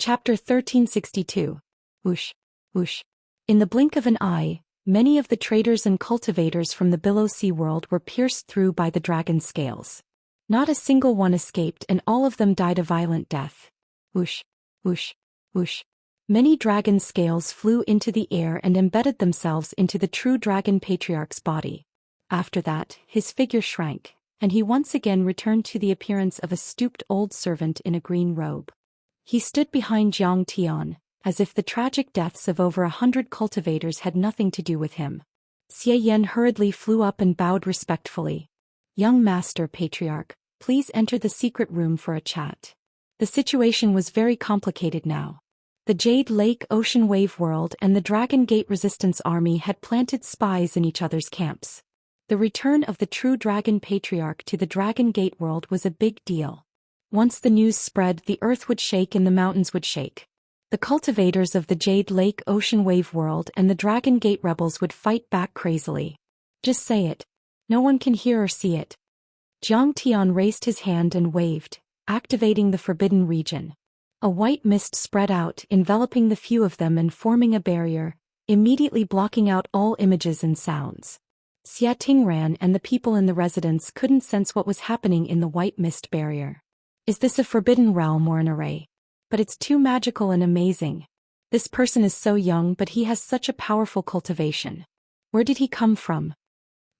Chapter 1362. Whoosh, whoosh. In the blink of an eye, many of the traders and cultivators from the below sea world were pierced through by the dragon's scales. Not a single one escaped, and all of them died a violent death. Whoosh, whoosh, whoosh. Many dragon scales flew into the air and embedded themselves into the true dragon patriarch's body. After that, his figure shrank, and he once again returned to the appearance of a stooped old servant in a green robe. He stood behind Xianxia, as if the tragic deaths of over 100 cultivators had nothing to do with him. Xian hurriedly flew up and bowed respectfully. "Young Master Patriarch, please enter the secret room for a chat." The situation was very complicated now. The Jade Lake Ocean Wave World and the Dragon Gate Resistance Army had planted spies in each other's camps. The return of the true Dragon Patriarch to the Dragon Gate world was a big deal. Once the news spread, the earth would shake and the mountains would shake. The cultivators of the Jade Lake Ocean Wave World and the Dragon Gate rebels would fight back crazily. Just say it. No one can hear or see it. Zhang Tian raised his hand and waved, activating the forbidden region. A white mist spread out, enveloping the few of them and forming a barrier, immediately blocking out all images and sounds. Xia Tingran and the people in the residence couldn't sense what was happening in the white mist barrier. Is this a forbidden realm or an array? But it's too magical and amazing. This person is so young, but he has such a powerful cultivation. Where did he come from?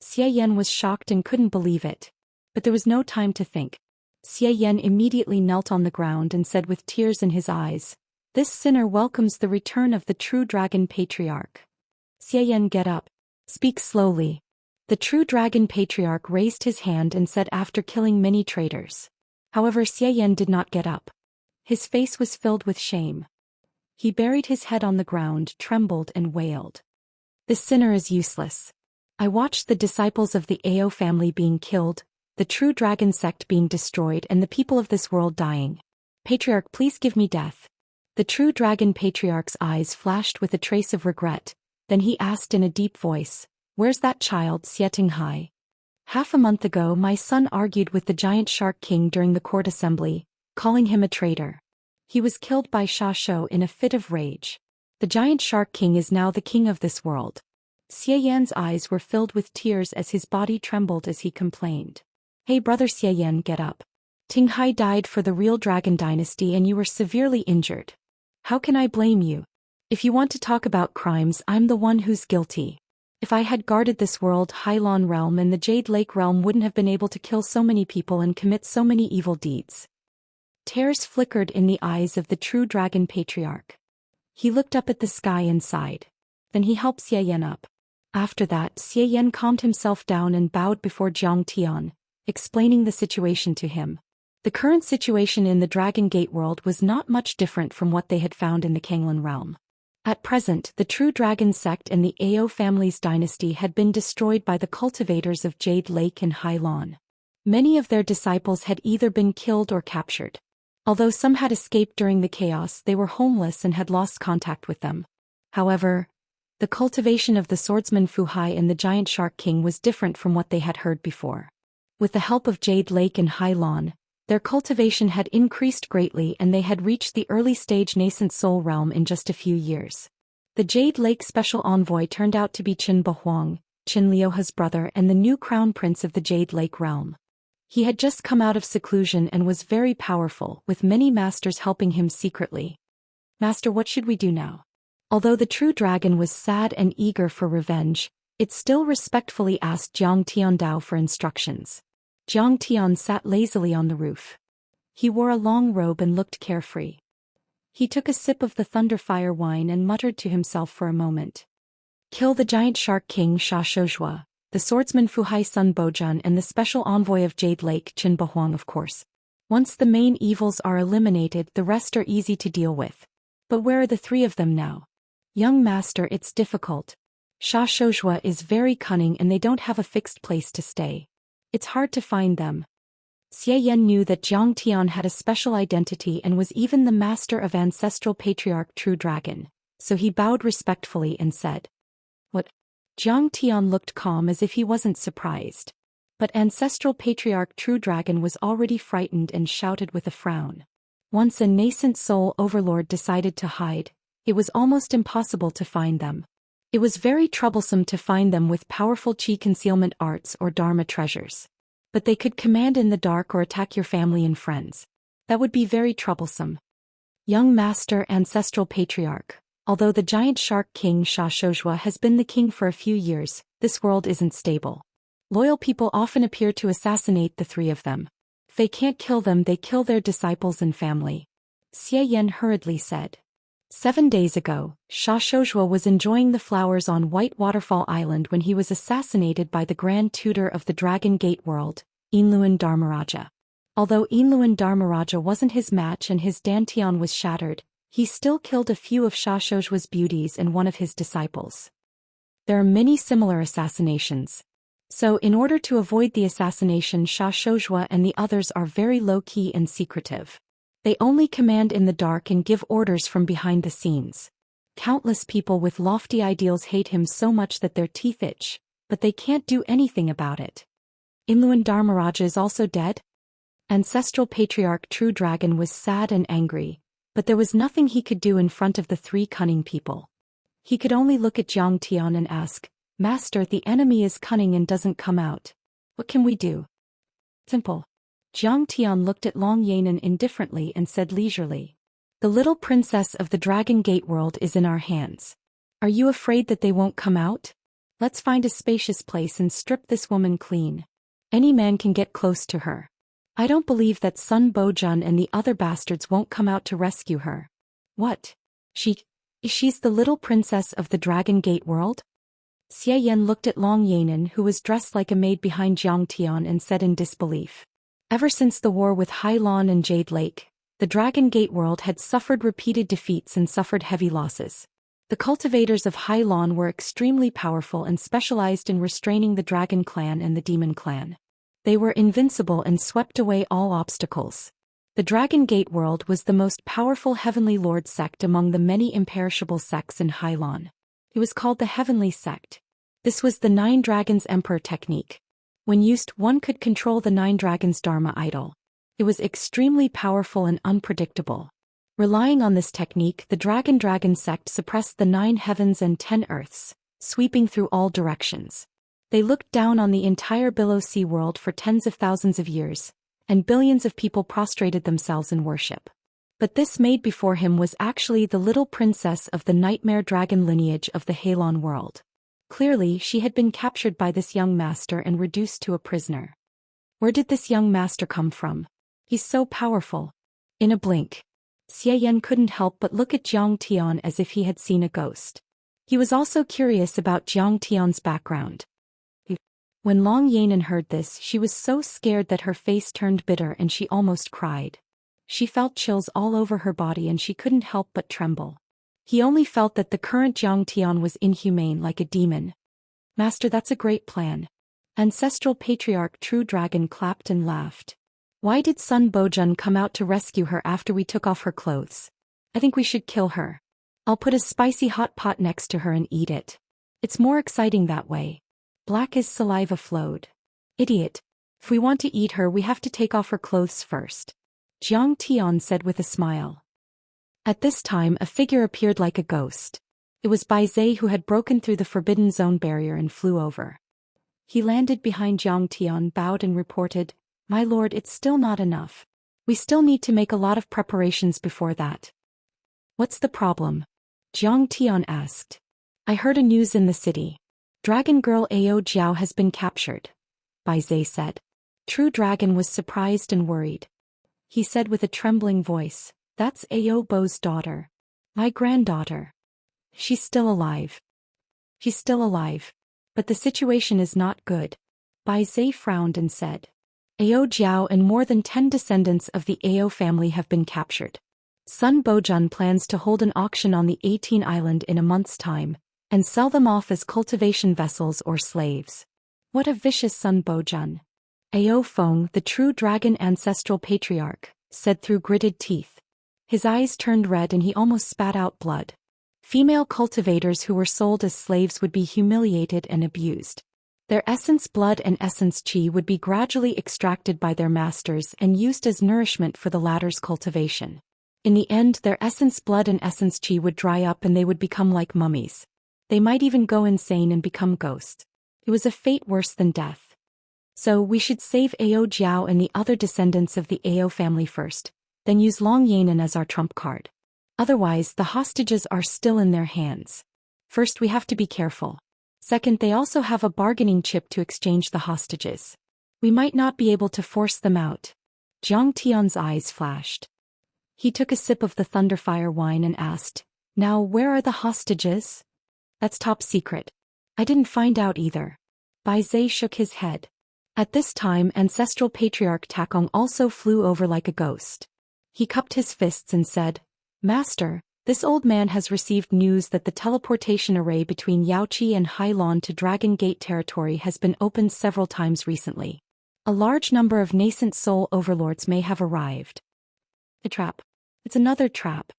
Xian was shocked and couldn't believe it. But there was no time to think. Xian immediately knelt on the ground and said with tears in his eyes, "This sinner welcomes the return of the true Dragon Patriarch." Xian, get up. Speak slowly. The true Dragon Patriarch raised his hand and said after killing many traitors. However, Xian did not get up. His face was filled with shame. He buried his head on the ground, trembled and wailed. "This sinner is useless. I watched the disciples of the Ao family being killed, the true dragon sect being destroyed, and the people of this world dying. Patriarch, please give me death." The true Dragon Patriarch's eyes flashed with a trace of regret. Then he asked in a deep voice, "Where's that child, Xietinghai? Half a month ago my son argued with the giant shark king during the court assembly, calling him a traitor. He was killed by Sha Shou in a fit of rage. The giant shark king is now the king of this world." Xian's eyes were filled with tears as his body trembled as he complained. "Hey brother Xian, get up. Tinghai died for the real dragon dynasty and you were severely injured. How can I blame you? If you want to talk about crimes, I'm the one who's guilty. If I had guarded this world, Hailan realm and the Jade Lake realm wouldn't have been able to kill so many people and commit so many evil deeds." Tears flickered in the eyes of the true Dragon Patriarch. He looked up at the sky and sighed. Then he helped Xian up. After that, Xian calmed himself down and bowed before Zhang Tian, explaining the situation to him. The current situation in the Dragon Gate world was not much different from what they had found in the Kanglan realm. At present, the true dragon sect and the Ao family's dynasty had been destroyed by the cultivators of Jade Lake and Hailan. Many of their disciples had either been killed or captured. Although some had escaped during the chaos, they were homeless and had lost contact with them. However, the cultivation of the swordsman Fu Hai and the giant shark king was different from what they had heard before. With the help of Jade Lake and Hailan, their cultivation had increased greatly and they had reached the early stage nascent soul realm in just a few years. The Jade Lake special envoy turned out to be Qin Bahuang, Qin Liuha's brother and the new crown prince of the Jade Lake realm. He had just come out of seclusion and was very powerful, with many masters helping him secretly. "Master, what should we do now?" Although the true dragon was sad and eager for revenge, it still respectfully asked Zhang Tiandao for instructions. Zhang Tian sat lazily on the roof. He wore a long robe and looked carefree. He took a sip of the thunderfire wine and muttered to himself for a moment. "Kill the giant shark king Sha Shouzhua, the swordsman Fu Hai son Bojun and the special envoy of Jade Lake Qin Bahuang, of course. Once the main evils are eliminated, the rest are easy to deal with. But where are the three of them now?" "Young master, it's difficult. Sha Shouzhua is very cunning and they don't have a fixed place to stay. It's hard to find them." Xian knew that Zhang Tian had a special identity and was even the master of Ancestral Patriarch True Dragon, so he bowed respectfully and said, "What?" Zhang Tian looked calm as if he wasn't surprised. But Ancestral Patriarch True Dragon was already frightened and shouted with a frown. Once a nascent soul overlord decided to hide, it was almost impossible to find them. It was very troublesome to find them with powerful chi concealment arts or dharma treasures. But they could command in the dark or attack your family and friends. That would be very troublesome. Young Master Ancestral Patriarch. Although the giant shark king Xianxia has been the king for a few years, this world isn't stable. Loyal people often appear to assassinate the three of them. If they can't kill them, they kill their disciples and family. Xian hurriedly said. 7 days ago, Xianxia was enjoying the flowers on White Waterfall Island when he was assassinated by the Grand Tutor of the Dragon Gate world, Inluan Dharmaraja. Although Inluan Dharmaraja wasn't his match and his dantian was shattered, he still killed a few of Xianxia's beauties and one of his disciples. There are many similar assassinations. So in order to avoid the assassination, Xianxia and the others are very low-key and secretive. They only command in the dark and give orders from behind the scenes. Countless people with lofty ideals hate him so much that their teeth itch, but they can't do anything about it. Inluan Dharmaraja is also dead? Ancestral Patriarch True Dragon was sad and angry, but there was nothing he could do in front of the three cunning people. He could only look at Jiang Tian and ask, Master, the enemy is cunning and doesn't come out. What can we do? Simple. Jiang Tian looked at Long Yanan indifferently and said leisurely. The little princess of the Dragon Gate world is in our hands. Are you afraid that they won't come out? Let's find a spacious place and strip this woman clean. Any man can get close to her. I don't believe that Sun Bojun and the other bastards won't come out to rescue her. What? She's the little princess of the Dragon Gate world? Xian looked at Long Yanan, who was dressed like a maid behind Jiang Tian, and said in disbelief. Ever since the war with Hai Lan and Jade Lake, the Dragon Gate world had suffered repeated defeats and suffered heavy losses. The cultivators of Hai Lan were extremely powerful and specialized in restraining the Dragon Clan and the Demon Clan. They were invincible and swept away all obstacles. The Dragon Gate world was the most powerful Heavenly Lord sect among the many imperishable sects in Hai Lan. It was called the Heavenly Sect. This was the Nine Dragons Emperor technique. When used, one could control the Nine Dragons Dharma idol. It was extremely powerful and unpredictable. Relying on this technique, the Dragon sect suppressed the 9 heavens and 10 earths, sweeping through all directions. They looked down on the entire below sea world for tens of thousands of years, and billions of people prostrated themselves in worship. But this maid before him was actually the little princess of the nightmare dragon lineage of the Halon world. Clearly, she had been captured by this young master and reduced to a prisoner. Where did this young master come from? He's so powerful. In a blink, Xian couldn't help but look at Jiang Tian as if he had seen a ghost. He was also curious about Jiang Tian's background. When Long Yanan heard this, she was so scared that her face turned bitter and she almost cried. She felt chills all over her body and she couldn't help but tremble. He only felt that the current Jiang Tian was inhumane like a demon. Master, that's a great plan. Ancestral Patriarch True Dragon clapped and laughed. Why did Sun Bojun come out to rescue her after we took off her clothes? I think we should kill her. I'll put a spicy hot pot next to her and eat it. It's more exciting that way. Black as saliva flowed. Idiot. If we want to eat her, we have to take off her clothes first. Jiang Tian said with a smile. At this time, a figure appeared like a ghost. It was Bai Zhe, who had broken through the Forbidden Zone barrier and flew over. He landed behind Jiang Tian, bowed and reported, My lord, it's still not enough. We still need to make a lot of preparations before that. What's the problem? Jiang Tian asked. I heard a news in the city. Dragon girl Ao Jiao has been captured, Bai Zhe said. True Dragon was surprised and worried. He said with a trembling voice, That's Ao Bo's daughter. My granddaughter. She's still alive. She's still alive. But the situation is not good. Bai Zhe frowned and said. Ao Jiao and more than 10 descendants of the Ao family have been captured. Sun Bojun plans to hold an auction on the 18 island in a month's time, and sell them off as cultivation vessels or slaves. What a vicious Sun Bojun. Ao Feng, the true dragon ancestral patriarch, said through gritted teeth. His eyes turned red and he almost spat out blood. Female cultivators who were sold as slaves would be humiliated and abused. Their essence blood and essence chi would be gradually extracted by their masters and used as nourishment for the latter's cultivation. In the end, their essence blood and essence qi would dry up and they would become like mummies. They might even go insane and become ghosts. It was a fate worse than death. So, we should save Ao Jiao and the other descendants of the Ao family first, then use Long Yanan as our trump card. Otherwise, the hostages are still in their hands. First, we have to be careful. Second, they also have a bargaining chip to exchange the hostages. We might not be able to force them out. Jiang Tian's eyes flashed. He took a sip of the Thunderfire wine and asked, "Now where are the hostages?" "That's top secret. I didn't find out either." Bai Zhe shook his head. At this time, ancestral patriarch Takong also flew over like a ghost. He cupped his fists and said, "Master, this old man has received news that the teleportation array between Yaoqi and Hailon to Dragon Gate territory has been opened several times recently. A large number of nascent soul overlords may have arrived." A trap. It's another trap.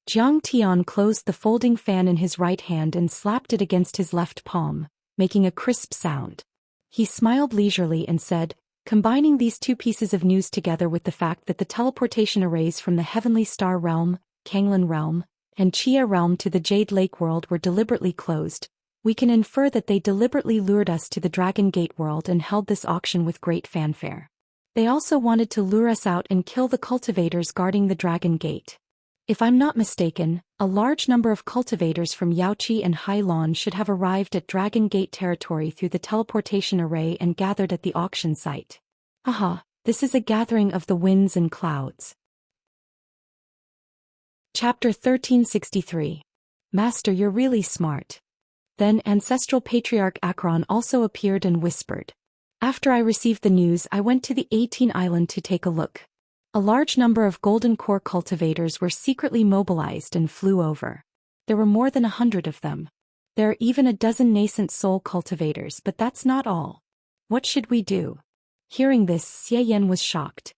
Jiang Tian closed the folding fan in his right hand and slapped it against his left palm, making a crisp sound. He smiled leisurely and said, "Combining these two pieces of news together with the fact that the teleportation arrays from the Heavenly Star Realm, Kanglan Realm, and Chia Realm to the Jade Lake world were deliberately closed, we can infer that they deliberately lured us to the Dragon Gate world and held this auction with great fanfare. They also wanted to lure us out and kill the cultivators guarding the Dragon Gate. If I'm not mistaken, a large number of cultivators from Yaoqi and Hailon should have arrived at Dragon Gate territory through the teleportation array and gathered at the auction site. Aha, this is a gathering of the winds and clouds." Chapter 1363. Master, you're really smart. Then Ancestral Patriarch Akron also appeared and whispered. "After I received the news, I went to the 18 island to take a look. A large number of golden core cultivators were secretly mobilized and flew over. There were more than 100 of them. There are even a dozen nascent soul cultivators, but that's not all. What should we do?" Hearing this, Xian was shocked.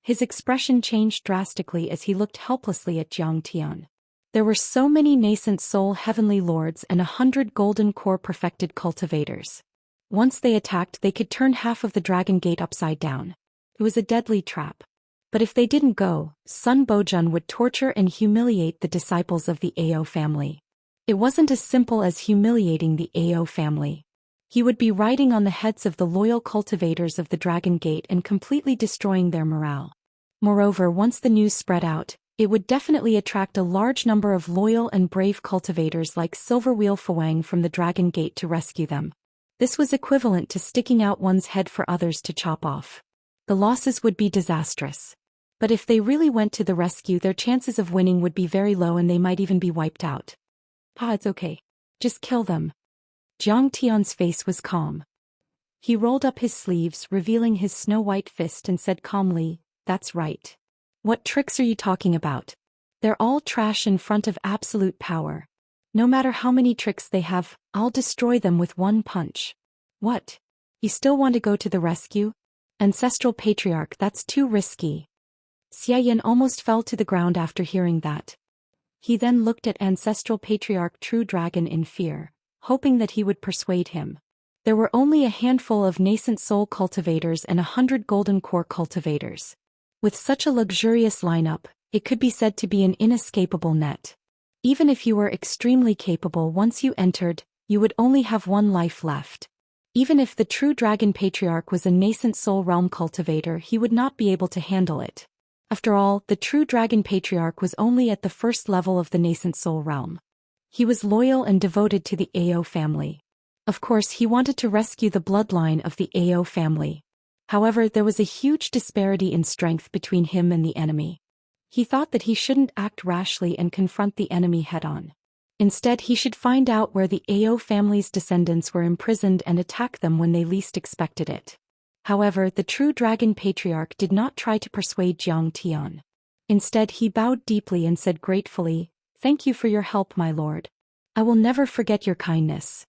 His expression changed drastically as he looked helplessly at Jiang Tian. There were so many nascent soul heavenly lords and 100 golden core perfected cultivators. Once they attacked, they could turn half of the Dragon Gate upside down. It was a deadly trap. But if they didn't go, Sun Bojun would torture and humiliate the disciples of the Ao family. It wasn't as simple as humiliating the Ao family. He would be riding on the heads of the loyal cultivators of the Dragon Gate and completely destroying their morale. Moreover, once the news spread out, it would definitely attract a large number of loyal and brave cultivators like Silverwheel Fuang from the Dragon Gate to rescue them. This was equivalent to sticking out one's head for others to chop off. The losses would be disastrous. But if they really went to the rescue, their chances of winning would be very low and they might even be wiped out. It's okay. Just kill them." Jiang Tian's face was calm. He rolled up his sleeves, revealing his snow-white fist, and said calmly, "That's right. What tricks are you talking about? They're all trash in front of absolute power. No matter how many tricks they have, I'll destroy them with one punch." "What? You still want to go to the rescue? Ancestral Patriarch, that's too risky." Xian almost fell to the ground after hearing that. He then looked at Ancestral Patriarch True Dragon in fear, hoping that he would persuade him. There were only a handful of nascent soul cultivators and 100 golden core cultivators. With such a luxurious lineup, it could be said to be an inescapable net. Even if you were extremely capable, once you entered, you would only have one life left. Even if the True Dragon Patriarch was a nascent soul realm cultivator, he would not be able to handle it. After all, the True Dragon Patriarch was only at the first level of the nascent soul realm. He was loyal and devoted to the Ao family. Of course, he wanted to rescue the bloodline of the Ao family. However, there was a huge disparity in strength between him and the enemy. He thought that he shouldn't act rashly and confront the enemy head-on. Instead, he should find out where the Ao family's descendants were imprisoned and attack them when they least expected it. However, the True Dragon Patriarch did not try to persuade Jiang Tian. Instead, he bowed deeply and said gratefully, "Thank you for your help, my lord. I will never forget your kindness.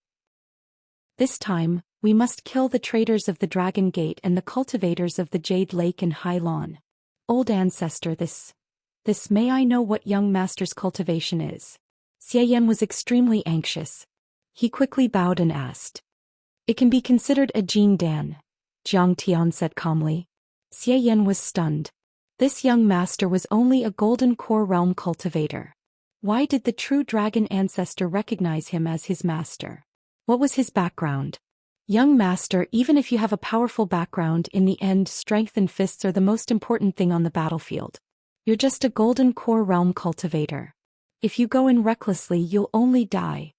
This time, we must kill the traitors of the Dragon Gate and the cultivators of the Jade Lake and Hailon. Old ancestor, this may I know what young master's cultivation is?" Xian was extremely anxious. He quickly bowed and asked. "It can be considered a Jing Dan," Jiang Tian said calmly. Xian was stunned. This young master was only a golden core realm cultivator. Why did the true dragon ancestor recognize him as his master? What was his background? Young master, even if you have a powerful background, in the end, strength and fists are the most important thing on the battlefield. You're just a golden core realm cultivator. If you go in recklessly, you'll only die.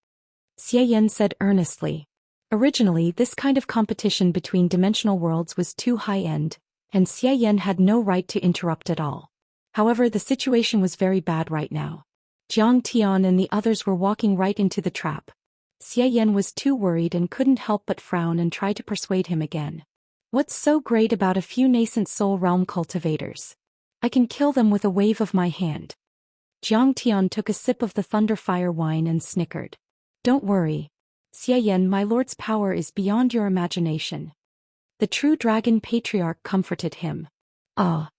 Xian said earnestly. Originally, this kind of competition between dimensional worlds was too high-end, and Xian had no right to interrupt at all. However, the situation was very bad right now. Jiang Tian and the others were walking right into the trap. Xian was too worried and couldn't help but frown and try to persuade him again. What's so great about a few nascent soul realm cultivators? I can kill them with a wave of my hand. Jiang Tian took a sip of the thunderfire wine and snickered. Don't worry. Xian, my lord's power is beyond your imagination. The true dragon patriarch comforted him. Ah.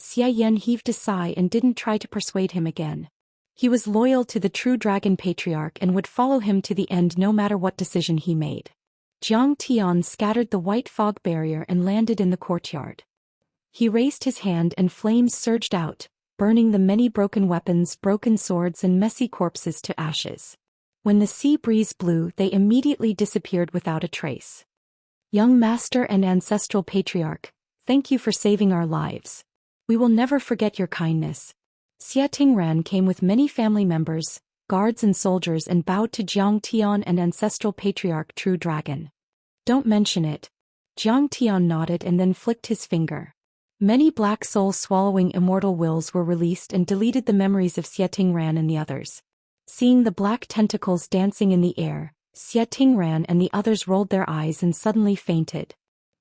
Xian heaved a sigh and didn't try to persuade him again. He was loyal to the true dragon patriarch and would follow him to the end no matter what decision he made. Jiang Tian scattered the white fog barrier and landed in the courtyard. He raised his hand and flames surged out, burning the many broken weapons, broken swords and messy corpses to ashes. When the sea breeze blew, they immediately disappeared without a trace. Young master and ancestral patriarch, thank you for saving our lives. We will never forget your kindness. Xia Tingran came with many family members, guards and soldiers and bowed to Jiang Tian and ancestral patriarch True Dragon. Don't mention it. Jiang Tian nodded and then flicked his finger. Many black soul-swallowing immortal wills were released and deleted the memories of Xia Tingran and the others. Seeing the black tentacles dancing in the air, Xia Tingran and the others rolled their eyes and suddenly fainted.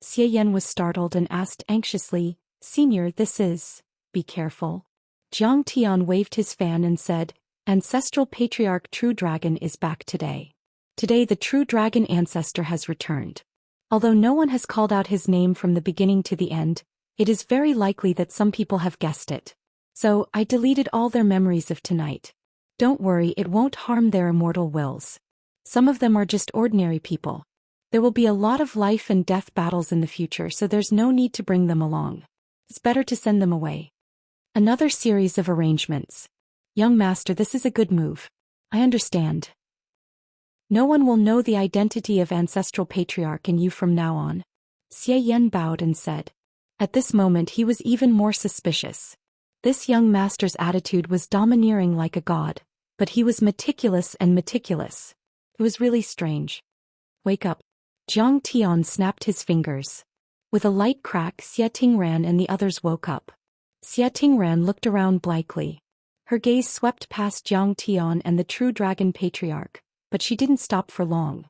Xian was startled and asked anxiously, Senior, this is... Be careful. Jiang Tian waved his fan and said, Ancestral Patriarch True Dragon is back today. Today the True Dragon ancestor has returned. Although no one has called out his name from the beginning to the end, it is very likely that some people have guessed it. So, I deleted all their memories of tonight. Don't worry, it won't harm their immortal wills. Some of them are just ordinary people. There will be a lot of life and death battles in the future, so there's no need to bring them along. It's better to send them away. Another series of arrangements. Young master, this is a good move. I understand. No one will know the identity of ancestral patriarch and you from now on. Xian bowed and said. At this moment he was even more suspicious. This young master's attitude was domineering like a god, but he was meticulous and meticulous. It was really strange. Wake up. Jiang Tian snapped his fingers. With a light crack, Xia Tingran and the others woke up. Xia Tingran looked around blankly. Her gaze swept past Jiang Tian and the true dragon patriarch, but she didn't stop for long.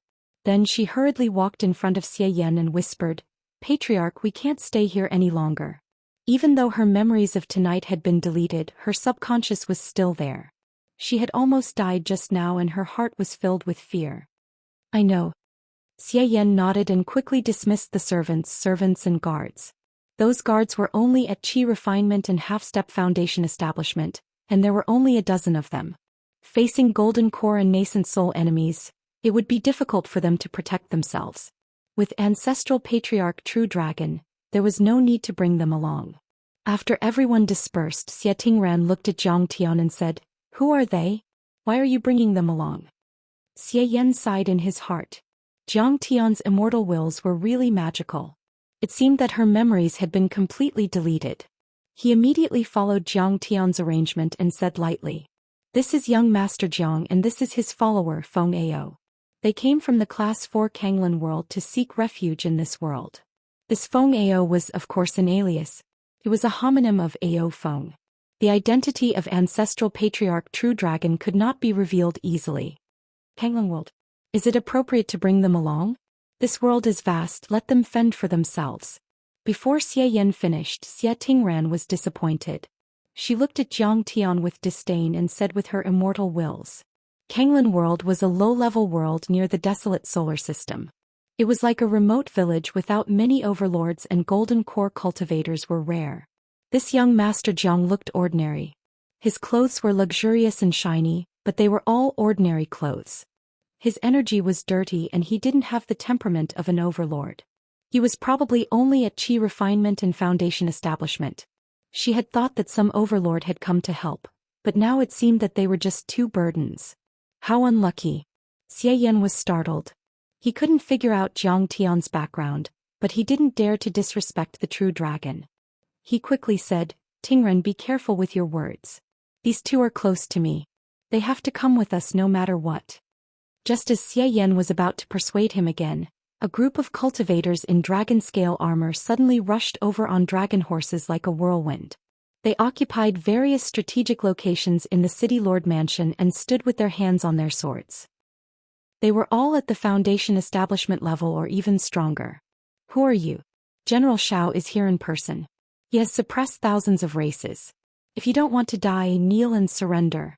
Then she hurriedly walked in front of Xian and whispered, Patriarch, we can't stay here any longer. Even though her memories of tonight had been deleted, her subconscious was still there. She had almost died just now and her heart was filled with fear. I know. Xian nodded and quickly dismissed the servants and guards. Those guards were only at Qi Refinement and Half-Step Foundation establishment, and there were only a dozen of them. Facing Golden Core and Nascent Soul enemies, it would be difficult for them to protect themselves. With Ancestral Patriarch True Dragon, there was no need to bring them along. After everyone dispersed, Xia Tingran looked at Jiang Tian and said, Who are they? Why are you bringing them along? Xian sighed in his heart. Jiang Tian's immortal wills were really magical. It seemed that her memories had been completely deleted. He immediately followed Jiang Tian's arrangement and said lightly, This is young Master Jiang and this is his follower Feng Ao. They came from the Class 4 Kanglan world to seek refuge in this world. This Feng Ao was of course an alias. It was a homonym of Ao Feng. The identity of Ancestral Patriarch True Dragon could not be revealed easily. Kanglan world. Is it appropriate to bring them along? This world is vast, let them fend for themselves. Before Xian finished, Xia Tingran was disappointed. She looked at Jiang Tian with disdain and said with her immortal wills. Kanglan world was a low-level world near the desolate solar system. It was like a remote village without many overlords and golden core cultivators were rare. This young Master Jiang looked ordinary. His clothes were luxurious and shiny, but they were all ordinary clothes. His energy was dirty and he didn't have the temperament of an overlord. He was probably only at Qi Refinement and Foundation establishment. She had thought that some overlord had come to help, but now it seemed that they were just two burdens. How unlucky. Xian was startled. He couldn't figure out Jiang Tian's background, but he didn't dare to disrespect the true dragon. He quickly said, Tingren, be careful with your words. These two are close to me. They have to come with us no matter what. Just as Xian was about to persuade him again, a group of cultivators in dragon scale armor suddenly rushed over on dragon horses like a whirlwind. They occupied various strategic locations in the city lord mansion and stood with their hands on their swords. They were all at the foundation establishment level or even stronger. Who are you? General Xiao is here in person. He has suppressed thousands of races. If you don't want to die, kneel and surrender.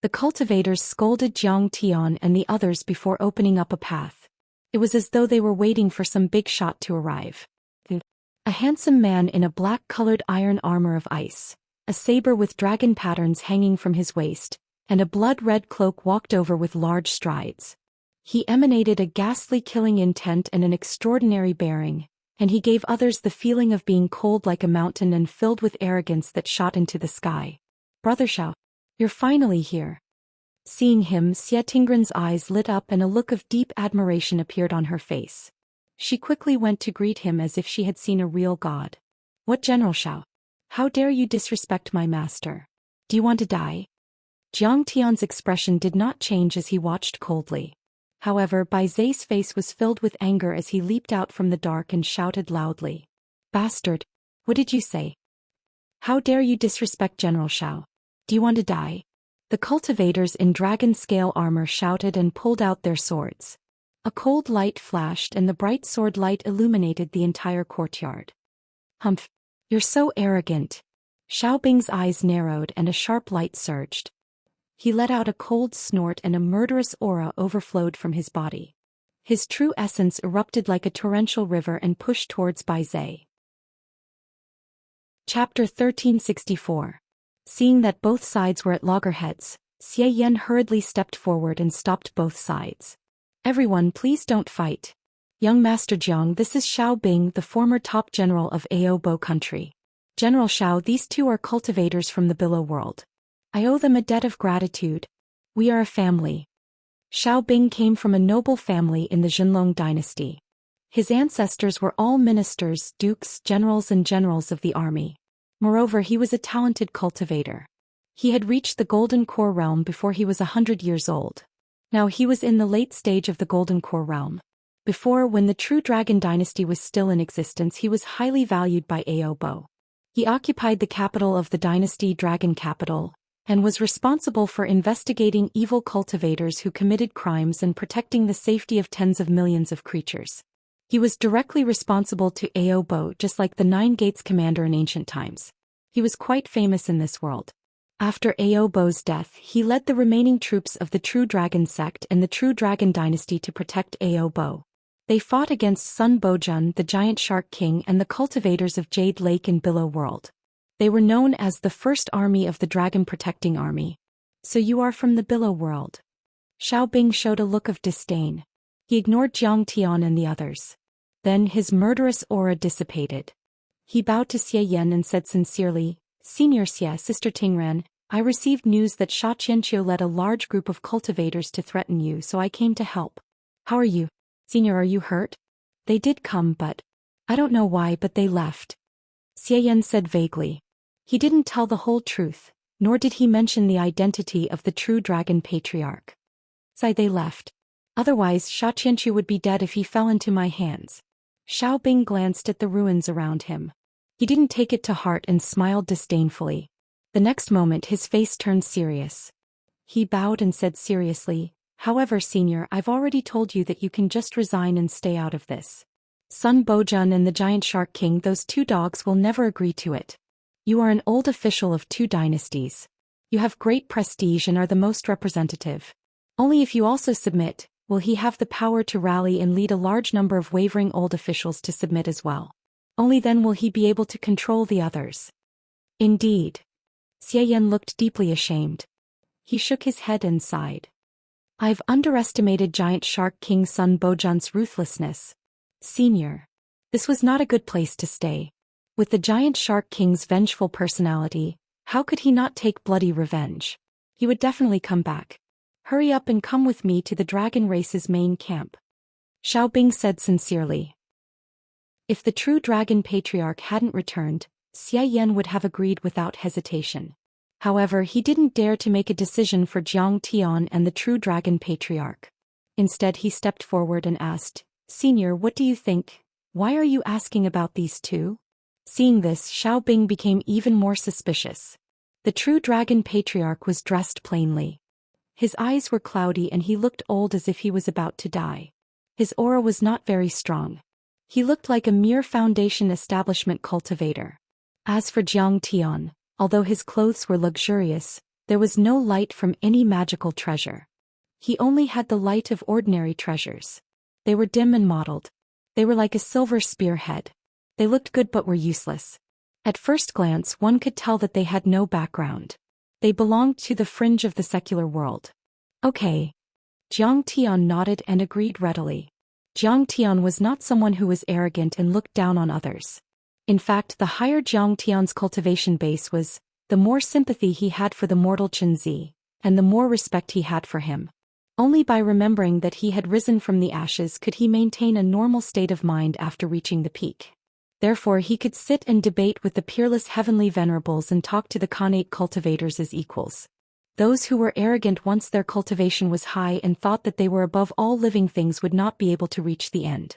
The cultivators scolded Jiang Tian and the others before opening up a path. It was as though they were waiting for some big shot to arrive. A handsome man in a black-colored iron armor of ice, a saber with dragon patterns hanging from his waist, and a blood-red cloak walked over with large strides. He emanated a ghastly killing intent and an extraordinary bearing, and he gave others the feeling of being cold like a mountain and filled with arrogance that shot into the sky. Brother Xiao, you're finally here. Seeing him, Xie Tingren's eyes lit up and a look of deep admiration appeared on her face. She quickly went to greet him as if she had seen a real god. What, General Xiao? How dare you disrespect my master? Do you want to die? Jiang Tian's expression did not change as he watched coldly. However, Bai Zai's face was filled with anger as he leaped out from the dark and shouted loudly. Bastard! What did you say? How dare you disrespect General Xiao? Do you want to die? The cultivators in dragon scale armor shouted and pulled out their swords. A cold light flashed and the bright sword light illuminated the entire courtyard. Humph! You're so arrogant. Xiao Bing's eyes narrowed and a sharp light surged. He let out a cold snort and a murderous aura overflowed from his body. His true essence erupted like a torrential river and pushed towards Bai Zai. Chapter 1364. Seeing that both sides were at loggerheads, Xian hurriedly stepped forward and stopped both sides. Everyone, please don't fight. Young Master Jiang, this is Xiao Bing, the former top general of Audiobook country. General Xiao, these two are cultivators from the Below world. I owe them a debt of gratitude. We are a family. Xiao Bing came from a noble family in the Zhenlong dynasty. His ancestors were all ministers, dukes, generals of the army. Moreover, he was a talented cultivator. He had reached the Golden Core realm before he was 100 years old. Now he was in the late stage of the Golden Core realm. Before, when the true dragon dynasty was still in existence, he was highly valued by Audiobook. He occupied the capital of the dynasty, Dragon Capital, and was responsible for investigating evil cultivators who committed crimes and protecting the safety of tens of millions of creatures. He was directly responsible to Audiobook, just like the Nine Gates commander in ancient times. He was quite famous in this world. After Audiobook's death, he led the remaining troops of the True Dragon sect and the True Dragon dynasty to protect Audiobook. They fought against Sun Bojun, the Giant Shark King, and the cultivators of Jade Lake in Below World. They were known as the First Army of the Dragon Protecting Army. So you are from the Below World. Xiao Bing showed a look of disdain. He ignored Jiang Tian and the others. Then his murderous aura dissipated. He bowed to Xian and said sincerely, Senior Xie, Sister Tingren, I received news that Xianxia led a large group of cultivators to threaten you, so I came to help. How are you? Senior, are you hurt? They did come, but I don't know why, but they left. Xian said vaguely. He didn't tell the whole truth, nor did he mention the identity of the true dragon patriarch. They left. Otherwise, Xianxia would be dead if he fell into my hands. Xiao Bing glanced at the ruins around him. He didn't take it to heart and smiled disdainfully. The next moment his face turned serious. He bowed and said seriously, However, Senior, I've already told you that you can just resign and stay out of this. Sun Bojun and the Giant Shark King, those two dogs will never agree to it. You are an old official of two dynasties. You have great prestige and are the most representative. Only if you also submit, will he have the power to rally and lead a large number of wavering old officials to submit as well. Only then will he be able to control the others. Indeed. Xian looked deeply ashamed. He shook his head and sighed. I've underestimated Giant Shark King Sun Bojun's ruthlessness. Senior. This was not a good place to stay. With the giant shark king's vengeful personality, how could he not take bloody revenge? He would definitely come back. Hurry up and come with me to the dragon race's main camp, Xiaobing said sincerely. If the true dragon patriarch hadn't returned, Xie Yan would have agreed without hesitation. However, he didn't dare to make a decision for Jiang Tian and the true dragon patriarch. Instead, he stepped forward and asked, "Senior, what do you think? Why are you asking about these two?" Seeing this, Xiaobing became even more suspicious. The true dragon patriarch was dressed plainly. His eyes were cloudy and he looked old as if he was about to die. His aura was not very strong. He looked like a mere foundation establishment cultivator. As for Jiang Tian, although his clothes were luxurious, there was no light from any magical treasure. He only had the light of ordinary treasures. They were dim and mottled. They were like a silver spearhead. They looked good but were useless. At first glance, one could tell that they had no background. They belonged to the fringe of the secular world. Okay. Jiang Tian nodded and agreed readily. Jiang Tian was not someone who was arrogant and looked down on others. In fact, the higher Jiang Tian's cultivation base was, the more sympathy he had for the mortal Chen Zi, and the more respect he had for him. Only by remembering that he had risen from the ashes could he maintain a normal state of mind after reaching the peak. Therefore he could sit and debate with the peerless heavenly venerables and talk to the Khanate cultivators as equals. Those who were arrogant once their cultivation was high and thought that they were above all living things would not be able to reach the end.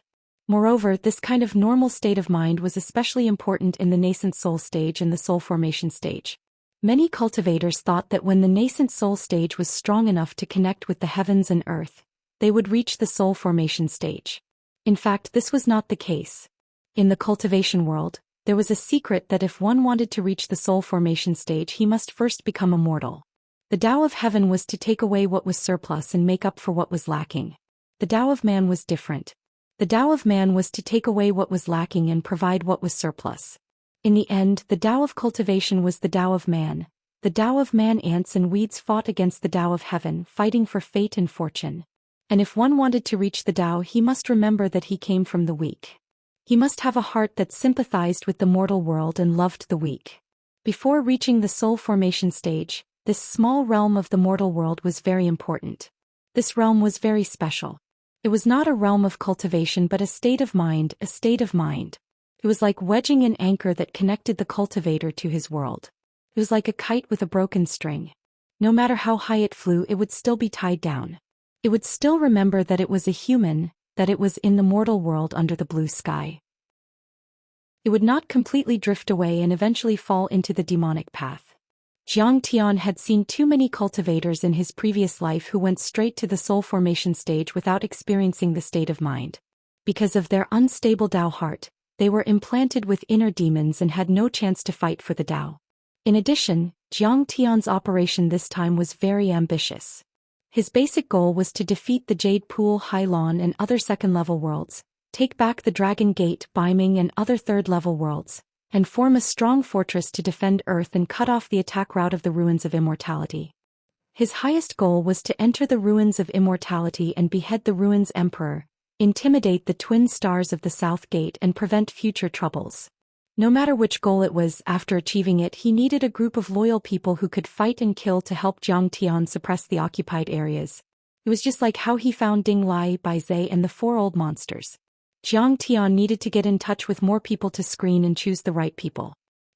Moreover, this kind of normal state of mind was especially important in the nascent soul stage and the soul formation stage. Many cultivators thought that when the nascent soul stage was strong enough to connect with the heavens and earth, they would reach the soul formation stage. In fact, this was not the case. In the cultivation world, there was a secret that if one wanted to reach the soul formation stage, he must first become immortal. The Tao of heaven was to take away what was surplus and make up for what was lacking. The Tao of man was different. The Tao of man was to take away what was lacking and provide what was surplus. In the end, the Tao of cultivation was the Tao of man. The Tao of man, ants and weeds fought against the Tao of heaven, fighting for fate and fortune. And if one wanted to reach the Tao, he must remember that he came from the weak. He must have a heart that sympathized with the mortal world and loved the weak. Before reaching the soul formation stage, this small realm of the mortal world was very important. This realm was very special. It was not a realm of cultivation but a state of mind, a state of mind. It was like wedging an anchor that connected the cultivator to his world. It was like a kite with a broken string. No matter how high it flew, it would still be tied down. It would still remember that it was a human, that it was in the mortal world under the blue sky. It would not completely drift away and eventually fall into the demonic path. Jiang Tian had seen too many cultivators in his previous life who went straight to the soul formation stage without experiencing the state of mind. Because of their unstable Tao heart, they were implanted with inner demons and had no chance to fight for the Tao. In addition, Jiang Tian's operation this time was very ambitious. His basic goal was to defeat the Jade Pool, Hailan and other second-level worlds, take back the Dragon Gate, Baiming and other third-level worlds, and form a strong fortress to defend Earth and cut off the attack route of the Ruins of Immortality. His highest goal was to enter the Ruins of Immortality and behead the Ruins Emperor, intimidate the twin stars of the South Gate and prevent future troubles. No matter which goal it was, after achieving it he needed a group of loyal people who could fight and kill to help Jiang Tian suppress the occupied areas. It was just like how he found Ding Lai, Bai Zai and the four old monsters. Jiang Tian needed to get in touch with more people to screen and choose the right people.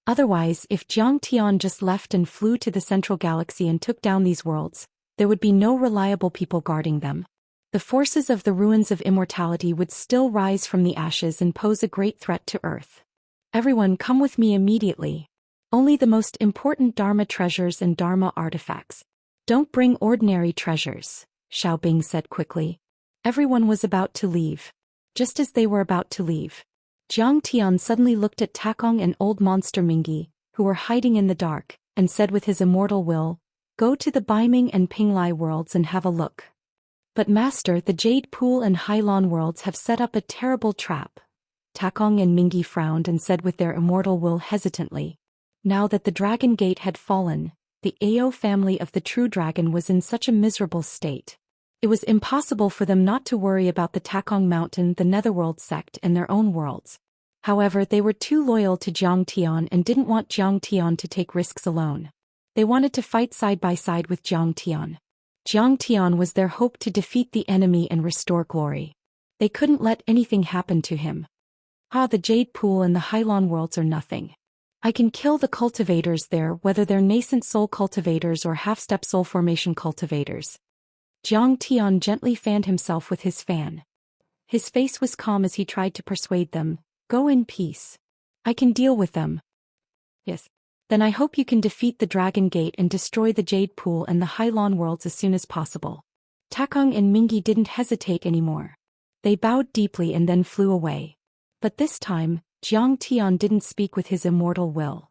Otherwise, if Jiang Tian just left and flew to the central galaxy and took down these worlds, there would be no reliable people guarding them. The forces of the Ruins of Immortality would still rise from the ashes and pose a great threat to Earth. Everyone come with me immediately. Only the most important Dharma treasures and Dharma artifacts. Don't bring ordinary treasures, Xiaobing said quickly. Everyone was about to leave. Just as they were about to leave, Jiang Tian suddenly looked at Takong and old monster Mingi, who were hiding in the dark, and said with his immortal will, "Go to the Baiming and Pinglai worlds and have a look." "But master, the Jade Pool and Hailan worlds have set up a terrible trap." Takong and Mingi frowned and said with their immortal will hesitantly. Now that the Dragon Gate had fallen, the Ao family of the true dragon was in such a miserable state. It was impossible for them not to worry about the Takong Mountain, the Netherworld sect and their own worlds. However, they were too loyal to Zhang Tian and didn't want Zhang Tian to take risks alone. They wanted to fight side by side with Zhang Tian. Zhang Tian was their hope to defeat the enemy and restore glory. They couldn't let anything happen to him. The Jade Pool and the Hylon worlds are nothing. I can kill the cultivators there, whether they're nascent soul cultivators or half-step soul formation cultivators. Zhang Tian gently fanned himself with his fan. His face was calm as he tried to persuade them, "Go in peace. I can deal with them." "Yes. Then I hope you can defeat the Dragon Gate and destroy the Jade Pool and the Hylon worlds as soon as possible." Takong and Mingi didn't hesitate anymore. They bowed deeply and then flew away. But this time, Zhang Tian didn't speak with his immortal will.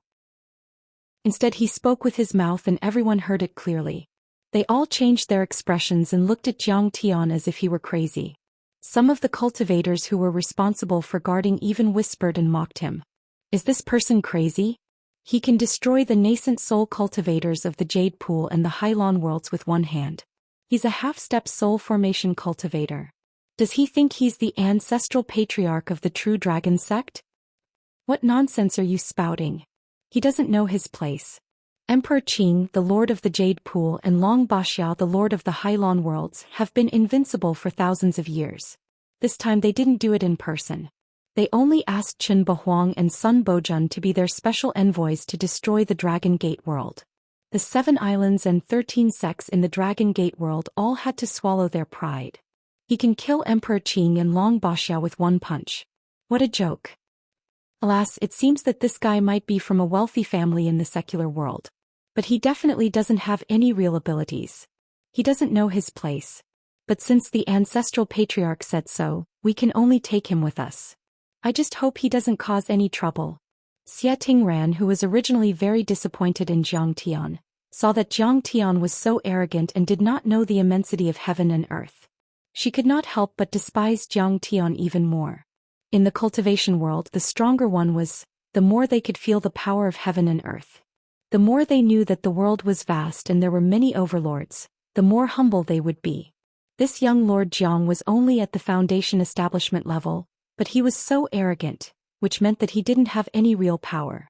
Instead, he spoke with his mouth and everyone heard it clearly. They all changed their expressions and looked at Zhang Tian as if he were crazy. Some of the cultivators who were responsible for guarding even whispered and mocked him. "Is this person crazy? He can destroy the nascent soul cultivators of the Jade Pool and the Hylon worlds with one hand. He's a half-step soul formation cultivator. Does he think he's the ancestral patriarch of the true dragon sect? What nonsense are you spouting? He doesn't know his place. Emperor Qing, the Lord of the Jade Pool, and Long Baxiao, the Lord of the Hylon worlds, have been invincible for thousands of years. This time they didn't do it in person. They only asked Chen Bahuang and Sun Bojun to be their special envoys to destroy the Dragon Gate world. The 7 islands and 13 sects in the Dragon Gate world all had to swallow their pride. He can kill Emperor Qing and Long Baxiao with one punch. What a joke. Alas, it seems that this guy might be from a wealthy family in the secular world. But he definitely doesn't have any real abilities. He doesn't know his place. But since the ancestral patriarch said so, we can only take him with us. I just hope he doesn't cause any trouble." Xia Tingran, who was originally very disappointed in Zhang Tian, saw that Zhang Tian was so arrogant and did not know the immensity of heaven and earth. She could not help but despise Zhang Tian even more. In the cultivation world, the stronger one was, the more they could feel the power of heaven and earth. The more they knew that the world was vast and there were many overlords, the more humble they would be. This young Lord Jiang was only at the foundation establishment level, but he was so arrogant, which meant that he didn't have any real power.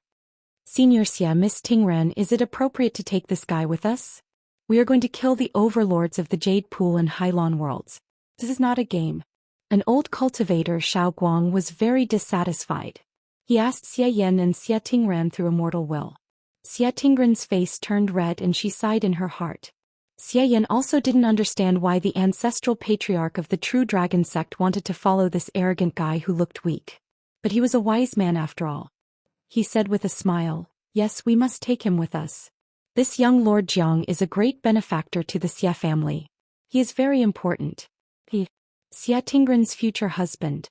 "Xianxia, Miss Tingran, is it appropriate to take this guy with us? We are going to kill the overlords of the Jade Pool and Hylon worlds. This is not a game." An old cultivator, Xiao Guang, was very dissatisfied. He asked Xia Yan and Xia Tingran through immortal will. Xia Tingran's face turned red and she sighed in her heart. Xia Yan also didn't understand why the ancestral patriarch of the true dragon sect wanted to follow this arrogant guy who looked weak. But he was a wise man after all. He said with a smile, "Yes, we must take him with us. This young Lord Jiang is a great benefactor to the Xia family. He is very important. Xia Tingran's future husband."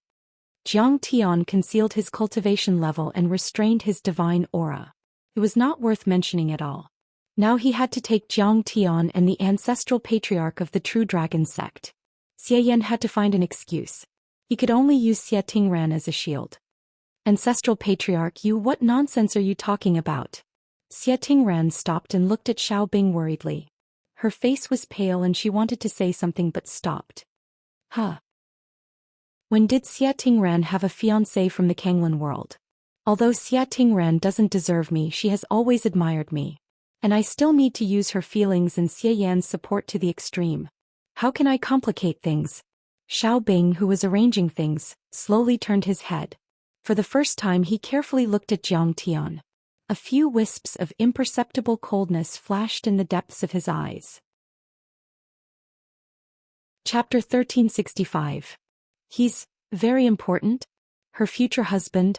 Zhang Tian concealed his cultivation level and restrained his divine aura. It was not worth mentioning at all. Now he had to take Zhang Tian and the ancestral patriarch of the true dragon sect. Xia Yan had to find an excuse. He could only use Xia Tingran as a shield. "Ancestral patriarch, what nonsense are you talking about?" Xia Tingran stopped and looked at Xiao Bing worriedly. Her face was pale and she wanted to say something but stopped. When did Xia Tingran have a fiancé from the Kanglan world? Although Xia Tingran doesn't deserve me, she has always admired me. And I still need to use her feelings and Xia Yan's support to the extreme. How can I complicate things? Xiao Bing, who was arranging things, slowly turned his head. For the first time he carefully looked at Zhang Tian. A few wisps of imperceptible coldness flashed in the depths of his eyes. Chapter 1365. He's very important? Her future husband?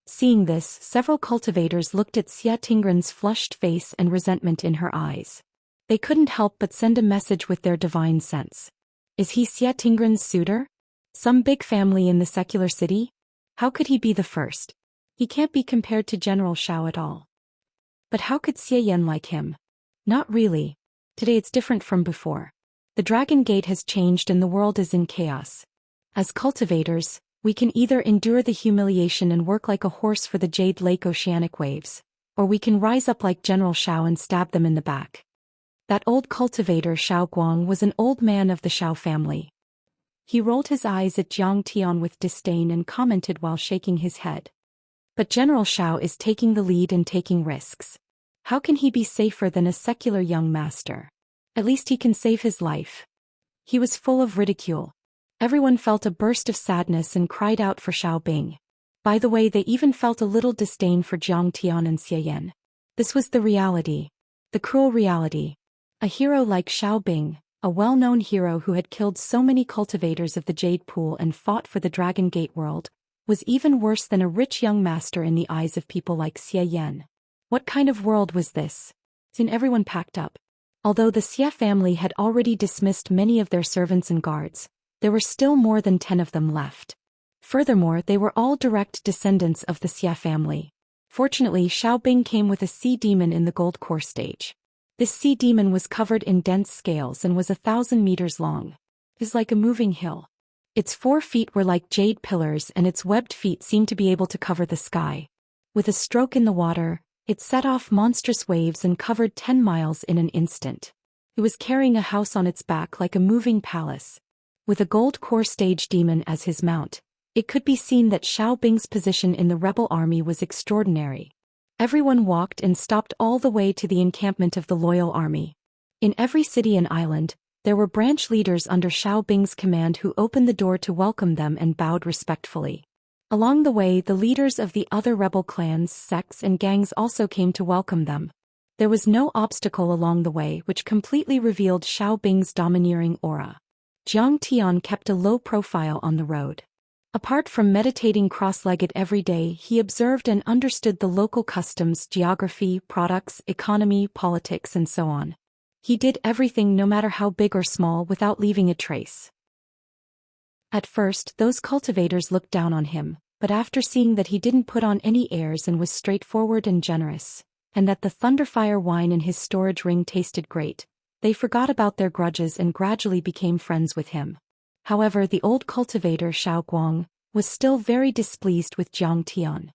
Seeing this, several cultivators looked at Xia Tingran's flushed face and resentment in her eyes. They couldn't help but send a message with their divine sense. Is he Xia Tingran's suitor? Some big family in the secular city? How could he be the first? He can't be compared to General Xiao at all. But how could Xia Yan like him? Not really. Today it's different from before. The Dragon Gate has changed and the world is in chaos. As cultivators, we can either endure the humiliation and work like a horse for the Jade Lake oceanic waves, or we can rise up like General Xiao and stab them in the back. That old cultivator Xiao Guang was an old man of the Xiao family. He rolled his eyes at Jiang Tian with disdain and commented while shaking his head. But General Xiao is taking the lead and taking risks. How can he be safer than a secular young master? At least he can save his life. He was full of ridicule. Everyone felt a burst of sadness and cried out for Xiao Bing. By the way, they even felt a little disdain for Jiang Tian and Xian. This was the reality. The cruel reality. A hero like Xiao Bing, a well-known hero who had killed so many cultivators of the Jade Pool and fought for the Dragon Gate world, was even worse than a rich young master in the eyes of people like Xian. What kind of world was this? Soon everyone packed up. Although the Xia family had already dismissed many of their servants and guards, there were still more than 10 of them left. Furthermore, they were all direct descendants of the Xia family. Fortunately, Xiao Bing came with a sea demon in the gold core stage. This sea demon was covered in dense scales and was 1,000 meters long. It was like a moving hill. Its 4 feet were like jade pillars and its webbed feet seemed to be able to cover the sky. With a stroke in the water, it set off monstrous waves and covered 10 miles in an instant. It was carrying a house on its back like a moving palace. With a gold core stage demon as his mount, it could be seen that Xiao Bing's position in the rebel army was extraordinary. Everyone walked and stopped all the way to the encampment of the loyal army. In every city and island, there were branch leaders under Xiao Bing's command who opened the door to welcome them and bowed respectfully. Along the way, the leaders of the other rebel clans, sects and gangs also came to welcome them. There was no obstacle along the way which completely revealed Xiao Bing's domineering aura. Jiang Tian kept a low profile on the road. Apart from meditating cross-legged every day, he observed and understood the local customs, geography, products, economy, politics, and so on. He did everything, no matter how big or small, without leaving a trace. At first, those cultivators looked down on him, but after seeing that he didn't put on any airs and was straightforward and generous, and that the Thunderfire wine in his storage ring tasted great, they forgot about their grudges and gradually became friends with him. However, the old cultivator Xiao Guang was still very displeased with Jiang Tian.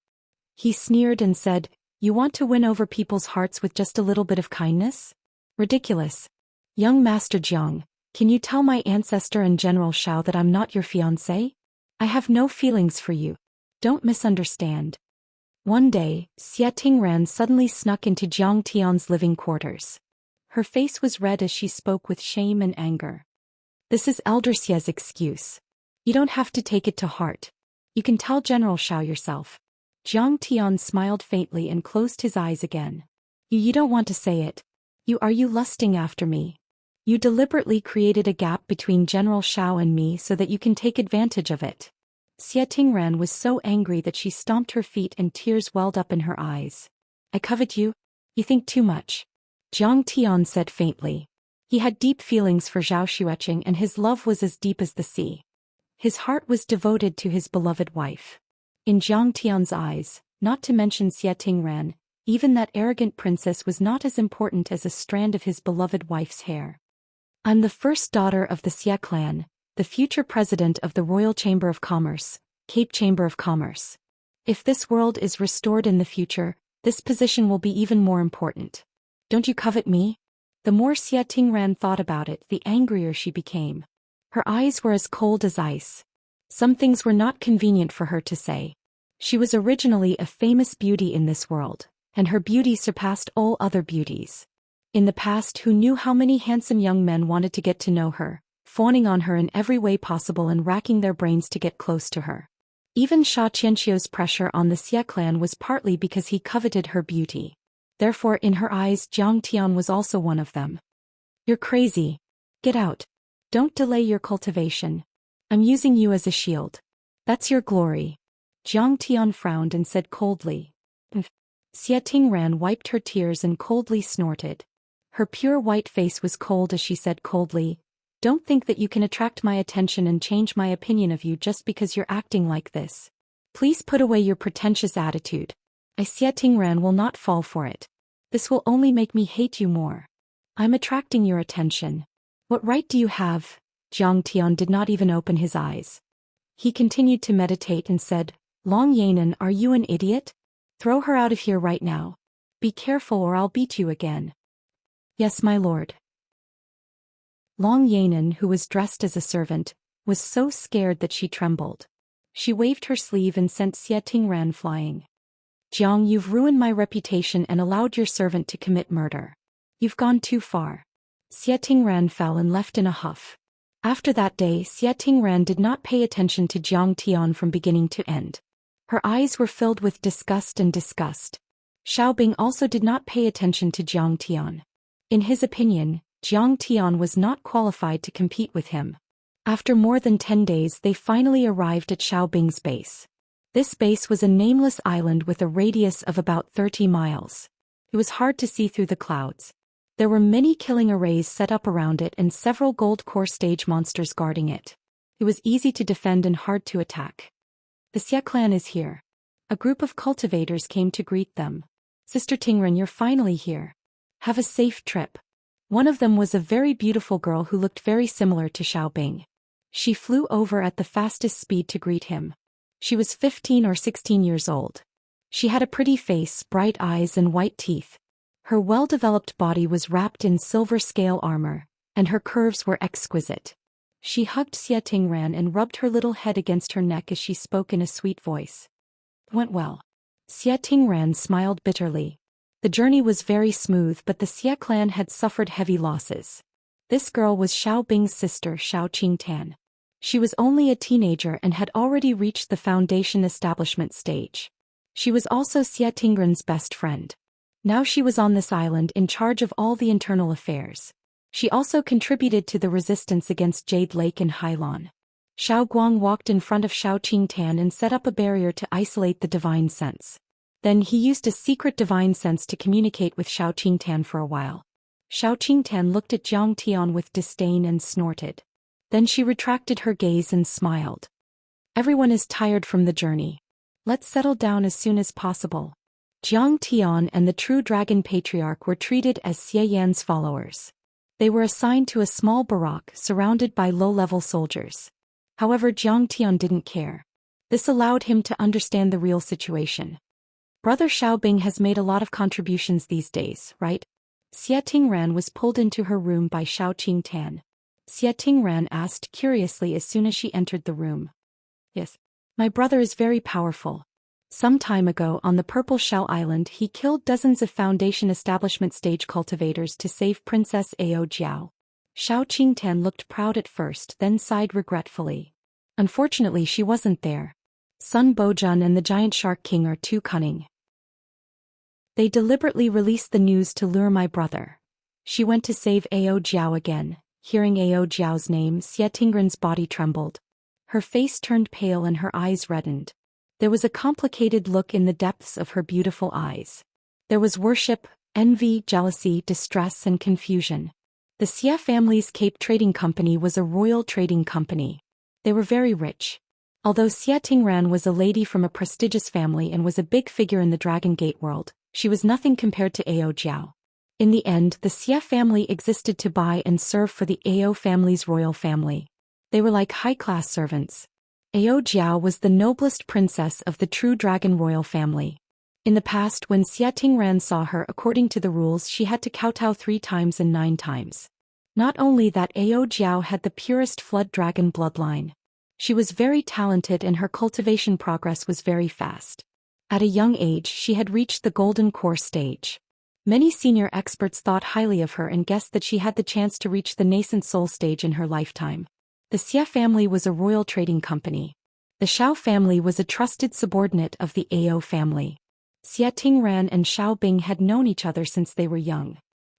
He sneered and said, "You want to win over people's hearts with just a little bit of kindness? Ridiculous. Young Master Jiang, can you tell my ancestor and General Xiao that I'm not your fiancé? I have no feelings for you. Don't misunderstand." One day, Xia Tingran suddenly snuck into Jiang Tian's living quarters. Her face was red as she spoke with shame and anger. "This is Elder Xia's excuse. You don't have to take it to heart. You can tell General Xiao yourself." Jiang Tian smiled faintly and closed his eyes again. You don't want to say it. Are you lusting after me? You deliberately created a gap between General Xiao and me so that you can take advantage of it." Xia Tingran was so angry that she stomped her feet and tears welled up in her eyes. "I covet you? You think too much." Jiang Tian said faintly. He had deep feelings for Zhao Xueqing and his love was as deep as the sea. His heart was devoted to his beloved wife. In Jiang Tian's eyes, not to mention Xia Tingran, even that arrogant princess was not as important as a strand of his beloved wife's hair. "I'm the first daughter of the Xia clan, the future president of the Royal Chamber of Commerce, Cape Chamber of Commerce. If this world is restored in the future, this position will be even more important. Don't you covet me?" The more Xia Tingran thought about it, the angrier she became. Her eyes were as cold as ice. Some things were not convenient for her to say. She was originally a famous beauty in this world, and her beauty surpassed all other beauties. In the past, who knew how many handsome young men wanted to get to know her, fawning on her in every way possible and racking their brains to get close to her. Even Sha Qianxiu's pressure on the Xia clan was partly because he coveted her beauty. Therefore, in her eyes, Jiang Tian was also one of them. "You're crazy. Get out. Don't delay your cultivation. I'm using you as a shield. That's your glory." Jiang Tian frowned and said coldly. Xia Tingran wiped her tears and coldly snorted. Her pure white face was cold as she said coldly, "Don't think that you can attract my attention and change my opinion of you just because you're acting like this. Please put away your pretentious attitude. Xia Tingran will not fall for it. This will only make me hate you more. I'm attracting your attention. What right do you have?" Jiang Tian did not even open his eyes. He continued to meditate and said, "Long Yanan, are you an idiot? Throw her out of here right now. Be careful or I'll beat you again." "Yes, my lord." Long Yanan, who was dressed as a servant, was so scared that she trembled. She waved her sleeve and sent Xie Tingran flying. Jiang, you've ruined my reputation and allowed your servant to commit murder. You've gone too far. Xie Tingran fell and left in a huff. After that day, Xie Tingran did not pay attention to Jiang Tian from beginning to end. Her eyes were filled with disgust and disgust. Xiaobing also did not pay attention to Jiang Tian. In his opinion, Jiang Tian was not qualified to compete with him. After more than 10 days, they finally arrived at Xiaobing's base. This base was a nameless island with a radius of about 30 miles. It was hard to see through the clouds. There were many killing arrays set up around it and several gold core stage monsters guarding it. It was easy to defend and hard to attack. The Xie clan is here. A group of cultivators came to greet them. Sister Tingran, you're finally here. Have a safe trip. One of them was a very beautiful girl who looked very similar to Xiaobing. She flew over at the fastest speed to greet him. She was 15 or 16 years old. She had a pretty face, bright eyes and white teeth. Her well-developed body was wrapped in silver scale armor, and her curves were exquisite. She hugged Xie Tingran and rubbed her little head against her neck as she spoke in a sweet voice. Went well. Xie Tingran smiled bitterly. The journey was very smooth, but the Xie clan had suffered heavy losses. This girl was Xiaobing's sister, Xiao Qingtan. She was only a teenager and had already reached the foundation establishment stage. She was also Xie Tingran's best friend. Now she was on this island in charge of all the internal affairs. She also contributed to the resistance against Jade Lake and Hailan. Xiao Guang walked in front of Xiao Qingtan and set up a barrier to isolate the divine sense. Then he used a secret divine sense to communicate with Xiao Qingtan for a while. Xiao Qingtan looked at Jiang Tian with disdain and snorted. Then she retracted her gaze and smiled. Everyone is tired from the journey. Let's settle down as soon as possible. Jiang Tian and the true dragon patriarch were treated as Xie Yan's followers. They were assigned to a small barrack surrounded by low-level soldiers. However, Jiang Tian didn't care. This allowed him to understand the real situation. Brother Xiaobing has made a lot of contributions these days, right? Xie Tingran was pulled into her room by Xiao Qingtan. Xie Tingran asked curiously as soon as she entered the room. Yes. My brother is very powerful. Some time ago on the Purple Shell Island he killed dozens of Foundation Establishment stage cultivators to save Princess Ao Jiao. Xiao Qingtan looked proud at first, then sighed regretfully. Unfortunately she wasn't there. Sun Bojun and the Giant Shark King are too cunning. They deliberately released the news to lure my brother. She went to save Ao Jiao again. Hearing Ao Jiao's name, Xie Tingran's body trembled. Her face turned pale and her eyes reddened. There was a complicated look in the depths of her beautiful eyes. There was worship, envy, jealousy, distress and confusion. The Xie family's Cape Trading Company was a royal trading company. They were very rich. Although Xie Tingran was a lady from a prestigious family and was a big figure in the Dragon Gate world, she was nothing compared to Ao Jiao. In the end, the Xie family existed to buy and serve for the Ao family's royal family. They were like high-class servants. Ao Jiao was the noblest princess of the true dragon royal family. In the past, when Xie Tingran saw her according to the rules, she had to kowtow 3 times and 9 times. Not only that, Ao Jiao had the purest flood dragon bloodline. She was very talented and her cultivation progress was very fast. At a young age, she had reached the golden core stage. Many senior experts thought highly of her and guessed that she had the chance to reach the nascent soul stage in her lifetime. The Xie family was a royal trading company. The Xiao family was a trusted subordinate of the Ao family. Xie Tingran and Xiaobing had known each other since they were young.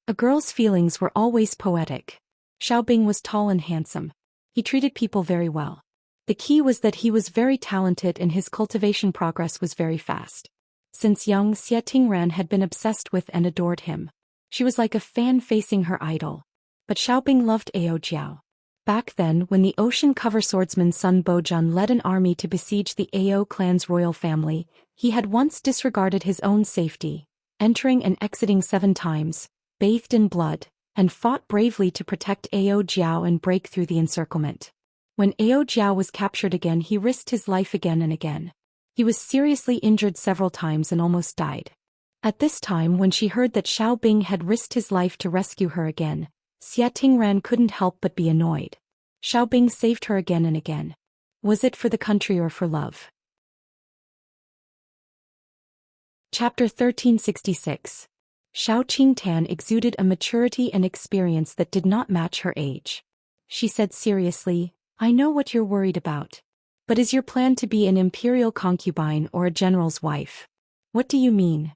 A girl's feelings were always poetic. Xiaobing was tall and handsome. He treated people very well. The key was that he was very talented and his cultivation progress was very fast. Since young, Xie Tingran had been obsessed with and adored him. She was like a fan facing her idol. But Xiaobing loved Ao Jiao. Back then, when the ocean cover swordsman Sun Bojun led an army to besiege the Ao clan's royal family, he had once disregarded his own safety, entering and exiting 7 times, bathed in blood, and fought bravely to protect Ao Jiao and break through the encirclement. When Ao Jiao was captured again, he risked his life again and again. He was seriously injured several times and almost died. At this time, when she heard that Xiaobing had risked his life to rescue her again, Xie Tingran couldn't help but be annoyed. Xiaobing saved her again and again. Was it for the country or for love? Chapter 1366. Xiao Qingtan exuded a maturity and experience that did not match her age. She said seriously, I know what you're worried about. But is your plan to be an imperial concubine or a general's wife? What do you mean?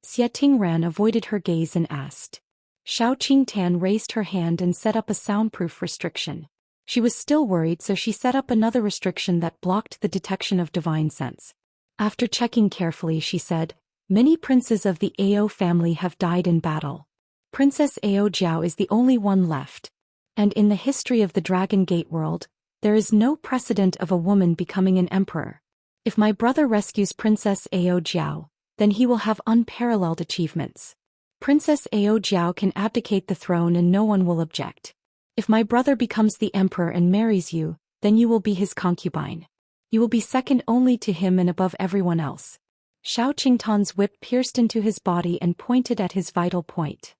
Xie Tingran avoided her gaze and asked. Xiao Qingtan raised her hand and set up a soundproof restriction. She was still worried, so she set up another restriction that blocked the detection of divine sense. After checking carefully, she said, many princes of the Ao family have died in battle. Princess Ao Jiao is the only one left. And in the history of the Dragon Gate world, there is no precedent of a woman becoming an emperor. If my brother rescues Princess Ao Jiao, then he will have unparalleled achievements. Princess Ao Jiao can abdicate the throne and no one will object. If my brother becomes the emperor and marries you, then you will be his concubine. You will be second only to him and above everyone else. Xiao Qingtan's whip pierced into his body and pointed at his vital point.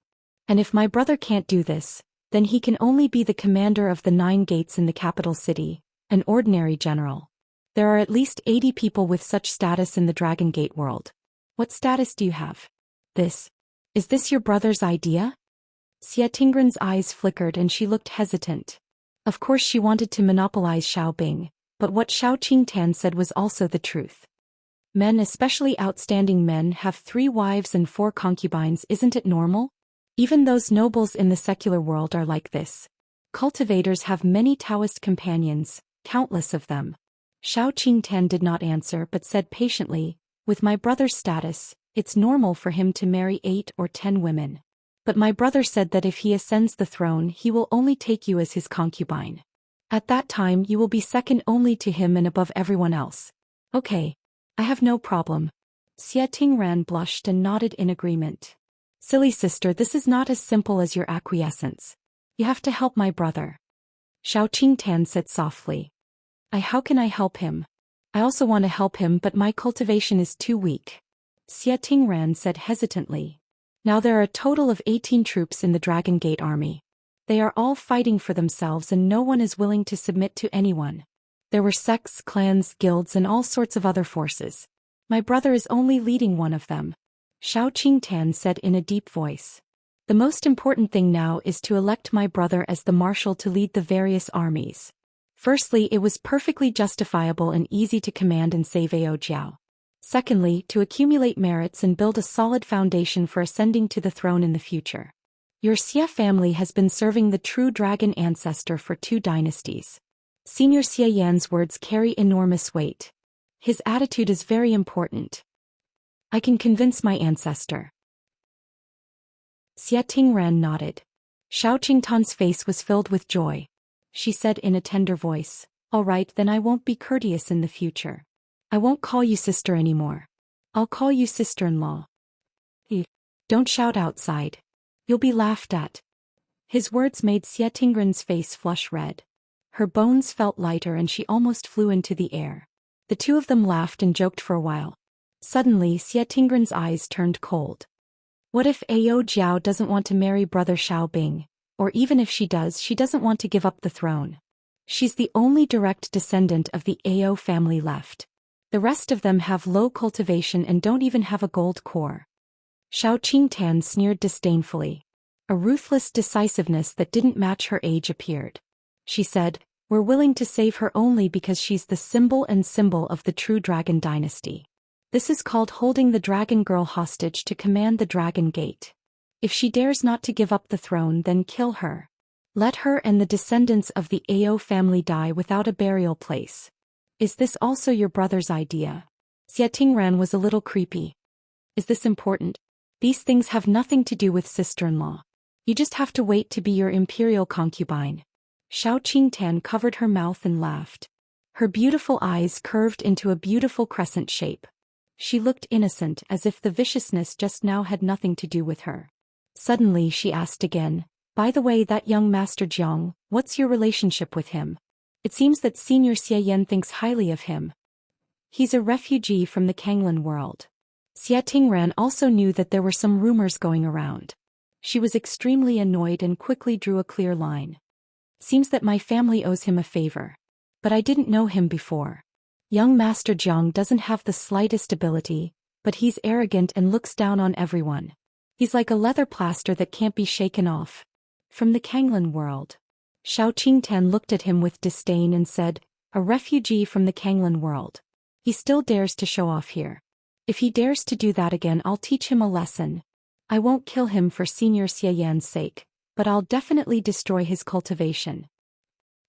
And if my brother can't do this, then he can only be the commander of the 9 gates in the capital city, an ordinary general. There are at least 80 people with such status in the Dragon Gate world. What status do you have? Is this your brother's idea? Xie Tingran's eyes flickered and she looked hesitant. Of course she wanted to monopolize Xiaobing, but what Xiao Qingtan said was also the truth. Men, especially outstanding men, have 3 wives and 4 concubines. Isn't it normal? Even those nobles in the secular world are like this. Cultivators have many Taoist companions, countless of them. Xiao Qingtan did not answer but said patiently, with my brother's status, it's normal for him to marry 8 or 10 women. But my brother said that if he ascends the throne he will only take you as his concubine. At that time you will be second only to him and above everyone else. Okay. I have no problem. Xie Tingran blushed and nodded in agreement. Silly sister, this is not as simple as your acquiescence. You have to help my brother. Xiao Qingtan said softly. How can I help him? I also want to help him, but my cultivation is too weak. Xie Tingran said hesitantly. Now there are a total of 18 troops in the Dragon Gate army. They are all fighting for themselves and no one is willing to submit to anyone. There were sects, clans, guilds and all sorts of other forces. My brother is only leading one of them. Xiao Qingtan said in a deep voice. The most important thing now is to elect my brother as the marshal to lead the various armies. Firstly, it was perfectly justifiable and easy to command and save Ao Jiao. Secondly, to accumulate merits and build a solid foundation for ascending to the throne in the future. Your Xie family has been serving the true dragon ancestor for 2 dynasties. Senior Xie Yan's words carry enormous weight. His attitude is very important. I can convince my ancestor. Xie Tingran nodded. Xiao Qingtan's face was filled with joy. She said in a tender voice, all right, then I won't be courteous in the future. I won't call you sister anymore. I'll call you sister-in-law. Don't shout outside. You'll be laughed at. His words made Xie Tingran's face flush red. Her bones felt lighter and she almost flew into the air. The 2 of them laughed and joked for a while. Suddenly Xie Tingran's eyes turned cold. What if Ao Jiao doesn't want to marry brother Xiaobing? Or even if she does, she doesn't want to give up the throne. She's the only direct descendant of the Ao family left. The rest of them have low cultivation and don't even have a gold core. Xiao Qingtan sneered disdainfully. A ruthless decisiveness that didn't match her age appeared. She said, we're willing to save her only because she's the symbol of the true dragon dynasty. This is called holding the dragon girl hostage to command the Dragon Gate. If she dares not to give up the throne, then kill her. Let her and the descendants of the Ao family die without a burial place. Is this also your brother's idea? Xie Tingran was a little creepy. Is this important? These things have nothing to do with sister-in-law. You just have to wait to be your imperial concubine. Xiao Qingtan covered her mouth and laughed. Her beautiful eyes curved into a beautiful crescent shape. She looked innocent, as if the viciousness just now had nothing to do with her. Suddenly she asked again, by the way, that young Master Jiang, what's your relationship with him? It seems that Senior Xie Yan thinks highly of him. He's a refugee from the Kanglan world. Xie Tingran also knew that there were some rumors going around. She was extremely annoyed and quickly drew a clear line. Seems that my family owes him a favor. But I didn't know him before. Young Master Jiang doesn't have the slightest ability, but he's arrogant and looks down on everyone. He's like a leather plaster that can't be shaken off. From the Kanglan world. Xiao Qingtan looked at him with disdain and said, a refugee from the Kanglan world. He still dares to show off here. If he dares to do that again, I'll teach him a lesson. I won't kill him for Senior Xian's sake, but I'll definitely destroy his cultivation.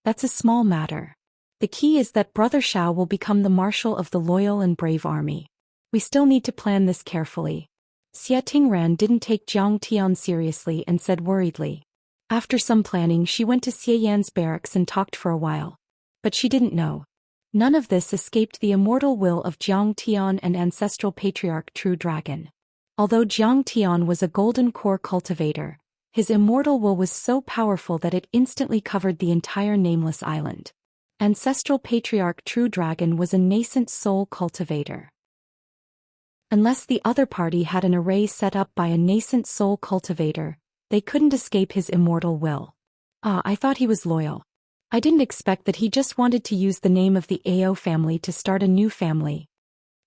That's a small matter. The key is that Brother Xiao will become the marshal of the loyal and brave army. We still need to plan this carefully. Xia Tingran didn't take Jiang Tian seriously and said worriedly. After some planning, she went to Xian's barracks and talked for a while. But she didn't know. None of this escaped the immortal will of Jiang Tian and ancestral patriarch True Dragon. Although Jiang Tian was a golden core cultivator, his immortal will was so powerful that it instantly covered the entire nameless island. Ancestral patriarch True Dragon was a nascent soul cultivator. Unless the other party had an array set up by a nascent soul cultivator, they couldn't escape his immortal will. I thought he was loyal. I didn't expect that he just wanted to use the name of the Ao family to start a new family.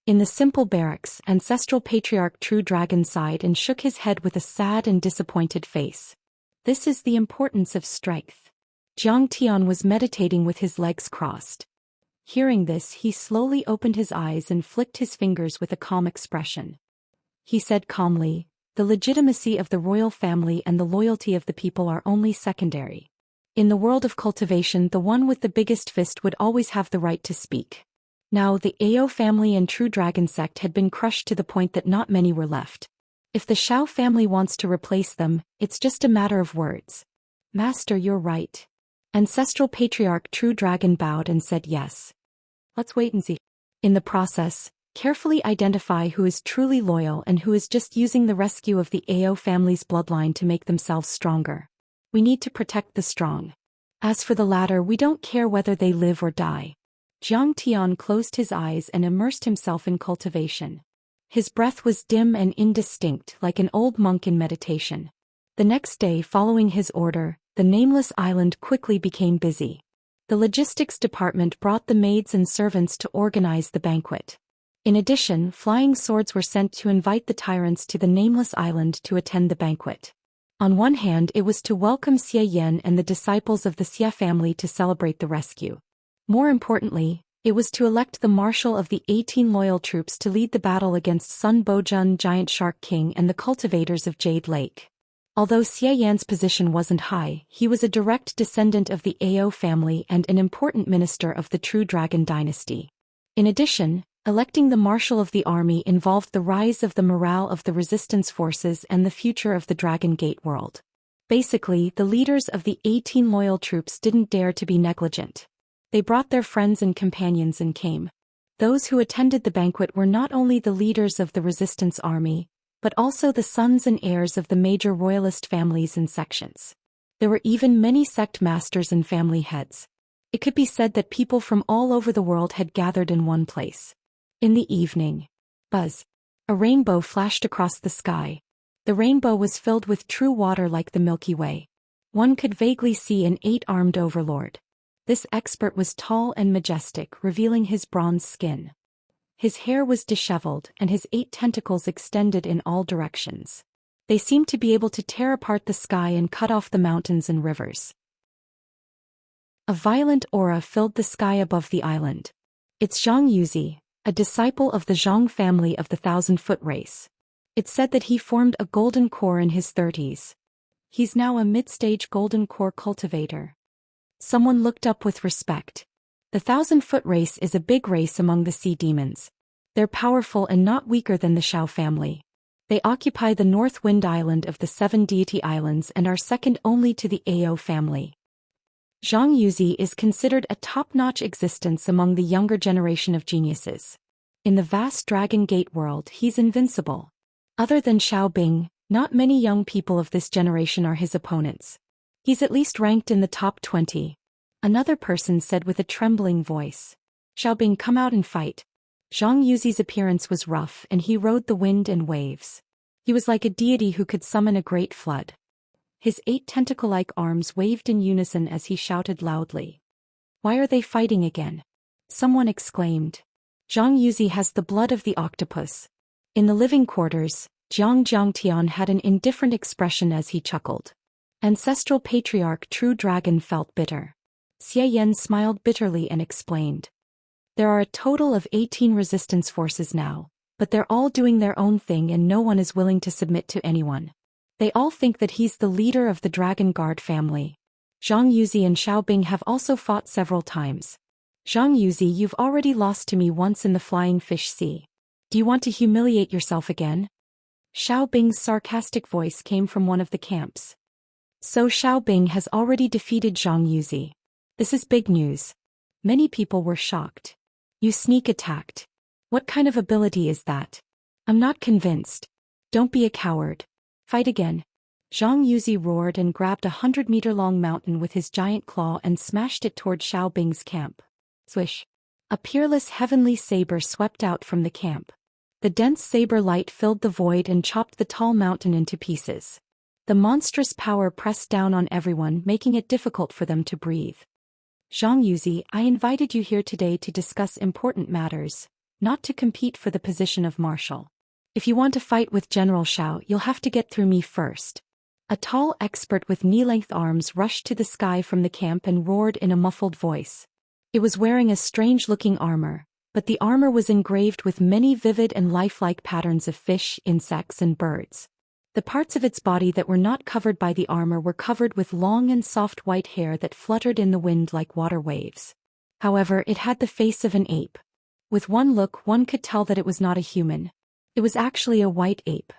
In the simple barracks, ancestral patriarch True Dragon sighed and shook his head with a sad and disappointed face. This is the importance of strength. Jiang Tian was meditating with his legs crossed. Hearing this, he slowly opened his eyes and flicked his fingers with a calm expression. He said calmly, the legitimacy of the royal family and the loyalty of the people are only secondary. In the world of cultivation, the one with the biggest fist would always have the right to speak. Now the Ao family and True Dragon sect had been crushed to the point that not many were left. If the Xiao family wants to replace them, it's just a matter of words. Master, you're right. Ancestral patriarch True Dragon bowed and said yes. Let's wait and see. In the process, carefully identify who is truly loyal and who is just using the rescue of the Ao family's bloodline to make themselves stronger. We need to protect the strong. As for the latter, we don't care whether they live or die. Jiang Tian closed his eyes and immersed himself in cultivation. His breath was dim and indistinct, like an old monk in meditation. The next day, following his order, the nameless island quickly became busy. The logistics department brought the maids and servants to organize the banquet. In addition, flying swords were sent to invite the tyrants to the nameless island to attend the banquet. On one hand, it was to welcome Xia Yan and the disciples of the Xia family to celebrate the rescue. More importantly, it was to elect the marshal of the 18 loyal troops to lead the battle against Sun Bojun Giant Shark King and the cultivators of Jade Lake. Although Xia Yan's position wasn't high, he was a direct descendant of the Ao family and an important minister of the True Dragon dynasty. In addition, electing the marshal of the army involved the rise of the morale of the resistance forces and the future of the Dragon Gate world. Basically, the leaders of the 18 loyal troops didn't dare to be negligent. They brought their friends and companions and came. Those who attended the banquet were not only the leaders of the resistance army, but also the sons and heirs of the major royalist families and sections. There were even many sect masters and family heads. It could be said that people from all over the world had gathered in one place. In the evening, buzz. A rainbow flashed across the sky. The rainbow was filled with true water like the Milky Way. One could vaguely see an 8-armed overlord. This expert was tall and majestic, revealing his bronze skin. His hair was disheveled and his 8 tentacles extended in all directions. They seemed to be able to tear apart the sky and cut off the mountains and rivers. A violent aura filled the sky above the island. It's Zhang Yuzi, a disciple of the Zhang family of the 1,000-foot race. It said that he formed a golden core in his 30s. He's now a mid-stage golden core cultivator. Someone looked up with respect. The 1,000-foot race is a big race among the sea demons. They're powerful and not weaker than the Xiao family. They occupy the North Wind Island of the 7 deity islands and are second only to the Ao family. Zhang Yuzi is considered a top-notch existence among the younger generation of geniuses. In the vast Dragon Gate world, he's invincible. Other than Xiao Bing, not many young people of this generation are his opponents. He's at least ranked in the top 20. Another person said with a trembling voice. Xiao Bing, come out and fight. Zhang Yuzi's appearance was rough and he rode the wind and waves. He was like a deity who could summon a great flood. His 8 tentacle-like arms waved in unison as he shouted loudly. "Why are they fighting again?" Someone exclaimed. "Zhang Yuzi has the blood of the octopus." In the living quarters, Jiang had an indifferent expression as he chuckled. Ancestral patriarch True Dragon felt bitter. Xie Yan smiled bitterly and explained. "There are a total of 18 resistance forces now, but they're all doing their own thing and no one is willing to submit to anyone. They all think that he's the leader of the Dragon Guard family. Zhang Yuzi and Xiao Bing have also fought several times. Zhang Yuzi, you've already lost to me once in the Flying Fish Sea. Do you want to humiliate yourself again?" Xiao Bing's sarcastic voice came from one of the camps. So Xiao Bing has already defeated Zhang Yuzi. This is big news. Many people were shocked. "You sneak attacked. What kind of ability is that? I'm not convinced. Don't be a coward. Fight again." Zhang Yuzi roared and grabbed a 100-meter-long mountain with his giant claw and smashed it toward Xiao Bing's camp. Swish. A peerless heavenly saber swept out from the camp. The dense saber light filled the void and chopped the tall mountain into pieces. The monstrous power pressed down on everyone, making it difficult for them to breathe. "Zhang Yuzi, I invited you here today to discuss important matters, not to compete for the position of marshal. If you want to fight with General Xiao, you'll have to get through me first." A tall expert with knee-length arms rushed to the sky from the camp and roared in a muffled voice. It was wearing a strange-looking armor, but the armor was engraved with many vivid and lifelike patterns of fish, insects, and birds. The parts of its body that were not covered by the armor were covered with long and soft white hair that fluttered in the wind like water waves. However, it had the face of an ape. With one look, one could tell that it was not a human. It was actually a white ape.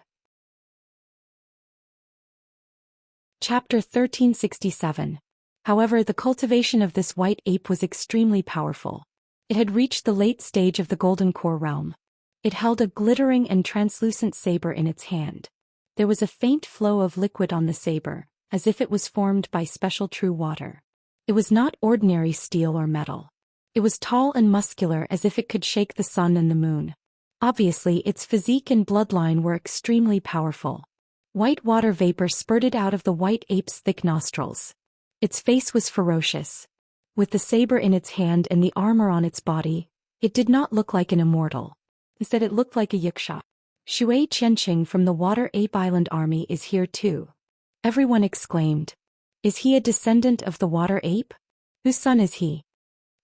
Chapter 1367. However, the cultivation of this white ape was extremely powerful. It had reached the late stage of the Golden Core realm. It held a glittering and translucent saber in its hand. There was a faint flow of liquid on the saber, as if it was formed by special true water. It was not ordinary steel or metal. It was tall and muscular, as if it could shake the sun and the moon. Obviously, its physique and bloodline were extremely powerful. White water vapor spurted out of the white ape's thick nostrils. Its face was ferocious. With the saber in its hand and the armor on its body, it did not look like an immortal. Instead, it looked like a Wuxia. "Shui Qianqing from the Water Ape Island Army is here too." Everyone exclaimed. "Is he a descendant of the water ape? Whose son is he?"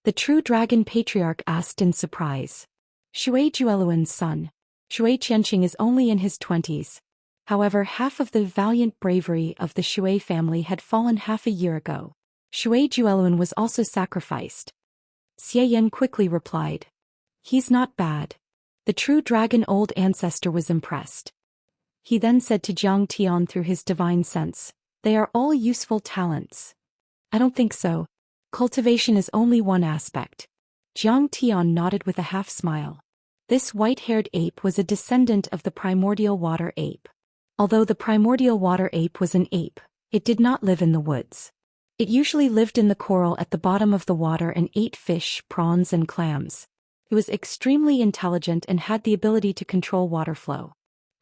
The True Dragon Patriarch asked in surprise. "Shui Jueluan's son. Shui Qianqing is only in his 20s. However, half of the valiant bravery of the Shui family had fallen half a year ago. Shui Jueluan was also sacrificed." Xie Yan quickly replied. "He's not bad." The True Dragon old ancestor was impressed. He then said to Jiang Tian through his divine sense, "They are all useful talents." "I don't think so. Cultivation is only one aspect." Jiang Tian nodded with a half-smile. This white-haired ape was a descendant of the primordial water ape. Although the primordial water ape was an ape, it did not live in the woods. It usually lived in the coral at the bottom of the water and ate fish, prawns, and clams. It was extremely intelligent and had the ability to control water flow.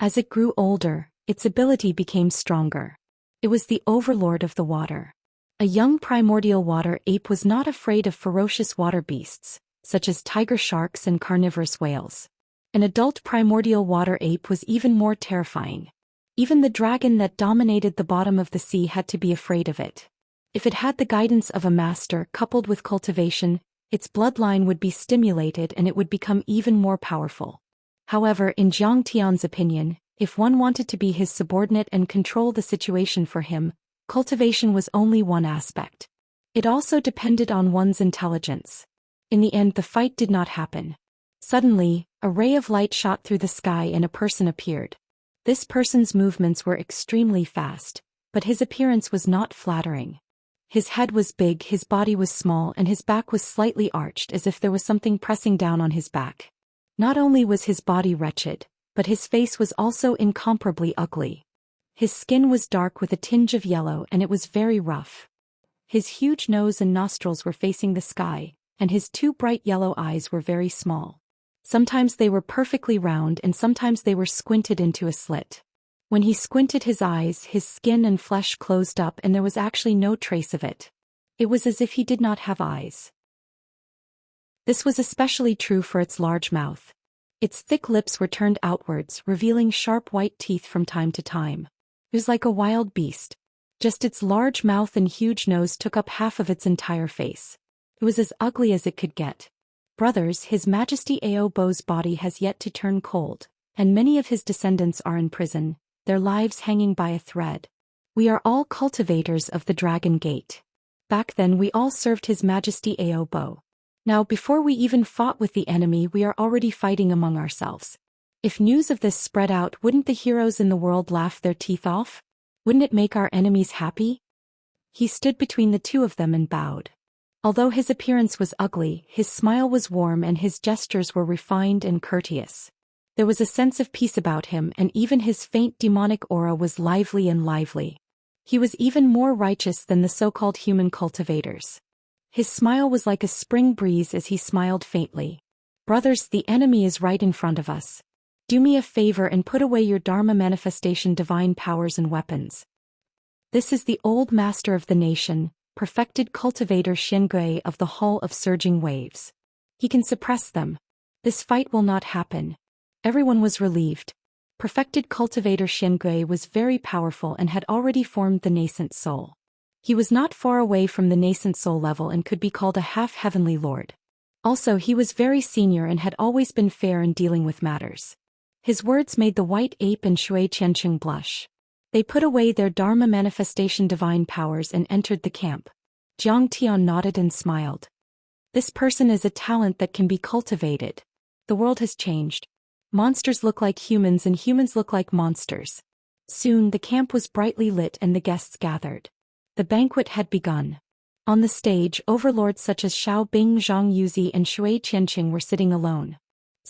As it grew older, its ability became stronger. It was the overlord of the water. A young primordial water ape was not afraid of ferocious water beasts, such as tiger sharks and carnivorous whales. An adult primordial water ape was even more terrifying. Even the dragon that dominated the bottom of the sea had to be afraid of it. If it had the guidance of a master coupled with cultivation, its bloodline would be stimulated and it would become even more powerful. However, in Jiang Tian's opinion, if one wanted to be his subordinate and control the situation for him, cultivation was only one aspect. It also depended on one's intelligence. In the end, the fight did not happen. Suddenly, a ray of light shot through the sky and a person appeared. This person's movements were extremely fast, but his appearance was not flattering. His head was big, his body was small, and his back was slightly arched as if there was something pressing down on his back. Not only was his body wretched, but his face was also incomparably ugly. His skin was dark with a tinge of yellow and it was very rough. His huge nose and nostrils were facing the sky, and his two bright yellow eyes were very small. Sometimes they were perfectly round and sometimes they were squinted into a slit. When he squinted his eyes, his skin and flesh closed up and there was actually no trace of it. It was as if he did not have eyes. This was especially true for its large mouth. Its thick lips were turned outwards, revealing sharp white teeth from time to time. It was like a wild beast. Just its large mouth and huge nose took up half of its entire face. It was as ugly as it could get. Brothers, His Majesty Ao Bo's body has yet to turn cold, and many of his descendants are in prison, their lives hanging by a thread. We are all cultivators of the Dragon Gate. Back then we all served His Majesty Ao Bo. Now before we even fought with the enemy we are already fighting among ourselves. If news of this spread out, wouldn't the heroes in the world laugh their teeth off? Wouldn't it make our enemies happy? He stood between the two of them and bowed. Although his appearance was ugly, his smile was warm and his gestures were refined and courteous. There was a sense of peace about him and even his faint demonic aura was lively and lively. He was even more righteous than the so-called human cultivators. His smile was like a spring breeze as he smiled faintly. Brothers, the enemy is right in front of us. Do me a favor and put away your Dharma manifestation divine powers and weapons. This is the old master of the nation, perfected cultivator Xianxia of the Hall of Surging Waves. He can suppress them. This fight will not happen. Everyone was relieved. Perfected cultivator Xianxia was very powerful and had already formed the nascent soul. He was not far away from the nascent soul level and could be called a half-heavenly lord. Also, he was very senior and had always been fair in dealing with matters. His words made the white ape and Shui Qianqing blush. They put away their Dharma manifestation divine powers and entered the camp. Jiang Tian nodded and smiled. This person is a talent that can be cultivated. The world has changed. Monsters look like humans and humans look like monsters. Soon the camp was brightly lit and the guests gathered. The banquet had begun. On the stage, overlords such as Xiao Bing, Zhang Yuzi and Shui Qianqing were sitting alone.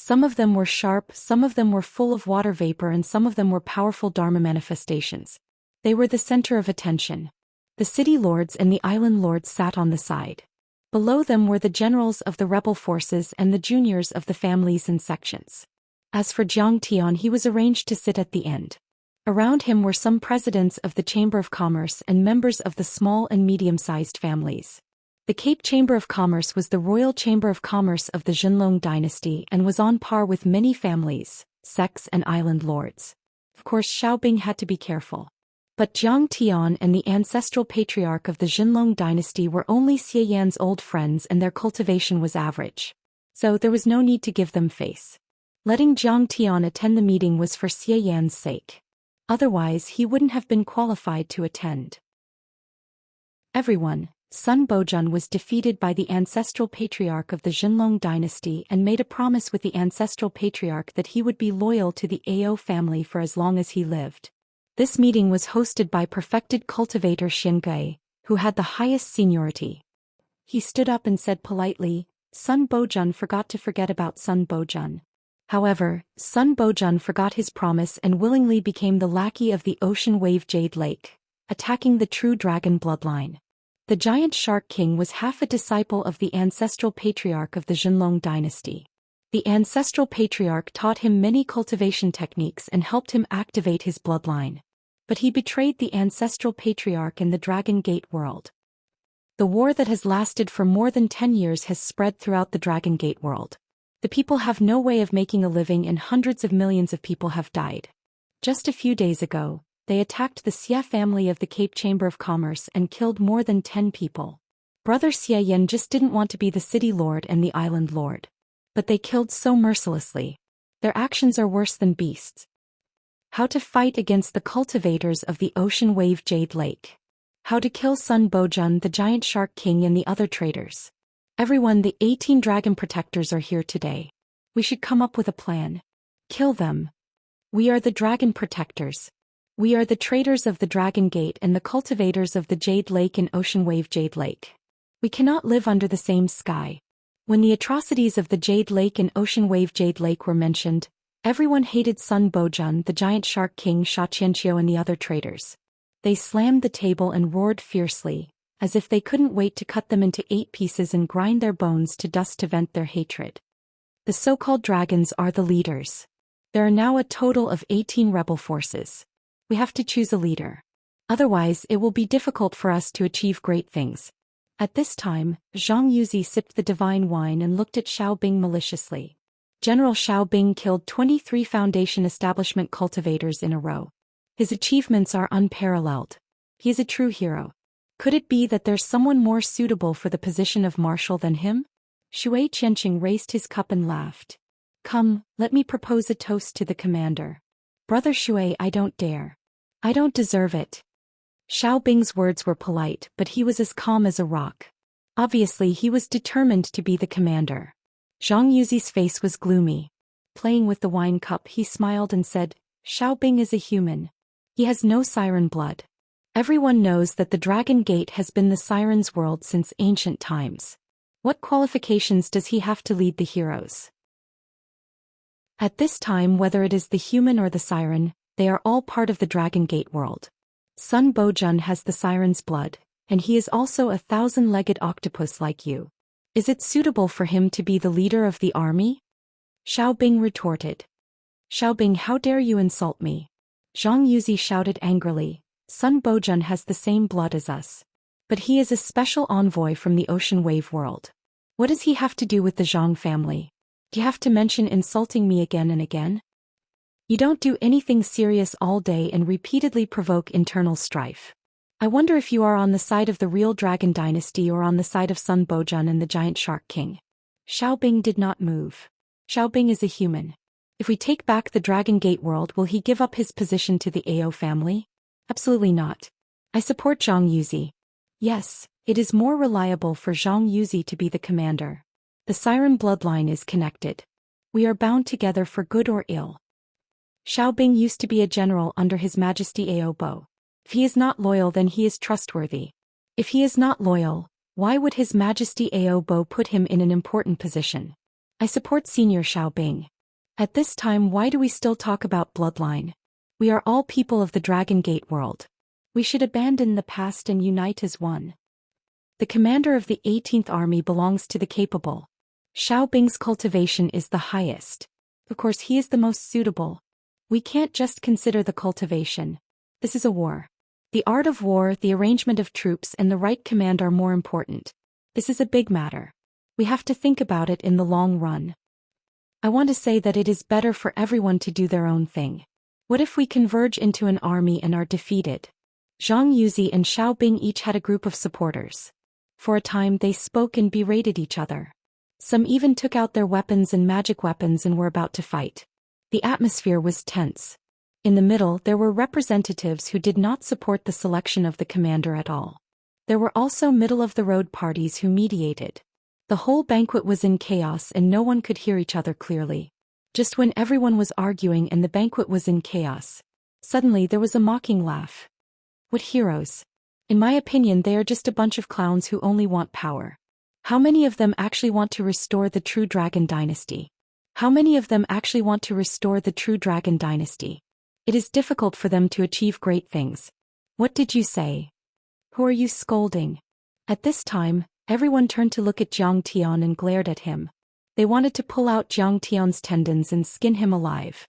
Some of them were sharp, some of them were full of water vapor and some of them were powerful Dharma manifestations. They were the center of attention. The city lords and the island lords sat on the side. Below them were the generals of the rebel forces and the juniors of the families and sections. As for Jiang Tian, he was arranged to sit at the end. Around him were some presidents of the Chamber of Commerce and members of the small and medium-sized families. The Cape Chamber of Commerce was the royal chamber of commerce of the Zhenlong dynasty and was on par with many families, sects and island lords. Of course, Xiaobing had to be careful. But Jiang Tian and the ancestral patriarch of the Zhenlong dynasty were only Xie Yan's old friends and their cultivation was average. So there was no need to give them face. Letting Jiang Tian attend the meeting was for Xie Yan's sake. Otherwise, he wouldn't have been qualified to attend. Everyone, Sun Bojun was defeated by the ancestral patriarch of the Zhenlong dynasty and made a promise with the ancestral patriarch that he would be loyal to the Ao family for as long as he lived. This meeting was hosted by perfected cultivator Xianxia, who had the highest seniority. He stood up and said politely, Sun Bojun forgot to forget about Sun Bojun. However, Sun Bojun forgot his promise and willingly became the lackey of the Ocean Wave Jade Lake, attacking the true dragon bloodline. The giant shark king was half a disciple of the ancestral patriarch of the Zhenlong dynasty. The ancestral patriarch taught him many cultivation techniques and helped him activate his bloodline. But he betrayed the ancestral patriarch in the Dragon Gate world. The war that has lasted for more than 10 years has spread throughout the Dragon Gate world. The people have no way of making a living and hundreds of millions of people have died. Just a few days ago, they attacked the Xie family of the Cape Chamber of Commerce and killed more than 10 people. Brother Xie Yan just didn't want to be the city lord and the island lord. But they killed so mercilessly. Their actions are worse than beasts. How to fight against the cultivators of the Ocean Wave Jade Lake. How to kill Sun Bojun, the giant shark king and the other traitors. Everyone, the 18 dragon protectors are here today. We should come up with a plan. Kill them. We are the dragon protectors. We are the traders of the Dragon Gate and the cultivators of the Jade Lake and Ocean Wave Jade Lake. We cannot live under the same sky. When the atrocities of the Jade Lake and Ocean Wave Jade Lake were mentioned, everyone hated Sun Bojun, the giant shark king, Xianxia and the other traders. They slammed the table and roared fiercely, as if they couldn't wait to cut them into 8 pieces and grind their bones to dust to vent their hatred. The so-called dragons are the leaders. There are now a total of 18 rebel forces. We have to choose a leader. Otherwise, it will be difficult for us to achieve great things. At this time, Zhang Yuzi sipped the divine wine and looked at Xiao Bing maliciously. General Xiao Bing killed 23 Foundation establishment cultivators in a row. His achievements are unparalleled. He is a true hero. Could it be that there's someone more suitable for the position of marshal than him? Shui Qianqing raised his cup and laughed. Come, let me propose a toast to the commander. Brother Shui, I don't dare. I don't deserve it. Xiao Bing's words were polite, but he was as calm as a rock. Obviously, he was determined to be the commander. Zhang Yuzi's face was gloomy. Playing with the wine cup, he smiled and said, Xiao Bing is a human. He has no siren blood. Everyone knows that the Dragon Gate has been the siren's world since ancient times. What qualifications does he have to lead the heroes? At this time, whether it is the human or the siren, they are all part of the Dragon Gate world. Sun Bojun has the siren's blood, and he is also a 1,000-legged octopus like you. Is it suitable for him to be the leader of the army? Xiao Bing retorted. Xiao Bing, how dare you insult me? Zhang Yuzi shouted angrily. Sun Bojun has the same blood as us. But he is a special envoy from the ocean wave world. What does he have to do with the Zhang family? Do you have to mention insulting me again and again? You don't do anything serious all day and repeatedly provoke internal strife. I wonder if you are on the side of the real Dragon Dynasty or on the side of Sun Bojun and the Giant Shark King. Xiao Bing did not move. Xiao Bing is a human. If we take back the Dragon Gate world, will he give up his position to the Ao family? Absolutely not. I support Zhang Yuzi. Yes, it is more reliable for Zhang Yuzi to be the commander. The siren bloodline is connected. We are bound together for good or ill. Xiao Bing used to be a general under His Majesty Ao Bo. If he is not loyal, then he is trustworthy. If he is not loyal, why would His Majesty Ao Bo put him in an important position? I support Senior Xiao Bing. At this time, why do we still talk about bloodline? We are all people of the Dragon Gate world. We should abandon the past and unite as one. The commander of the 18th Army belongs to the capable. Xiao Bing's cultivation is the highest. Of course, he is the most suitable. We can't just consider the cultivation. This is a war. The art of war, the arrangement of troops, and the right command are more important. This is a big matter. We have to think about it in the long run. I want to say that it is better for everyone to do their own thing. What if we converge into an army and are defeated? Zhang Yuzi and Xiao Bing each had a group of supporters. For a time they spoke and berated each other. Some even took out their weapons and magic weapons and were about to fight. The atmosphere was tense. In the middle, there were representatives who did not support the selection of the commander at all. There were also middle-of-the-road parties who mediated. The whole banquet was in chaos and no one could hear each other clearly. Just when everyone was arguing and the banquet was in chaos, suddenly there was a mocking laugh. What heroes! In my opinion, they are just a bunch of clowns who only want power. How many of them actually want to restore the true Dragon Dynasty? How many of them actually want to restore the true Dragon Dynasty? It is difficult for them to achieve great things. What did you say? Who are you scolding? At this time, everyone turned to look at Jiang Tian and glared at him. They wanted to pull out Jiang Tian's tendons and skin him alive.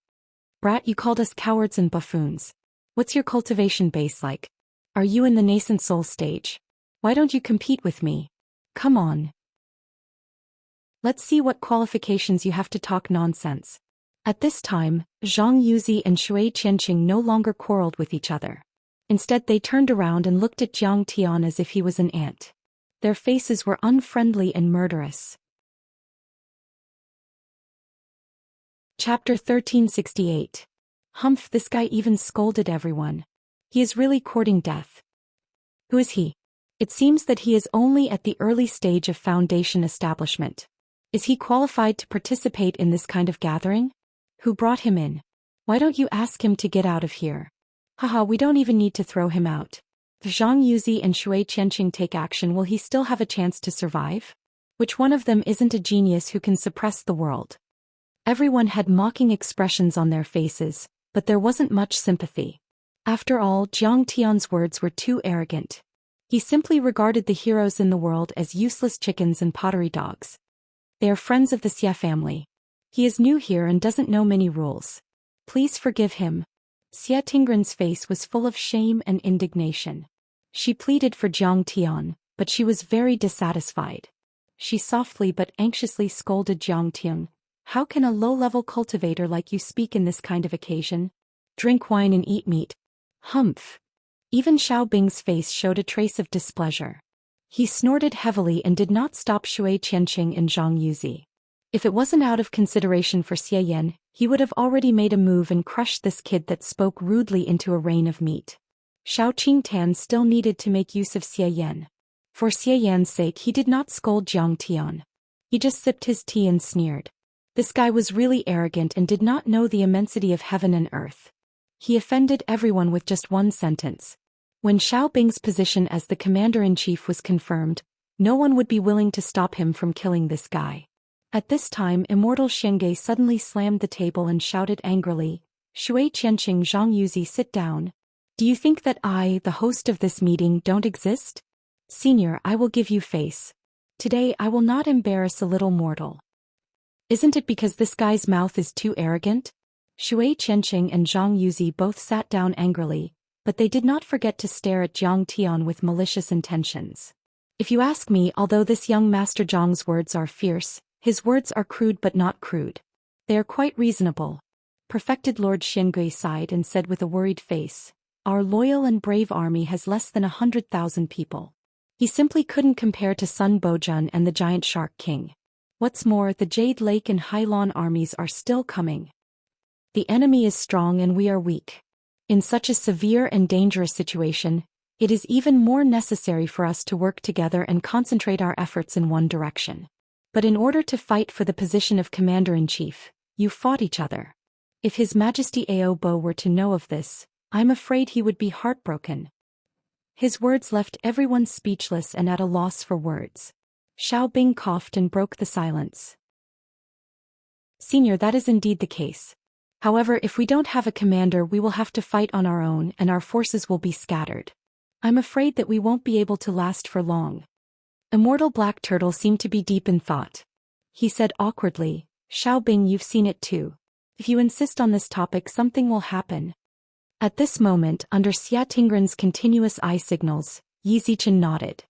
Brat, you called us cowards and buffoons. What's your cultivation base like? Are you in the nascent soul stage? Why don't you compete with me? Come on. Let's see what qualifications you have to talk nonsense. At this time, Zhang Yuzi and Shui Qianqing no longer quarreled with each other. Instead, they turned around and looked at Jiang Tian as if he was an ant. Their faces were unfriendly and murderous. Chapter 1368. Humph, this guy even scolded everyone. He is really courting death. Who is he? It seems that he is only at the early stage of foundation establishment. Is he qualified to participate in this kind of gathering? Who brought him in? Why don't you ask him to get out of here? Haha, we don't even need to throw him out. If Zhang Yuzi and Shui Qianqing take action, will he still have a chance to survive? Which one of them isn't a genius who can suppress the world? Everyone had mocking expressions on their faces, but there wasn't much sympathy. After all, Jiang Tian's words were too arrogant. He simply regarded the heroes in the world as useless chickens and pottery dogs. They are friends of the Xia family. He is new here and doesn't know many rules. Please forgive him. Xia Tingren's face was full of shame and indignation. She pleaded for Jiang Tian, but she was very dissatisfied. She softly but anxiously scolded Jiang Tian. How can a low-level cultivator like you speak in this kind of occasion? Drink wine and eat meat. Humph. Even Xiao Bing's face showed a trace of displeasure. He snorted heavily and did not stop Shui Qianqing and Zhang Yuzi. If it wasn't out of consideration for Xie Yan, he would have already made a move and crushed this kid that spoke rudely into a rain of meat. Xiao Qingtan still needed to make use of Xie Yan. For Xie Yan's sake he did not scold Jiang Tian. He just sipped his tea and sneered. This guy was really arrogant and did not know the immensity of heaven and earth. He offended everyone with just one sentence. When Xiao Bing's position as the commander-in-chief was confirmed, no one would be willing to stop him from killing this guy. At this time Immortal Shenge suddenly slammed the table and shouted angrily, Shui Qianqing, Zhang Yuzi, sit down. Do you think that I, the host of this meeting, don't exist? Senior, I will give you face. Today I will not embarrass a little mortal. Isn't it because this guy's mouth is too arrogant? Shui Qianqing and Zhang Yuzi both sat down angrily, but they did not forget to stare at Jiang Tian with malicious intentions. If you ask me, although this young Master Zhang's words are fierce, his words are crude but not crude. They are quite reasonable. Perfected Lord Xingui sighed and said with a worried face, our loyal and brave army has less than 100,000 people. He simply couldn't compare to Sun Bojun and the Giant Shark King. What's more, the Jade Lake and Hailan armies are still coming. The enemy is strong and we are weak. In such a severe and dangerous situation, it is even more necessary for us to work together and concentrate our efforts in one direction. But in order to fight for the position of commander-in-chief, you fought each other. If His Majesty Ao Bo were to know of this, I'm afraid he would be heartbroken. His words left everyone speechless and at a loss for words. Xiao Bing coughed and broke the silence. Senior, that is indeed the case. However, if we don't have a commander, we will have to fight on our own and our forces will be scattered. I'm afraid that we won't be able to last for long. Immortal Black Turtle seemed to be deep in thought. He said awkwardly, Xiao Bing, you've seen it too. If you insist on this topic, something will happen. At this moment, under Xia Tingren's continuous eye signals, Yi Zichen nodded.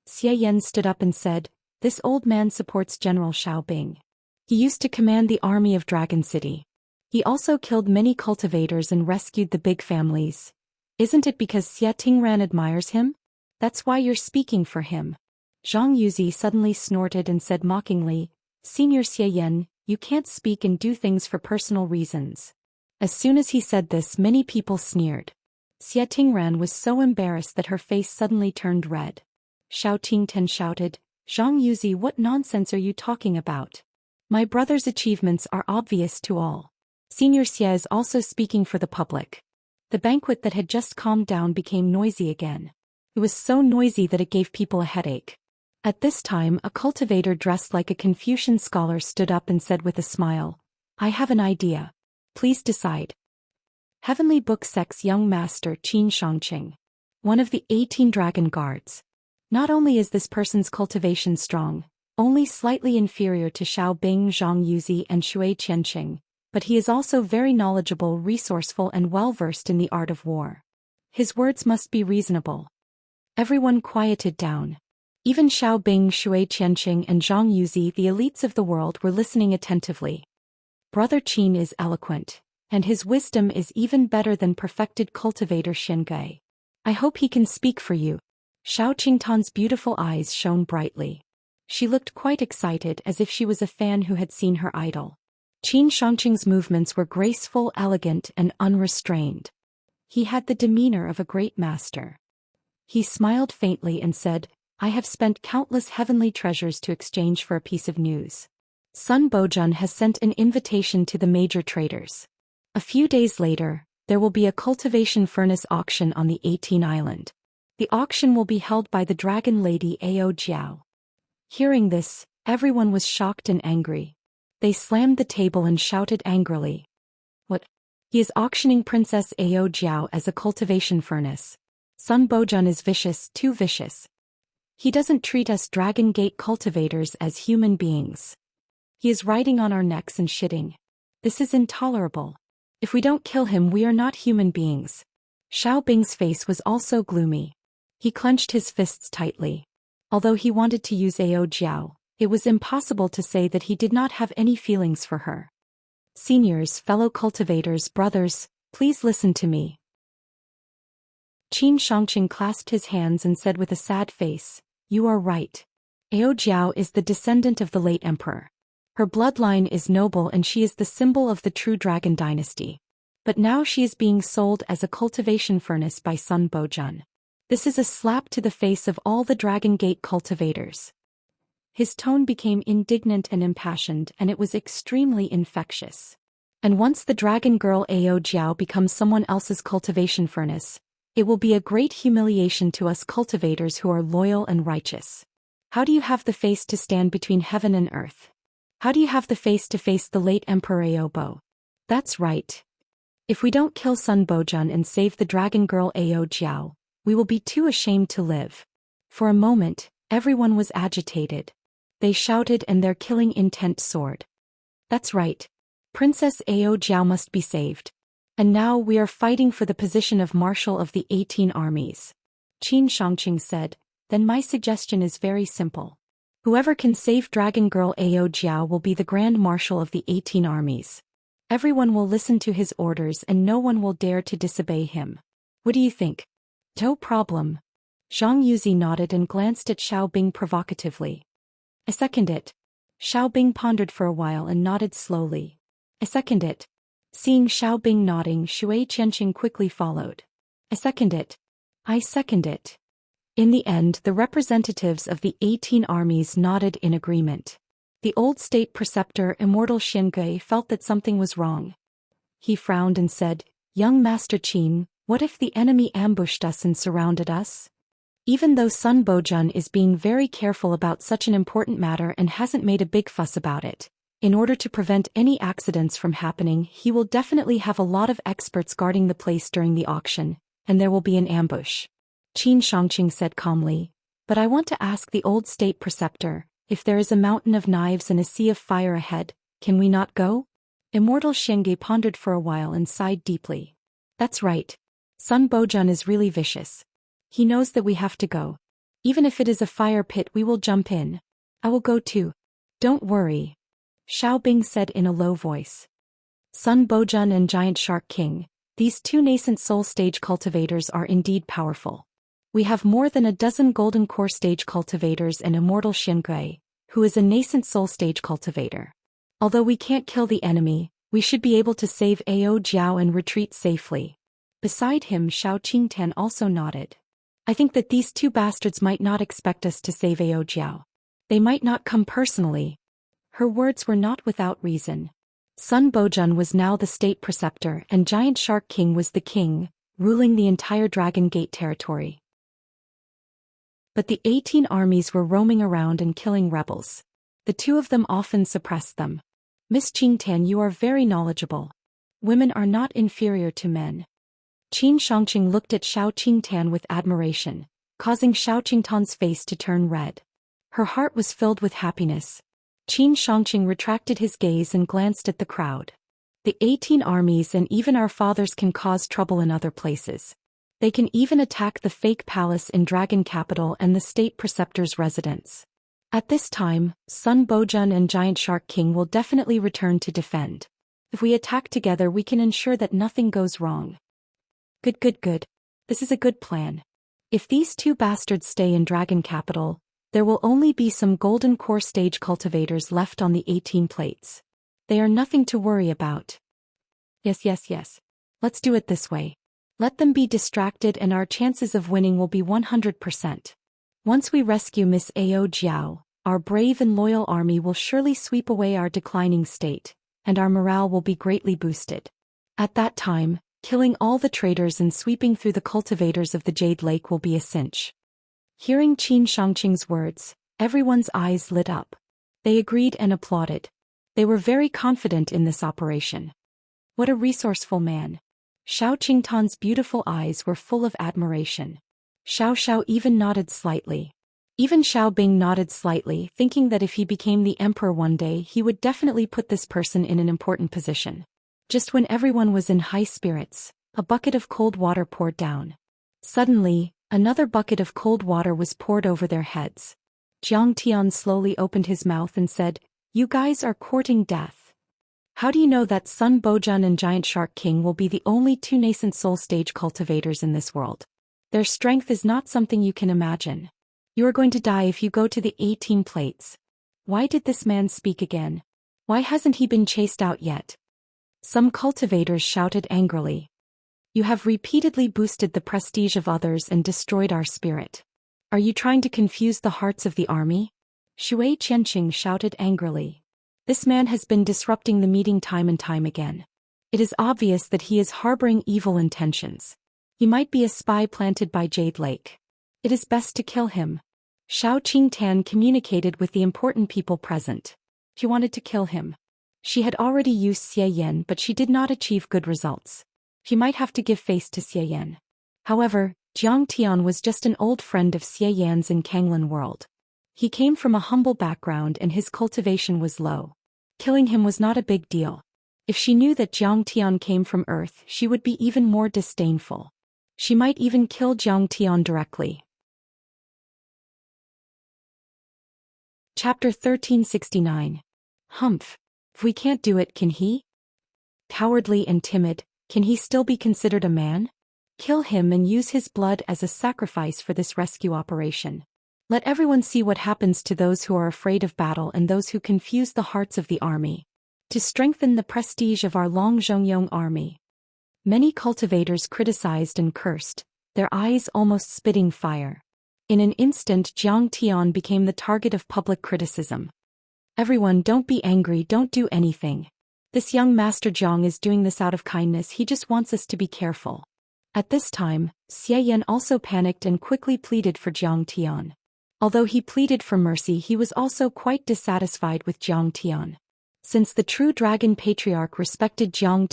Xie Yan stood up and said, this old man supports General Xiao Bing. He used to command the army of Dragon City. He also killed many cultivators and rescued the big families. Isn't it because Xia Tingran admires him? That's why you're speaking for him. Zhang Yuzi suddenly snorted and said mockingly, Senior Xie Yan, you can't speak and do things for personal reasons. As soon as he said this, many people sneered. Xia Tingran was so embarrassed that her face suddenly turned red. Xiao Tingten shouted, Zhang Yuzi, what nonsense are you talking about? My brother's achievements are obvious to all. Senior Xie is also speaking for the public. The banquet that had just calmed down became noisy again. It was so noisy that it gave people a headache. At this time, a cultivator dressed like a Confucian scholar stood up and said with a smile, I have an idea. Please decide. Heavenly Book Sect's young master Qin Shangqing, one of the 18 dragon guards. Not only is this person's cultivation strong, only slightly inferior to Xiao Bing, Zhang Yuzi and Shui Qianqing, but he is also very knowledgeable, resourceful and well-versed in the art of war. His words must be reasonable. Everyone quieted down. Even Xiao Bing, Shui Qianqing and Zhang Yuzi, the elites of the world, were listening attentively. Brother Qin is eloquent, and his wisdom is even better than perfected cultivator Xingui. I hope he can speak for you. Xiao Qingtan's beautiful eyes shone brightly. She looked quite excited, as if she was a fan who had seen her idol. Qin Shangqing's movements were graceful, elegant, and unrestrained. He had the demeanor of a great master. He smiled faintly and said, I have spent countless heavenly treasures to exchange for a piece of news. Sun Bojun has sent an invitation to the major traders. A few days later, there will be a cultivation furnace auction on the 18 Island. The auction will be held by the Dragon Lady Ao Jiao. Hearing this, everyone was shocked and angry. They slammed the table and shouted angrily. What? He is auctioning Princess Ao Jiao as a cultivation furnace. Sun Bojun is vicious, too vicious. He doesn't treat us Dragon Gate cultivators as human beings. He is riding on our necks and shitting. This is intolerable. If we don't kill him, we are not human beings. Xiao Bing's face was also gloomy. He clenched his fists tightly. Although he wanted to use Ao Jiao, it was impossible to say that he did not have any feelings for her. Seniors, fellow cultivators, brothers, please listen to me. Qin Shangqing clasped his hands and said with a sad face, "You are right. Ao Jiao is the descendant of the late emperor. Her bloodline is noble and she is the symbol of the true dragon dynasty. But now she is being sold as a cultivation furnace by Sun Bojun. This is a slap to the face of all the Dragon Gate cultivators." His tone became indignant and impassioned, and it was extremely infectious. "And once the dragon girl Ao Jiao becomes someone else's cultivation furnace, it will be a great humiliation to us cultivators who are loyal and righteous. How do you have the face to stand between heaven and earth? How do you have the face to face the late Emperor Aobo? That's right. If we don't kill Sun Bojun and save the dragon girl Ao Jiao, we will be too ashamed to live." For a moment, everyone was agitated. They shouted and their killing intent soared. "That's right. Princess Ao Jiao must be saved. And now we are fighting for the position of Marshal of the 18 armies." Qin Shangqing said, "Then my suggestion is very simple. Whoever can save Dragon Girl Ao Jiao will be the Grand Marshal of the 18 armies. Everyone will listen to his orders and no one will dare to disobey him. What do you think?" "No problem." Zhang Yuzi nodded and glanced at Xiao Bing provocatively. "I second it." Xiao Bing pondered for a while and nodded slowly. "I second it." Seeing Xiao Bing nodding, Shui Qianxing quickly followed. "I second it." "I second it." In the end, the representatives of the 18 armies nodded in agreement. The old state preceptor Immortal Xingui felt that something was wrong. He frowned and said, "Young Master Qin, what if the enemy ambushed us and surrounded us? Even though Sun Bojun is being very careful about such an important matter and hasn't made a big fuss about it, in order to prevent any accidents from happening, he will definitely have a lot of experts guarding the place during the auction, and there will be an ambush." Qin Shangqing said calmly, "But I want to ask the old state preceptor, if there is a mountain of knives and a sea of fire ahead, can we not go?" Immortal Xingui pondered for a while and sighed deeply. "That's right. Sun Bojun is really vicious. He knows that we have to go. Even if it is a fire pit, we will jump in. I will go too. Don't worry," Xiao Bing said in a low voice. Sun Bojun and Giant Shark King, these two nascent soul stage cultivators are indeed powerful. We have more than a dozen golden core stage cultivators and Immortal Xingui, who is a nascent soul stage cultivator. Although we can't kill the enemy, we should be able to save Ao Jiao and retreat safely. Beside him, Xiao Qingtan also nodded. "I think that these two bastards might not expect us to save Ao Jiao. They might not come personally." Her words were not without reason. Sun Bojun was now the state preceptor and Giant Shark King was the king, ruling the entire Dragon Gate territory. But the 18 armies were roaming around and killing rebels. The two of them often suppressed them. "Miss Qingtan, you are very knowledgeable. Women are not inferior to men." Qin Shangqing looked at Xiao Qingtan with admiration, causing Xiao Qingtan's face to turn red. Her heart was filled with happiness. Qin Shangqing retracted his gaze and glanced at the crowd. "The 18 armies and even our fathers can cause trouble in other places. They can even attack the fake palace in Dragon Capital and the state preceptor's residence. At this time, Sun Bojun and Giant Shark King will definitely return to defend. If we attack together, we can ensure that nothing goes wrong." Good. This is a good plan. If these two bastards stay in Dragon Capital, there will only be some golden core stage cultivators left on the 18 plates. They are nothing to worry about. Yes. Let's do it this way. Let them be distracted and our chances of winning will be 100%. Once we rescue Miss Ao Jiao, our brave and loyal army will surely sweep away our declining state, and our morale will be greatly boosted. At that time, killing all the traitors and sweeping through the cultivators of the Jade Lake will be a cinch. Hearing Qin Shangqing's words, everyone's eyes lit up. They agreed and applauded. They were very confident in this operation. What a resourceful man. Xiao Qingtan's beautiful eyes were full of admiration. Xiao even nodded slightly. Even Xiao Bing nodded slightly, thinking that if he became the emperor one day he would definitely put this person in an important position. Just when everyone was in high spirits, a bucket of cold water poured down. Suddenly, another bucket of cold water was poured over their heads. Zhang Tian slowly opened his mouth and said, "You guys are courting death. How do you know that Sun Bojun and Giant Shark King will be the only two nascent soul stage cultivators in this world? Their strength is not something you can imagine. You are going to die if you go to the 18 plates." Why did this man speak again? Why hasn't he been chased out yet? Some cultivators shouted angrily. You have repeatedly boosted the prestige of others and destroyed our spirit. Are you trying to confuse the hearts of the army? Shui Qianxing shouted angrily. This man has been disrupting the meeting time and time again. It is obvious that he is harboring evil intentions. He might be a spy planted by Jade Lake. It is best to kill him. Shao Qingtan communicated with the important people present. She wanted to kill him. She had already used Xie Yan, but she did not achieve good results. She might have to give face to Xie Yan. However, Jiang Tian was just an old friend of Xie Yan's in Kanglan world. He came from a humble background and his cultivation was low. Killing him was not a big deal. If she knew that Jiang Tian came from Earth, she would be even more disdainful. She might even kill Jiang Tian directly. Chapter 1369. Humph. If we can't do it, can he? Cowardly and timid, can he still be considered a man? Kill him and use his blood as a sacrifice for this rescue operation. Let everyone see what happens to those who are afraid of battle and those who confuse the hearts of the army. To strengthen the prestige of our Long Zhongyong army. Many cultivators criticized and cursed, their eyes almost spitting fire. In an instant, Jiang Tian became the target of public criticism. Everyone, don't be angry, don't do anything. This young Master Jiang is doing this out of kindness, he just wants us to be careful. At this time, Xie Yan also panicked and quickly pleaded for Jiang Tian. Although he pleaded for mercy, he was also quite dissatisfied with Jiang Tian. Since the true dragon patriarch respected Jiang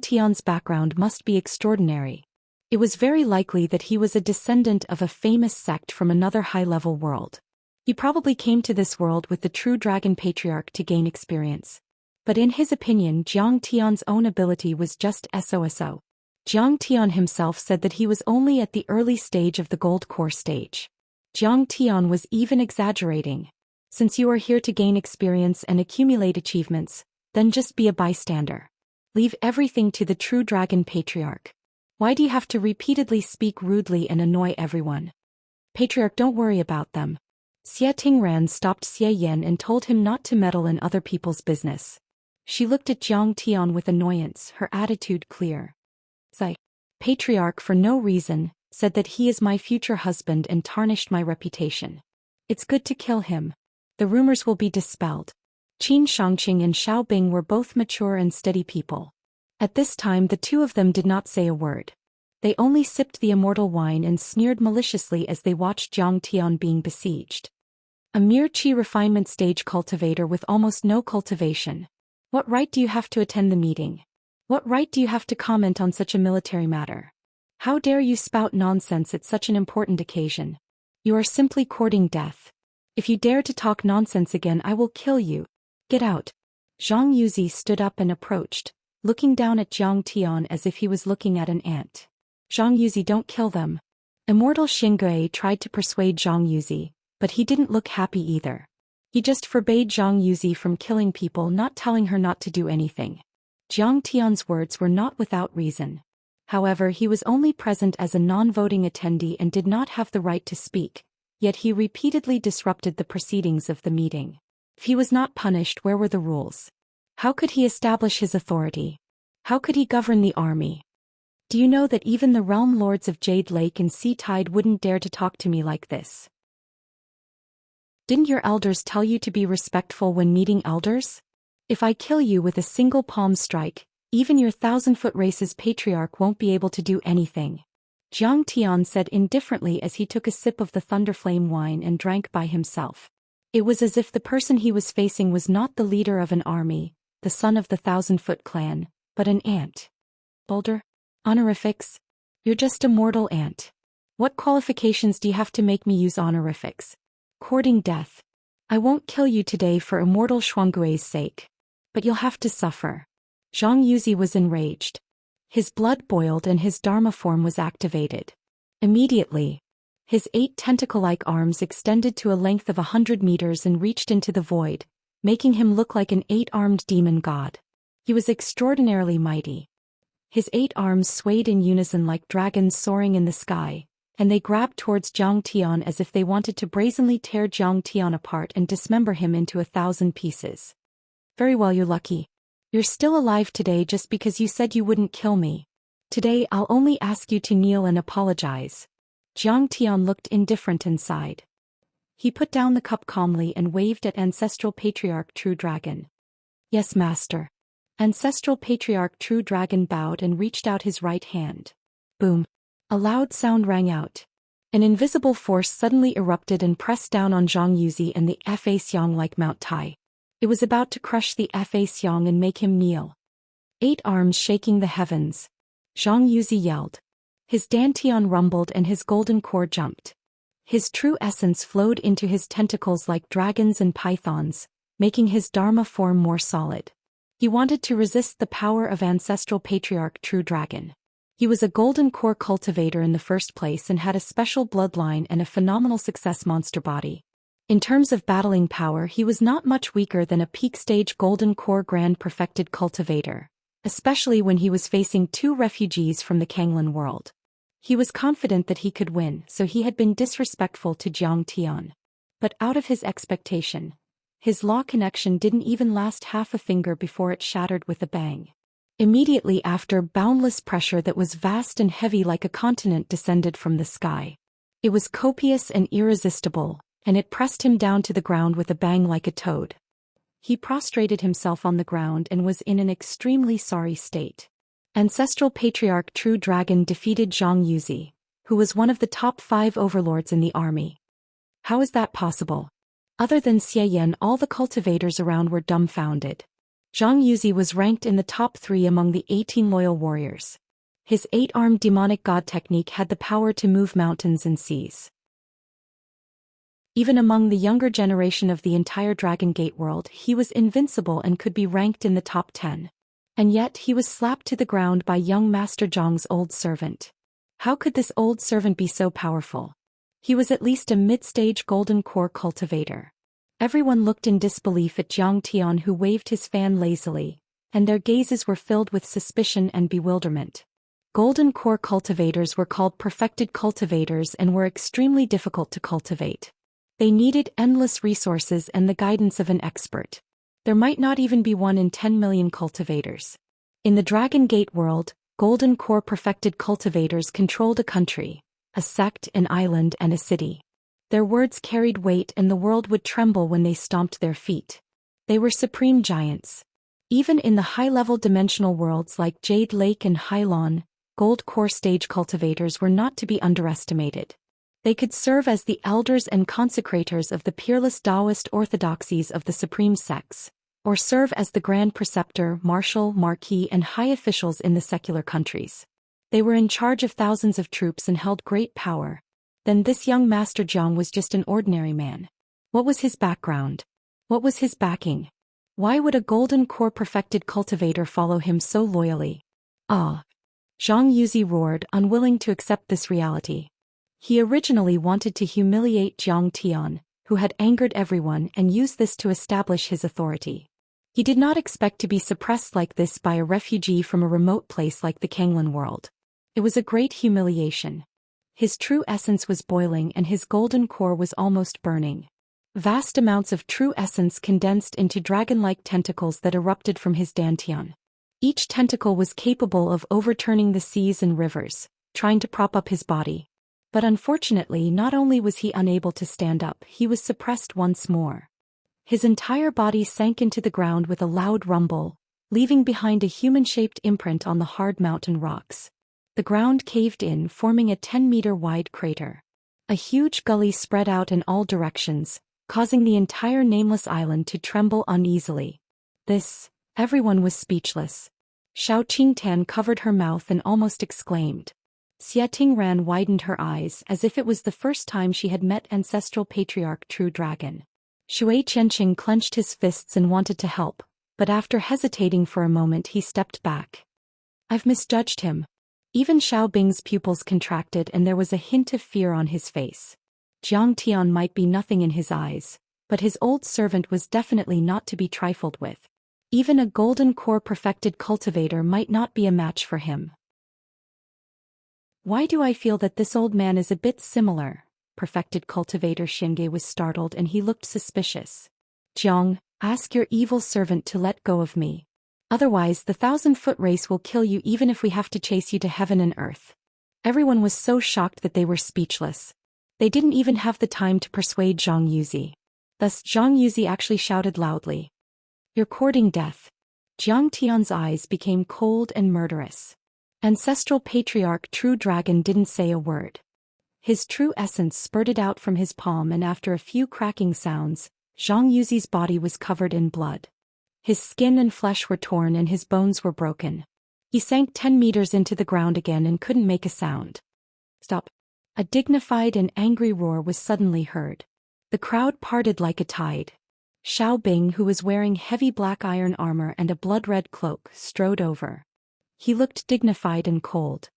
Tian's background must be extraordinary. It was very likely that he was a descendant of a famous sect from another high-level world. He probably came to this world with the true dragon patriarch to gain experience. But in his opinion, Jiang Tian's own ability was just so. Jiang Tian himself said that he was only at the early stage of the gold core stage. Jiang Tian was even exaggerating. Since you are here to gain experience and accumulate achievements, then just be a bystander. Leave everything to the true dragon patriarch. Why do you have to repeatedly speak rudely and annoy everyone? Patriarch, don't worry about them. Xie Tingran stopped Xie Yan and told him not to meddle in other people's business. She looked at Jiang Tian with annoyance, her attitude clear. Zai. Patriarch, for no reason, said that he is my future husband and tarnished my reputation. It's good to kill him. The rumors will be dispelled. Qin Shangqing and Xiao Bing were both mature and steady people. At this time the two of them did not say a word. They only sipped the immortal wine and sneered maliciously as they watched Jiang Tian being besieged. A mere qi refinement stage cultivator with almost no cultivation. What right do you have to attend the meeting? What right do you have to comment on such a military matter? How dare you spout nonsense at such an important occasion? You are simply courting death. If you dare to talk nonsense again, I will kill you. Get out. Zhang Yuzi stood up and approached, looking down at Jiang Tian as if he was looking at an ant. Zhang Yuzi, don't kill them. Immortal Xingui tried to persuade Zhang Yuzi, but he didn't look happy either. He just forbade Zhang Yuzi from killing people, not telling her not to do anything. Jiang Tian's words were not without reason. However, he was only present as a non-voting attendee and did not have the right to speak, yet he repeatedly disrupted the proceedings of the meeting. If he was not punished, where were the rules? How could he establish his authority? How could he govern the army? Do you know that even the realm lords of Jade Lake and Sea Tide wouldn't dare to talk to me like this? Didn't your elders tell you to be respectful when meeting elders? If I kill you with a single palm strike, even your 1,000-foot race's patriarch won't be able to do anything. Jiang Tian said indifferently as he took a sip of the Thunderflame wine and drank by himself. It was as if the person he was facing was not the leader of an army, the son of the 1,000-foot clan, but an ant. Boulder? Honorifics? You're just a mortal ant. What qualifications do you have to make me use honorifics? Courting death. I won't kill you today for immortal Shuanggui's sake. But you'll have to suffer. Zhang Yuzi was enraged. His blood boiled and his Dharma form was activated. Immediately, his 8 tentacle-like arms extended to a length of 100 meters and reached into the void, making him look like an 8-armed demon god. He was extraordinarily mighty. His 8 arms swayed in unison like dragons soaring in the sky, and they grabbed towards Zhang Tian as if they wanted to brazenly tear Zhang Tian apart and dismember him into 1,000 pieces. Very well, you're lucky. You're still alive today just because you said you wouldn't kill me. Today I'll only ask you to kneel and apologize. Zhang Tian looked indifferent and sighed. He put down the cup calmly and waved at Ancestral Patriarch True Dragon. Yes, Master. Ancestral Patriarch True Dragon bowed and reached out his right hand. Boom. A loud sound rang out. An invisible force suddenly erupted and pressed down on Zhang Yuzi and the Fa Xiang like Mount Tai. It was about to crush the Fa Xiang and make him kneel. 8 arms shaking the heavens. Zhang Yuzi yelled. His dantian rumbled and his golden core jumped. His true essence flowed into his tentacles like dragons and pythons, making his Dharma form more solid. He wanted to resist the power of Ancestral Patriarch True Dragon. He was a golden core cultivator in the first place and had a special bloodline and a phenomenal success monster body. In terms of battling power, he was not much weaker than a peak stage golden core grand perfected cultivator, especially when he was facing 2 refugees from the Kanglan world. He was confident that he could win, so he had been disrespectful to Zhang Tian. But out of his expectation, his law connection didn't even last half a finger before it shattered with a bang. Immediately after, boundless pressure that was vast and heavy like a continent descended from the sky. It was copious and irresistible, and it pressed him down to the ground with a bang like a toad. He prostrated himself on the ground and was in an extremely sorry state. Ancestral Patriarch True Dragon defeated Zhang Yuzi, who was one of the top 5 overlords in the army. How is that possible? Other than Xian, all the cultivators around were dumbfounded. Zhang Yuzi was ranked in the top 3 among the 18 loyal warriors. His 8-armed demonic god technique had the power to move mountains and seas. Even among the younger generation of the entire Dragon Gate world, he was invincible and could be ranked in the top 10. And yet he was slapped to the ground by young Master Zhang's old servant. How could this old servant be so powerful? He was at least a mid-stage golden core cultivator. Everyone looked in disbelief at Zhang Tian, who waved his fan lazily, and their gazes were filled with suspicion and bewilderment. Golden core cultivators were called perfected cultivators and were extremely difficult to cultivate. They needed endless resources and the guidance of an expert. There might not even be 1 in 10 million cultivators. In the Dragon Gate world, golden core perfected cultivators controlled a country, a sect, an island, and a city. Their words carried weight and the world would tremble when they stomped their feet. They were supreme giants. Even in the high-level dimensional worlds like Jade Lake and Hylon, gold core stage cultivators were not to be underestimated. They could serve as the elders and consecrators of the peerless Taoist orthodoxies of the supreme sects, or serve as the grand preceptor, marshal, marquis, and high officials in the secular countries. They were in charge of thousands of troops and held great power. Then this young Master Zhang was just an ordinary man. What was his background? What was his backing? Why would a golden core perfected cultivator follow him so loyally? Ah! Zhang Yuzi roared, unwilling to accept this reality. He originally wanted to humiliate Zhang Tian, who had angered everyone, and use this to establish his authority. He did not expect to be suppressed like this by a refugee from a remote place like the Kanglan world. It was a great humiliation. His true essence was boiling and his golden core was almost burning. Vast amounts of true essence condensed into dragon-like tentacles that erupted from his dantian. Each tentacle was capable of overturning the seas and rivers, trying to prop up his body. But unfortunately, not only was he unable to stand up, he was suppressed once more. His entire body sank into the ground with a loud rumble, leaving behind a human-shaped imprint on the hard mountain rocks. The ground caved in, forming a 10-meter-wide crater. A huge gully spread out in all directions, causing the entire nameless island to tremble uneasily. Everyone was speechless. Xiao Qingtan covered her mouth and almost exclaimed. Xia Tingran widened her eyes as if it was the first time she had met Ancestral Patriarch True Dragon. Shui Qianqing clenched his fists and wanted to help, but after hesitating for a moment he stepped back. I've misjudged him. Even Xiao Bing's pupils contracted and there was a hint of fear on his face. Jiang Tian might be nothing in his eyes, but his old servant was definitely not to be trifled with. Even a golden core perfected cultivator might not be a match for him. Why do I feel that this old man is a bit similar? Perfected cultivator Xianxia was startled and he looked suspicious. Jiang, ask your evil servant to let go of me. Otherwise the 1,000-foot race will kill you even if we have to chase you to heaven and earth. Everyone was so shocked that they were speechless. They didn't even have the time to persuade Zhang Yuzi. Thus Zhang Yuzi actually shouted loudly. You're courting death. Jiang Tian's eyes became cold and murderous. Ancestral patriarch True Dragon didn't say a word. His true essence spurted out from his palm and after a few cracking sounds, Zhang Yuzi's body was covered in blood. His skin and flesh were torn and his bones were broken. He sank 10 meters into the ground again and couldn't make a sound. Stop. A dignified and angry roar was suddenly heard. The crowd parted like a tide. Xiao Bing, who was wearing heavy black iron armor and a blood-red cloak, strode over. He looked dignified and cold.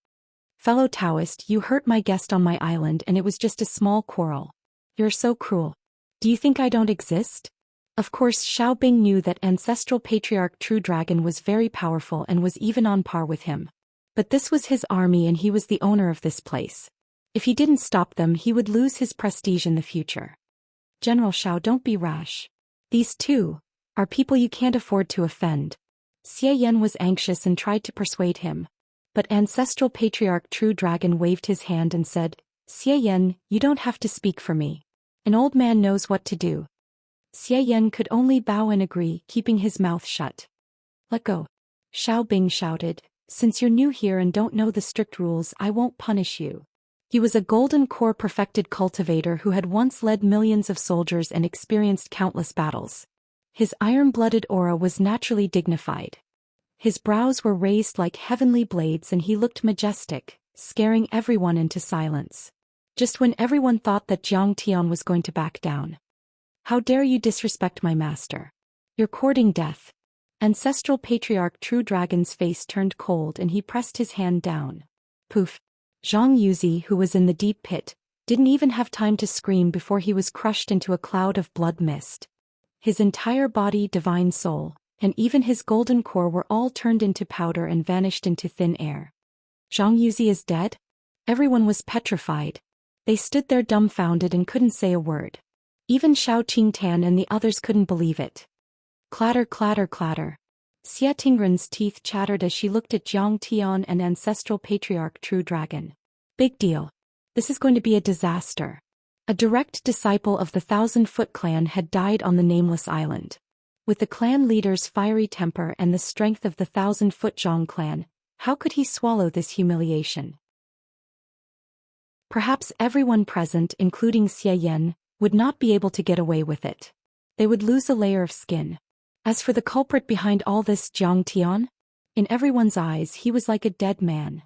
Fellow Taoist, you hurt my guest on my island and it was just a small quarrel. You're so cruel. Do you think I don't exist? Of course Xiao Bing knew that ancestral patriarch True Dragon was very powerful and was even on par with him. But this was his army and he was the owner of this place. If he didn't stop them he would lose his prestige in the future. General Xiao, don't be rash. These two are people you can't afford to offend. Xian was anxious and tried to persuade him. But ancestral patriarch True Dragon waved his hand and said, Xian, you don't have to speak for me. An old man knows what to do. Xian could only bow and agree, keeping his mouth shut. Let go. Xiao Bing shouted, since you're new here and don't know the strict rules I won't punish you. He was a golden core perfected cultivator who had once led millions of soldiers and experienced countless battles. His iron-blooded aura was naturally dignified. His brows were raised like heavenly blades and he looked majestic, scaring everyone into silence. Just when everyone thought that Jiang Tian was going to back down. How dare you disrespect my master? You're courting death. Ancestral patriarch True Dragon's face turned cold and he pressed his hand down. Poof. Zhang Yuzi, who was in the deep pit, didn't even have time to scream before he was crushed into a cloud of blood mist. His entire body, divine soul, and even his golden core were all turned into powder and vanished into thin air. Zhang Yuzi is dead? Everyone was petrified. They stood there dumbfounded and couldn't say a word. Even Xiao Qingtan and the others couldn't believe it. Clatter, clatter, clatter. Xia Tingren's teeth chattered as she looked at Jiang Tian and ancestral patriarch True Dragon. Big deal. This is going to be a disaster. A direct disciple of the 1,000-foot clan had died on the nameless island. With the clan leader's fiery temper and the strength of the 1,000-foot Zhang clan, how could he swallow this humiliation? Perhaps everyone present, including Xian, would not be able to get away with it. They would lose a layer of skin. As for the culprit behind all this, Jiang Tian, in everyone's eyes he was like a dead man.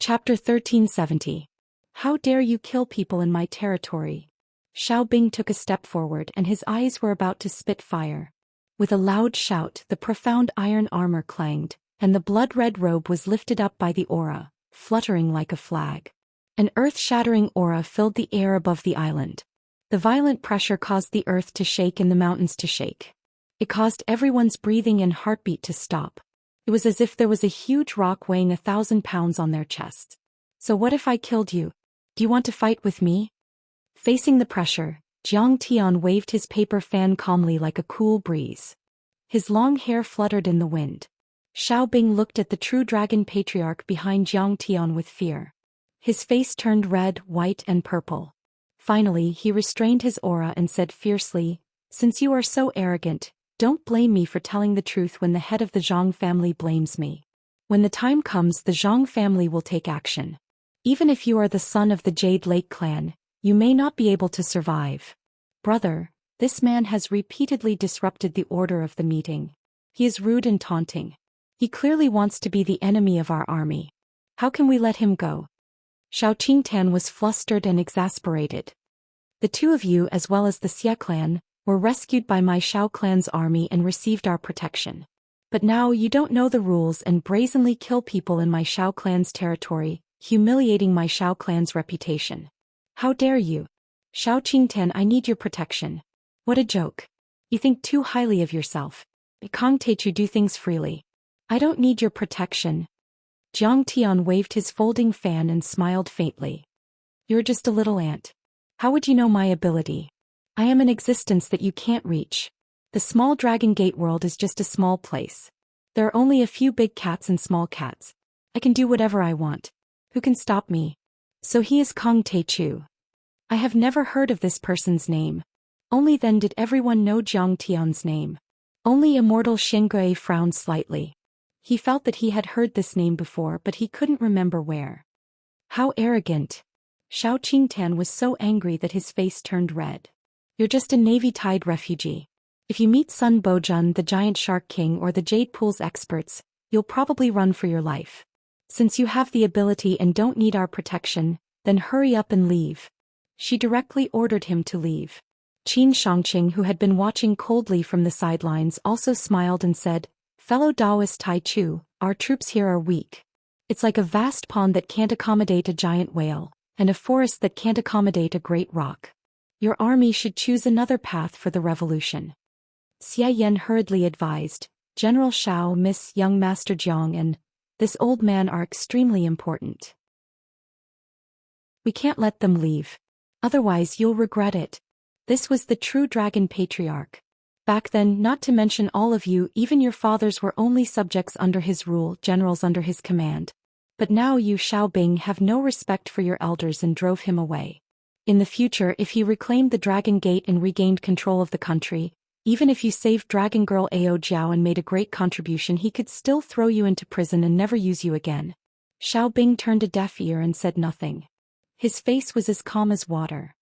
Chapter 1370. How dare you kill people in my territory? Xiao Bing took a step forward and his eyes were about to spit fire. With a loud shout the profound iron armor clanged, and the blood-red robe was lifted up by the aura, fluttering like a flag. An earth-shattering aura filled the air above the island. The violent pressure caused the earth to shake and the mountains to shake. It caused everyone's breathing and heartbeat to stop. It was as if there was a huge rock weighing 1,000 pounds on their chest. So what if I killed you? Do you want to fight with me? Facing the pressure, Jiang Tian waved his paper fan calmly like a cool breeze. His long hair fluttered in the wind. Xiao Bing looked at the True Dragon patriarch behind Jiang Tian with fear. His face turned red, white, and purple. Finally, he restrained his aura and said fiercely, since you are so arrogant, don't blame me for telling the truth when the head of the Zhang family blames me. When the time comes, the Zhang family will take action. Even if you are the son of the Jade Lake clan, you may not be able to survive. Brother, this man has repeatedly disrupted the order of the meeting. He is rude and taunting. He clearly wants to be the enemy of our army. How can we let him go? Xiao Qingtan was flustered and exasperated. The two of you as well as the Xia clan, were rescued by my Xiao clan's army and received our protection. But now you don't know the rules and brazenly kill people in my Xiao clan's territory, humiliating my Xiao clan's reputation. How dare you? Xiao Qingtian, I need your protection. What a joke. You think too highly of yourself. Kong Teichu, do things freely. I don't need your protection. Jiang Tian waved his folding fan and smiled faintly. You're just a little ant. How would you know my ability? I am an existence that you can't reach. The small Dragon Gate world is just a small place. There are only a few big cats and small cats. I can do whatever I want. Who can stop me? So he is Kong Teichu. I have never heard of this person's name. Only then did everyone know Jiang Tian's name. Only immortal Xingui frowned slightly. He felt that he had heard this name before, but he couldn't remember where. How arrogant. Xiao Qingtian was so angry that his face turned red. You're just a Navy-tied refugee. If you meet Sun Bojun, the Giant Shark King, or the Jade Pool's experts, you'll probably run for your life. Since you have the ability and don't need our protection, then hurry up and leave. She directly ordered him to leave. Qin Shangqing, who had been watching coldly from the sidelines, also smiled and said, Fellow Taoist Tai Chu, our troops here are weak. It's like a vast pond that can't accommodate a giant whale, and a forest that can't accommodate a great rock. Your army should choose another path for the revolution. Xia Yan hurriedly advised, General Xiao, Miss Young Master Jiang and this old man are extremely important. We can't let them leave. Otherwise you'll regret it. This was the true dragon patriarch. Back then, not to mention all of you, even your fathers were only subjects under his rule, generals under his command. But now you Xiao Bing have no respect for your elders and drove him away. In the future, if he reclaimed the Dragon Gate and regained control of the country, even if you saved Dragon Girl Ao Jiao and made a great contribution, he could still throw you into prison and never use you again. Xiao Bing turned a deaf ear and said nothing. His face was as calm as water.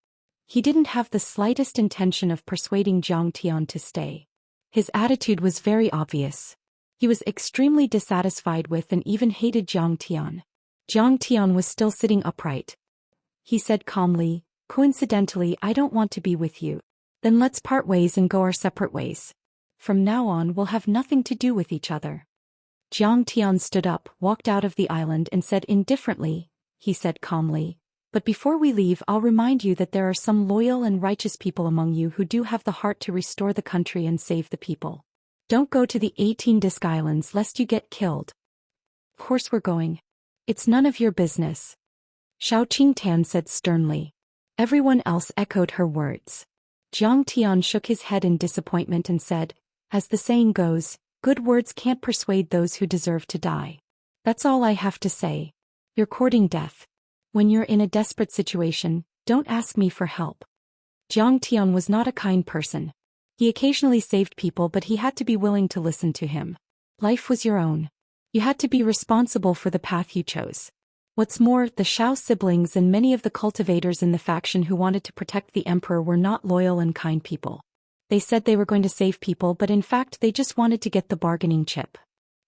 He didn't have the slightest intention of persuading Jiang Tian to stay. His attitude was very obvious. He was extremely dissatisfied with and even hated Jiang Tian. Jiang Tian was still sitting upright. He said calmly, Coincidentally, I don't want to be with you. Then let's part ways and go our separate ways. From now on we'll have nothing to do with each other. Jiang Tian stood up, walked out of the island and said indifferently, he said calmly, but before we leave I'll remind you that there are some loyal and righteous people among you who do have the heart to restore the country and save the people. Don't go to the 18 Disc Islands lest you get killed. Of course we're going. It's none of your business. Xiao Qingtian said sternly. Everyone else echoed her words. Jiang Tian shook his head in disappointment and said, as the saying goes, good words can't persuade those who deserve to die. That's all I have to say. You're courting death. When you're in a desperate situation, don't ask me for help. Jiang Tian was not a kind person. He occasionally saved people, but he had to be willing to listen to him. Life was your own. You had to be responsible for the path you chose. What's more, the Xiao siblings and many of the cultivators in the faction who wanted to protect the emperor were not loyal and kind people. They said they were going to save people, but in fact they just wanted to get the bargaining chip.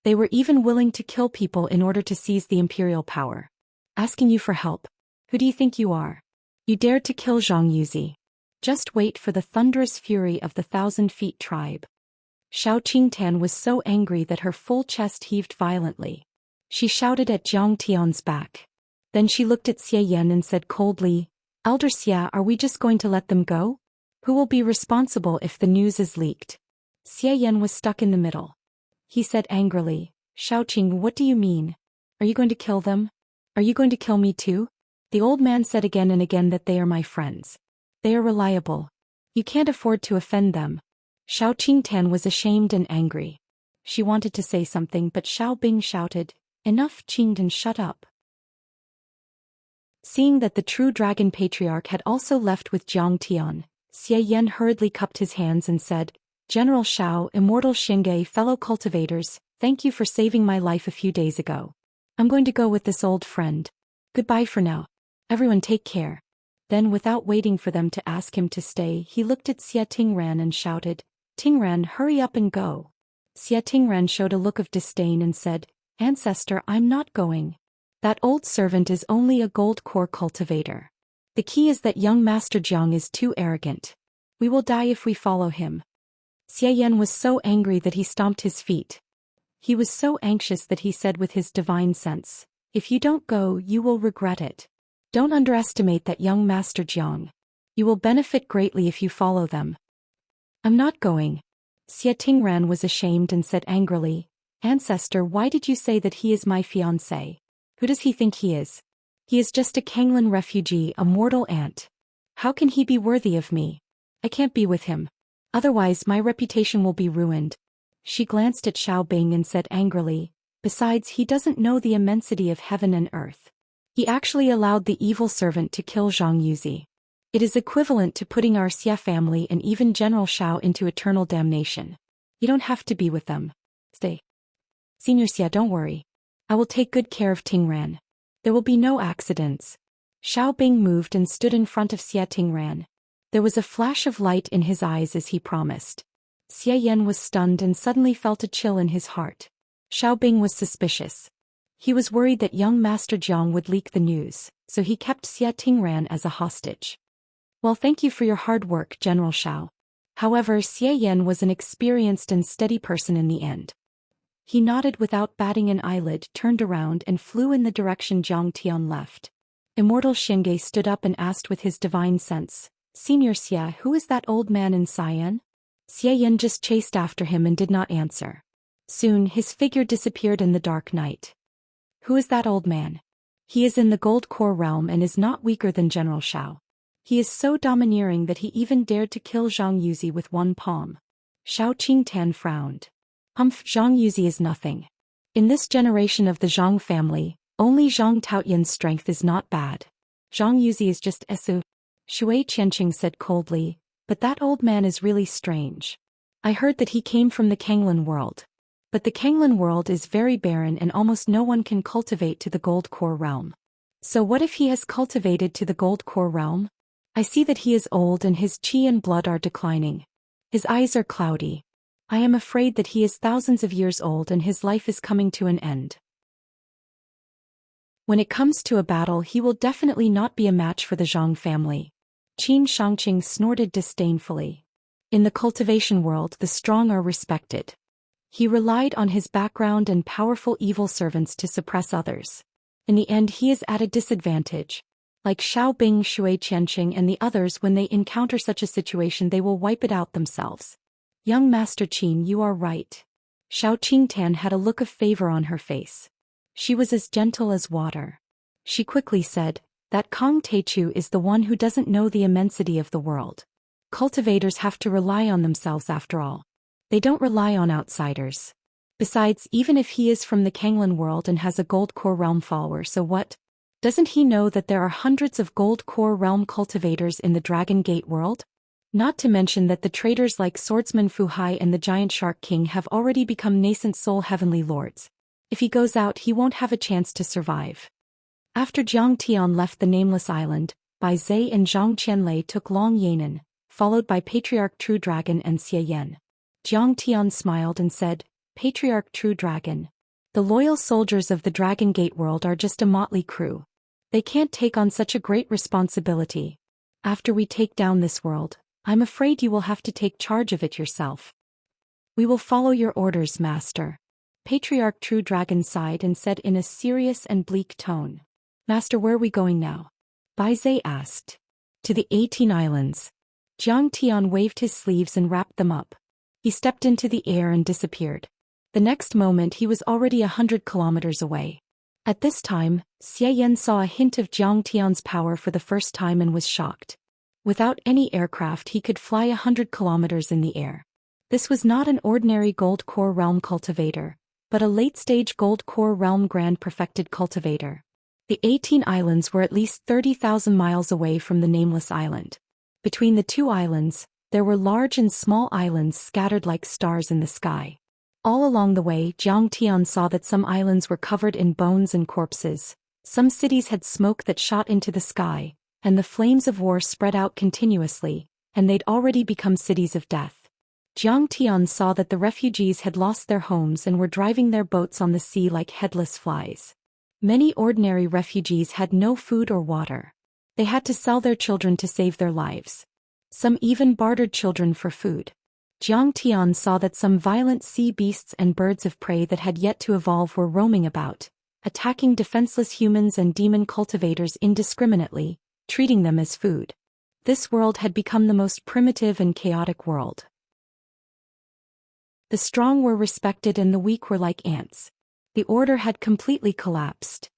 They were even willing to kill people in order to seize the imperial power. Asking you for help. Who do you think you are? You dared to kill Zhang Yuzi. Just wait for the thunderous fury of the 1,000 Feet tribe. Xiao Qingtian was so angry that her full chest heaved violently. She shouted at Jiang Tian's back. Then she looked at Xia Yan and said coldly, Elder Xia, are we just going to let them go? Who will be responsible if the news is leaked? Xia Yan was stuck in the middle. He said angrily, Xiaoqing, what do you mean? Are you going to kill them? Are you going to kill me too? The old man said again and again that they are my friends. They are reliable. You can't afford to offend them. Xiao Qingtian was ashamed and angry. She wanted to say something, but Xiao Bing shouted, Enough, Qingdan, shut up. Seeing that the true dragon patriarch had also left with Jiang Tian, Xie Yan hurriedly cupped his hands and said, General Xiao, immortal Xingui, fellow cultivators, thank you for saving my life a few days ago. I'm going to go with this old friend. Goodbye for now. Everyone take care. Then without waiting for them to ask him to stay, he looked at Xia Tingran and shouted, Tingran, hurry up and go. Xia Tingran showed a look of disdain and said, Ancestor, I'm not going. That old servant is only a gold core cultivator. The key is that young Master Jiang is too arrogant. We will die if we follow him. Xian was so angry that he stomped his feet. He was so anxious that he said with his divine sense, "If you don't go, you will regret it. Don't underestimate that young Master Jiang. You will benefit greatly if you follow them." "I'm not going." Xia Tingran was ashamed and said angrily, "Ancestor, why did you say that he is my fiancé? Who does he think he is? He is just a Kanglan refugee, a mortal ant. How can he be worthy of me? I can't be with him. Otherwise my reputation will be ruined." She glanced at Xiaobing and said angrily, "Besides, he doesn't know the immensity of heaven and earth. He actually allowed the evil servant to kill Zhang Yuzi. It is equivalent to putting our Xia family and even General Xiao into eternal damnation. You don't have to be with them. Stay. Senior Xia, don't worry. I will take good care of Tingran. There will be no accidents." Xiaobing moved and stood in front of Xia Tingran. There was a flash of light in his eyes as he promised. Xia Yan was stunned and suddenly felt a chill in his heart. Xiaobing was suspicious. He was worried that young Master Jiang would leak the news, so he kept Xia Tingran as a hostage. "Well, thank you for your hard work, General Xiao." However, Xia Yan was an experienced and steady person in the end. He nodded without batting an eyelid, turned around and flew in the direction Jiang Tian left. Immortal Xingge stood up and asked with his divine sense, "Senior Xia, who is that old man in Xian?" Xia Yan just chased after him and did not answer. Soon his figure disappeared in the dark night. "Who is that old man?" "He is in the Gold Core realm and is not weaker than General Xiao. He is so domineering that he even dared to kill Zhang Yuzi with one palm." Xiao Qingtan frowned. Zhang Yuzi is nothing. In this generation of the Zhang family, only Zhang Taoyan's strength is not bad. Zhang Yuzi is just Esu. Shui Qianqing said coldly, "But that old man is really strange. I heard that he came from the Kanglan world. But the Kanglan world is very barren and almost no one can cultivate to the Gold Core realm. So what if he has cultivated to the Gold Core realm? I see that he is old and his qi and blood are declining. His eyes are cloudy. I am afraid that he is thousands of years old and his life is coming to an end. When it comes to a battle, he will definitely not be a match for the Zhang family." Qin Shangqing snorted disdainfully. "In the cultivation world, the strong are respected. He relied on his background and powerful evil servants to suppress others. In the end, he is at a disadvantage. Like Xiaobing, Shui Qianqing and the others, when they encounter such a situation they will wipe it out themselves." "Young Master Qin, you are right." Xiao Qingtan had a look of favor on her face. She was as gentle as water. She quickly said, "That Kong Teichu is the one who doesn't know the immensity of the world. Cultivators have to rely on themselves after all. They don't rely on outsiders. Besides, even if he is from the Kanglan world and has a Gold Core realm follower, so what? Doesn't he know that there are hundreds of Gold Core realm cultivators in the Dragon Gate world? Not to mention that the traders like Swordsman Fu Hai and the Giant Shark King have already become nascent soul heavenly lords. If he goes out, he won't have a chance to survive." After Jiang Tian left the nameless island, Bai Zhe and Zhang Qianlei took Long Yanan, followed by Patriarch True Dragon and Xia Yan. Jiang Tian smiled and said, "Patriarch True Dragon. The loyal soldiers of the Dragon Gate world are just a motley crew. They can't take on such a great responsibility. After we take down this world, I'm afraid you will have to take charge of it yourself." "We will follow your orders, Master." Patriarch True Dragon sighed and said in a serious and bleak tone, "Master, where are we going now?" Bai Zhe asked. "To the 18 islands." Jiang Tian waved his sleeves and wrapped them up. He stepped into the air and disappeared. The next moment he was already 100 kilometers away. At this time, Xia Yan saw a hint of Jiang Tian's power for the first time and was shocked. Without any aircraft he could fly 100 kilometers in the air. This was not an ordinary Gold Core realm cultivator, but a late-stage Gold Core realm grand perfected cultivator. The 18 islands were at least 30,000 miles away from the nameless island. Between the two islands, there were large and small islands scattered like stars in the sky. All along the way, Jiang Tian saw that some islands were covered in bones and corpses, some cities had smoke that shot into the sky, and the flames of war spread out continuously, and they'd already become cities of death. Jiang Tian saw that the refugees had lost their homes and were driving their boats on the sea like headless flies. Many ordinary refugees had no food or water. They had to sell their children to save their lives. Some even bartered children for food. Jiang Tian saw that some violent sea beasts and birds of prey that had yet to evolve were roaming about, attacking defenseless humans and demon cultivators indiscriminately, treating them as food. This world had become the most primitive and chaotic world. The strong were respected and the weak were like ants. The order had completely collapsed.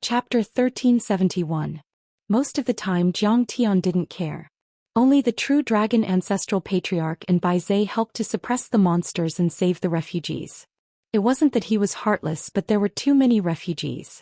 Chapter 1371. Most of the time Jiang Tian didn't care. Only the true dragon ancestral patriarch and Bai Zhe helped to suppress the monsters and save the refugees. It wasn't that he was heartless, but there were too many refugees.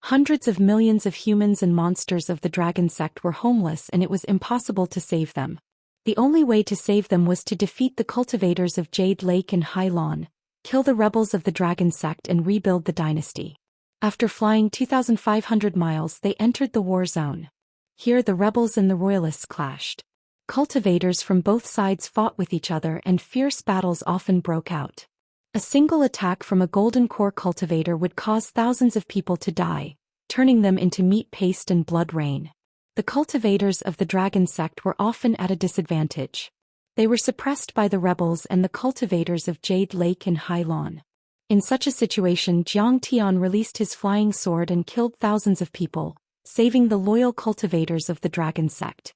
Hundreds of millions of humans and monsters of the dragon sect were homeless and it was impossible to save them. The only way to save them was to defeat the cultivators of Jade Lake and Hailan, kill the rebels of the dragon sect and rebuild the dynasty. After flying 2,500 miles they entered the war zone. Here the rebels and the royalists clashed. Cultivators from both sides fought with each other and fierce battles often broke out. A single attack from a golden core cultivator would cause thousands of people to die, turning them into meat paste and blood rain. The cultivators of the dragon sect were often at a disadvantage. They were suppressed by the rebels and the cultivators of Jade Lake and Hailan. In such a situation Jiang Tian released his flying sword and killed thousands of people, saving the loyal cultivators of the dragon sect.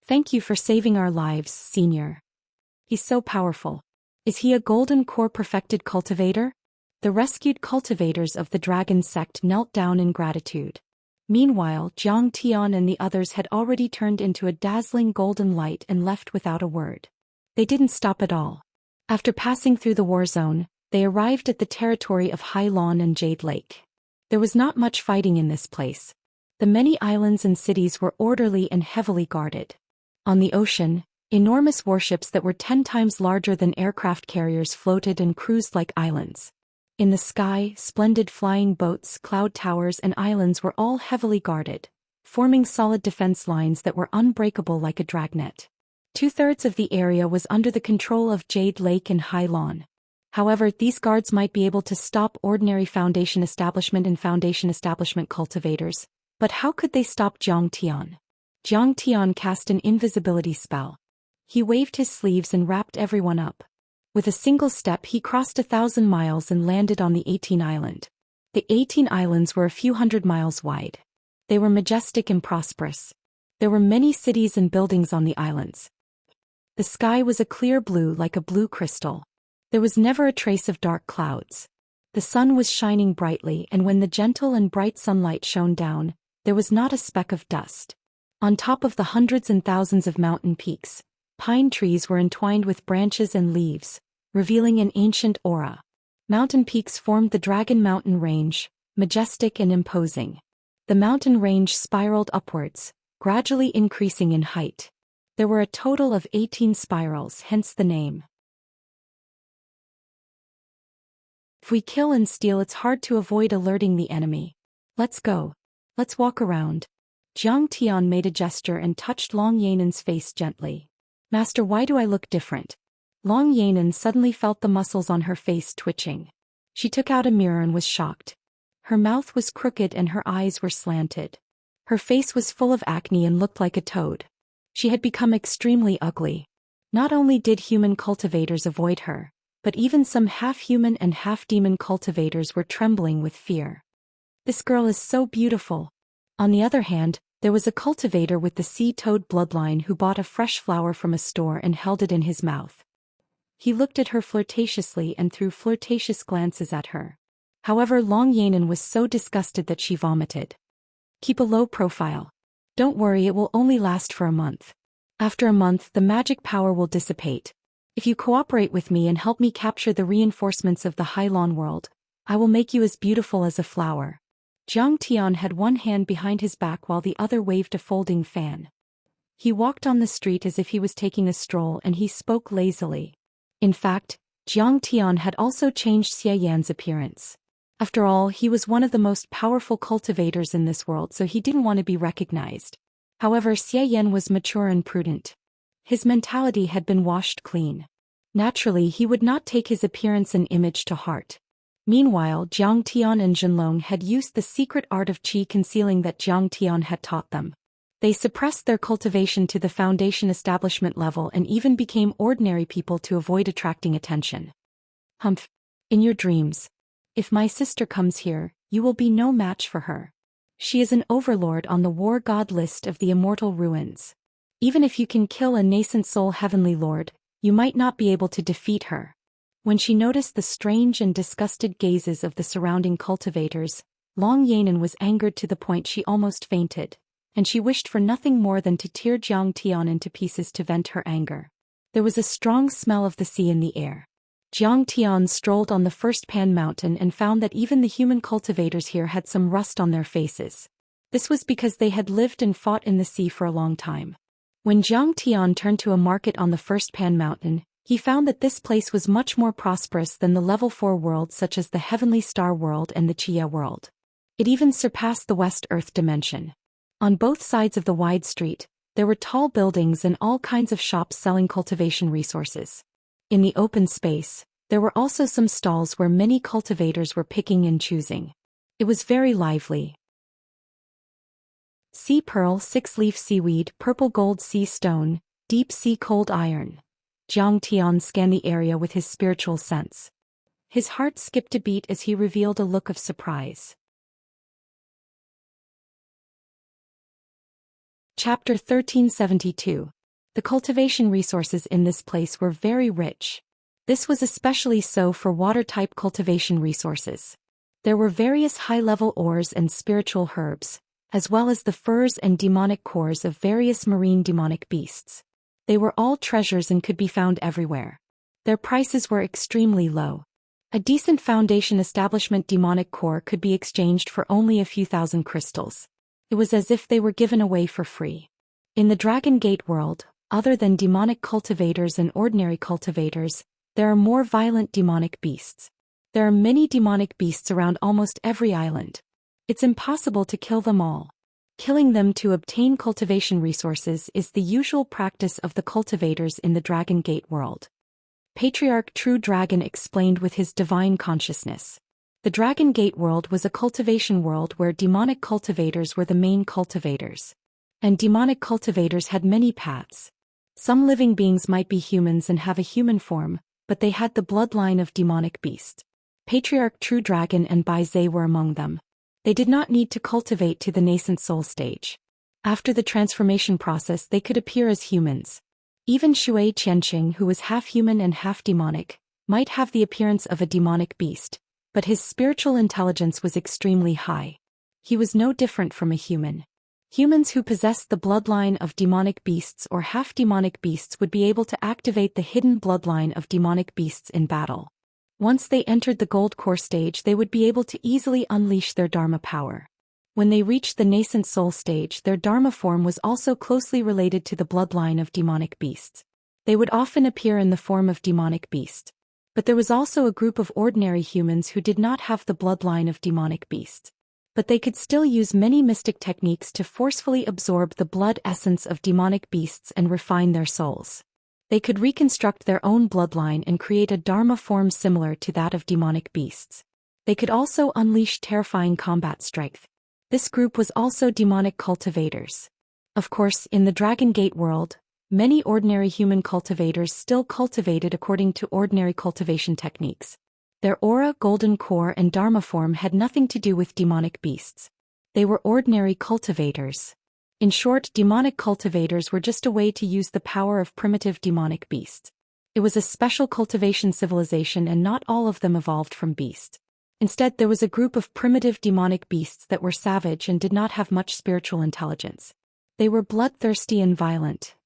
Thank you for saving our lives, Senior. He's so powerful. Is he a golden core perfected cultivator? The rescued cultivators of the dragon sect knelt down in gratitude. Meanwhile, Jiang Tian and the others had already turned into a dazzling golden light and left without a word. They didn't stop at all. After passing through the war zone, they arrived at the territory of Hailan and Jade Lake. There was not much fighting in this place. The many islands and cities were orderly and heavily guarded. On the ocean, enormous warships that were 10 times larger than aircraft carriers floated and cruised like islands. In the sky, splendid flying boats, cloud towers and islands were all heavily guarded, forming solid defense lines that were unbreakable like a dragnet. 2/3 of the area was under the control of Jade Lake and Hailan. However, these guards might be able to stop ordinary Foundation Establishment and Foundation Establishment cultivators, but how could they stop Jiang Tian? Jiang Tian cast an invisibility spell. He waved his sleeves and wrapped everyone up. With a single step he crossed 1,000 miles and landed on the 18 island. The 18 islands were a few hundred miles wide. They were majestic and prosperous. There were many cities and buildings on the islands. The sky was a clear blue like a blue crystal. There was never a trace of dark clouds. The sun was shining brightly and when the gentle and bright sunlight shone down, there was not a speck of dust. On top of the hundreds and thousands of mountain peaks, pine trees were entwined with branches and leaves, revealing an ancient aura. Mountain peaks formed the Dragon Mountain Range, majestic and imposing. The mountain range spiraled upwards, gradually increasing in height. There were a total of 18 spirals, hence the name. If we kill and steal, it's hard to avoid alerting the enemy. Let's go. Let's walk around. Jiang Tian made a gesture and touched Long Yanan's face gently. Master, why do I look different? Long Yanan suddenly felt the muscles on her face twitching. She took out a mirror and was shocked. Her mouth was crooked and her eyes were slanted. Her face was full of acne and looked like a toad. She had become extremely ugly. Not only did human cultivators avoid her, but even some half-human and half-demon cultivators were trembling with fear. This girl is so beautiful. On the other hand, there was a cultivator with the sea toad bloodline who bought a fresh flower from a store and held it in his mouth. He looked at her flirtatiously and threw flirtatious glances at her. However, Long Yanan was so disgusted that she vomited. Keep a low profile. Don't worry, it will only last for a month. After a month, the magic power will dissipate. If you cooperate with me and help me capture the reinforcements of the Hailan world, I will make you as beautiful as a flower. Jiang Tian had one hand behind his back while the other waved a folding fan. He walked on the street as if he was taking a stroll and he spoke lazily. In fact, Jiang Tian had also changed Xianxia's appearance. After all, he was one of the most powerful cultivators in this world, so he didn't want to be recognized. However, Xianxia was mature and prudent. His mentality had been washed clean. Naturally, he would not take his appearance and image to heart. Meanwhile, Jiang Tian and Zhenlong had used the secret art of qi concealing that Jiang Tian had taught them. They suppressed their cultivation to the foundation establishment level and even became ordinary people to avoid attracting attention. Humph. In your dreams. If my sister comes here, you will be no match for her. She is an overlord on the war god list of the immortal ruins. Even if you can kill a nascent soul heavenly lord, you might not be able to defeat her. When she noticed the strange and disgusted gazes of the surrounding cultivators, Long Yanan was angered to the point she almost fainted, and she wished for nothing more than to tear Jiang Tian into pieces to vent her anger. There was a strong smell of the sea in the air. Jiang Tian strolled on the first Pan Mountain and found that even the human cultivators here had some rust on their faces. This was because they had lived and fought in the sea for a long time. When Jiang Tian turned to a market on the first Pan Mountain, he found that this place was much more prosperous than the level 4 worlds such as the Heavenly Star world and the Chia world. It even surpassed the West Earth dimension. On both sides of the wide street, there were tall buildings and all kinds of shops selling cultivation resources. In the open space, there were also some stalls where many cultivators were picking and choosing. It was very lively. Sea pearl, 6-leaf seaweed, purple gold sea stone, deep sea cold iron. Jiang Tian scanned the area with his spiritual sense. His heart skipped a beat as he revealed a look of surprise. Chapter 1372. The cultivation resources in this place were very rich. This was especially so for water-type cultivation resources. There were various high-level ores and spiritual herbs, as well as the furs and demonic cores of various marine demonic beasts. They were all treasures and could be found everywhere. Their prices were extremely low. A decent foundation establishment demonic core could be exchanged for only a few thousand crystals. It was as if they were given away for free. In the Dragon Gate world, other than demonic cultivators and ordinary cultivators, there are more violent demonic beasts. There are many demonic beasts around almost every island. It's impossible to kill them all. Killing them to obtain cultivation resources is the usual practice of the cultivators in the Dragon Gate world. Patriarch True Dragon explained with his divine consciousness. The Dragon Gate world was a cultivation world where demonic cultivators were the main cultivators. And demonic cultivators had many paths. Some living beings might be humans and have a human form, but they had the bloodline of demonic beast. Patriarch True Dragon and Bai Zhe were among them. They did not need to cultivate to the nascent soul stage. After the transformation process they could appear as humans. Even Shui Qianxing, who was half human and half demonic, might have the appearance of a demonic beast, but his spiritual intelligence was extremely high. He was no different from a human. Humans who possessed the bloodline of demonic beasts or half-demonic beasts would be able to activate the hidden bloodline of demonic beasts in battle. Once they entered the gold core stage they would be able to easily unleash their Dharma power. When they reached the nascent soul stage their Dharma form was also closely related to the bloodline of demonic beasts. They would often appear in the form of demonic beast. But there was also a group of ordinary humans who did not have the bloodline of demonic beasts. But they could still use many mystic techniques to forcefully absorb the blood essence of demonic beasts and refine their souls. They could reconstruct their own bloodline and create a Dharma form similar to that of demonic beasts. They could also unleash terrifying combat strength. This group was also demonic cultivators. Of course, in the Dragon Gate world, many ordinary human cultivators still cultivated according to ordinary cultivation techniques. Their aura, golden core and Dharma form had nothing to do with demonic beasts. They were ordinary cultivators. In short, demonic cultivators were just a way to use the power of primitive demonic beasts. It was a special cultivation civilization and not all of them evolved from beasts. Instead, there was a group of primitive demonic beasts that were savage and did not have much spiritual intelligence. They were bloodthirsty and violent.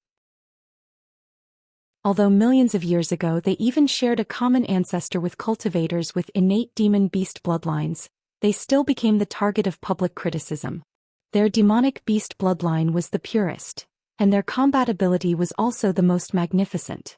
Although millions of years ago they even shared a common ancestor with cultivators with innate demon-beast bloodlines, they still became the target of public criticism. Their demonic beast bloodline was the purest, and their combat ability was also the most magnificent.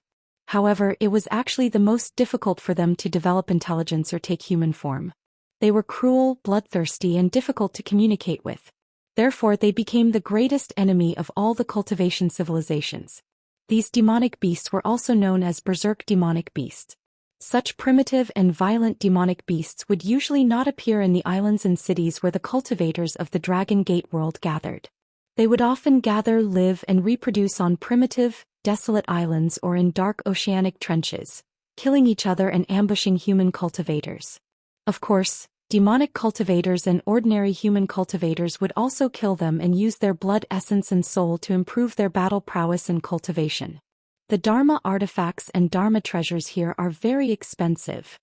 However, it was actually the most difficult for them to develop intelligence or take human form. They were cruel, bloodthirsty, and difficult to communicate with. Therefore, they became the greatest enemy of all the cultivation civilizations. These demonic beasts were also known as berserk demonic beasts. Such primitive and violent demonic beasts would usually not appear in the islands and cities where the cultivators of the Dragon Gate world gathered. They would often gather, live, and reproduce on primitive, desolate islands or in dark oceanic trenches, killing each other and ambushing human cultivators. Of course, demonic cultivators and ordinary human cultivators would also kill them and use their blood essence and soul to improve their battle prowess and cultivation. The Dharma artifacts and Dharma treasures here are very expensive.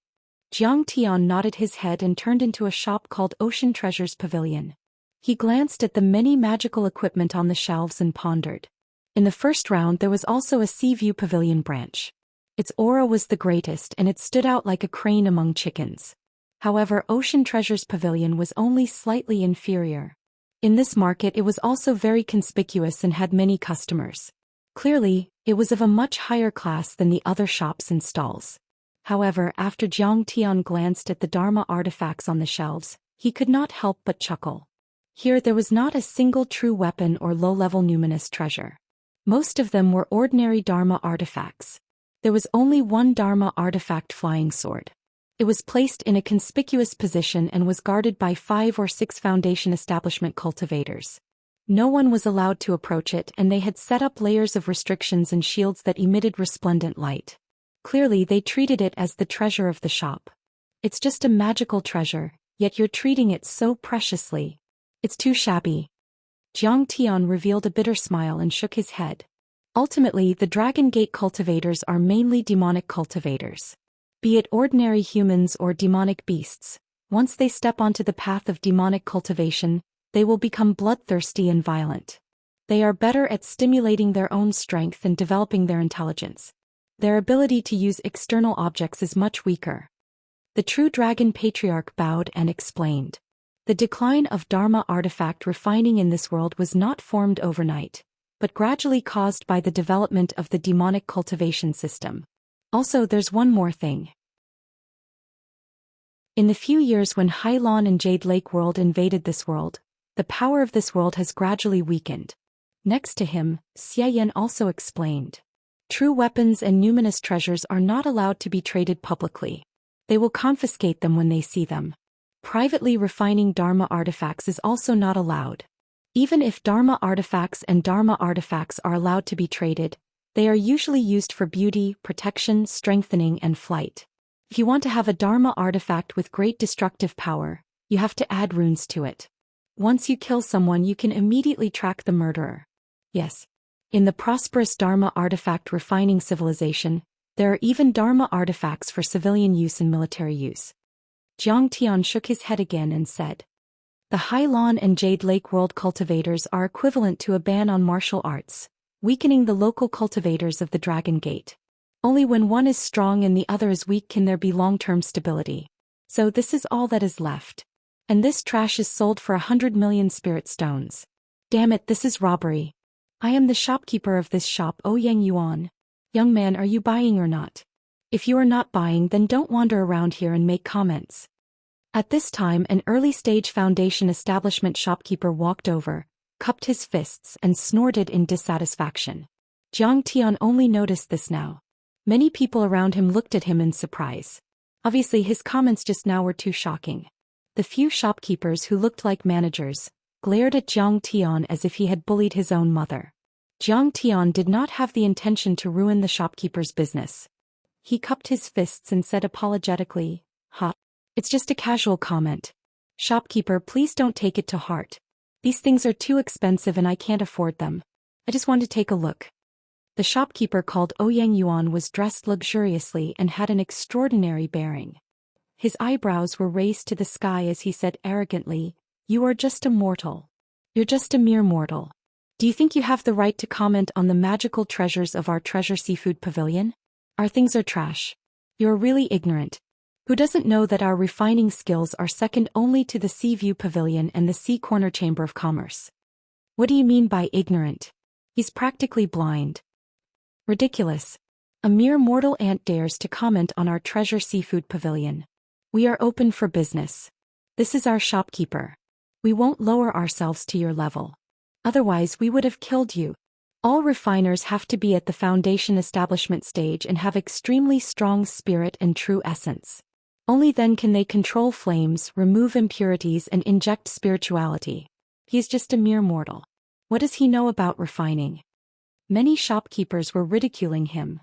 Jiang Tian nodded his head and turned into a shop called Ocean Treasures Pavilion. He glanced at the many magical equipment on the shelves and pondered. In the first round there was also a Sea View Pavilion branch. Its aura was the greatest and it stood out like a crane among chickens. However, Ocean Treasures Pavilion was only slightly inferior. In this market it was also very conspicuous and had many customers. Clearly, it was of a much higher class than the other shops and stalls. However, after Jiang Tian glanced at the Dharma artifacts on the shelves, he could not help but chuckle. Here there was not a single true weapon or low-level numinous treasure. Most of them were ordinary Dharma artifacts. There was only one Dharma artifact flying sword. It was placed in a conspicuous position and was guarded by 5 or 6 Foundation establishment cultivators. No one was allowed to approach it and they had set up layers of restrictions and shields that emitted resplendent light. Clearly they treated it as the treasure of the shop. It's just a magical treasure, yet you're treating it so preciously. It's too shabby. Jiang Tian revealed a bitter smile and shook his head. Ultimately, the Dragon Gate cultivators are mainly demonic cultivators. Be it ordinary humans or demonic beasts, once they step onto the path of demonic cultivation, they will become bloodthirsty and violent. They are better at stimulating their own strength and developing their intelligence. Their ability to use external objects is much weaker. The true dragon patriarch bowed and explained. The decline of Dharma artifact refining in this world was not formed overnight, but gradually caused by the development of the demonic cultivation system. Also, there's one more thing. In the few years when Hailan and Jade Lake world invaded this world, the power of this world has gradually weakened. Next to him, Xian also explained. True weapons and numinous treasures are not allowed to be traded publicly. They will confiscate them when they see them. Privately refining Dharma artifacts is also not allowed. Even if Dharma artifacts and Dharma artifacts are allowed to be traded, they are usually used for beauty, protection, strengthening, and flight. If you want to have a Dharma artifact with great destructive power, you have to add runes to it. Once you kill someone, you can immediately track the murderer. Yes. In the prosperous Dharma artifact refining civilization, there are even Dharma artifacts for civilian use and military use. Jiang Tian shook his head again and said, the Hailan and Jade Lake world cultivators are equivalent to a ban on martial arts, weakening the local cultivators of the Dragon Gate. Only when one is strong and the other is weak can there be long-term stability. So this is all that is left. And this trash is sold for 100 million spirit stones. Damn it, this is robbery. I am the shopkeeper of this shop, Yang Yuan. Young man, are you buying or not? If you are not buying, then don't wander around here and make comments. At this time, an early-stage Foundation establishment shopkeeper walked over, cupped his fists and snorted in dissatisfaction. Jiang Tian only noticed this now. Many people around him looked at him in surprise. Obviously his comments just now were too shocking. The few shopkeepers who looked like managers glared at Jiang Tian as if he had bullied his own mother. Jiang Tian did not have the intention to ruin the shopkeeper's business. He cupped his fists and said apologetically, it's just a casual comment. Shopkeeper, please don't take it to heart. These things are too expensive and I can't afford them. I just want to take a look. The shopkeeper called Yang Yuan was dressed luxuriously and had an extraordinary bearing. His eyebrows were raised to the sky as he said arrogantly, you are just a mortal. You're just a mere mortal. Do you think you have the right to comment on the magical treasures of our treasure seafood pavilion? Our things are trash. You're really ignorant. Who doesn't know that our refining skills are second only to the Sea View Pavilion and the Sea Corner Chamber of Commerce? What do you mean by ignorant? He's practically blind. Ridiculous. A mere mortal ant dares to comment on our treasure seafood pavilion. We are open for business. This is our shopkeeper. We won't lower ourselves to your level. Otherwise we would have killed you. All refiners have to be at the foundation establishment stage and have extremely strong spirit and true essence. Only then can they control flames, remove impurities and inject spirituality. He is just a mere mortal. What does he know about refining? Many shopkeepers were ridiculing him.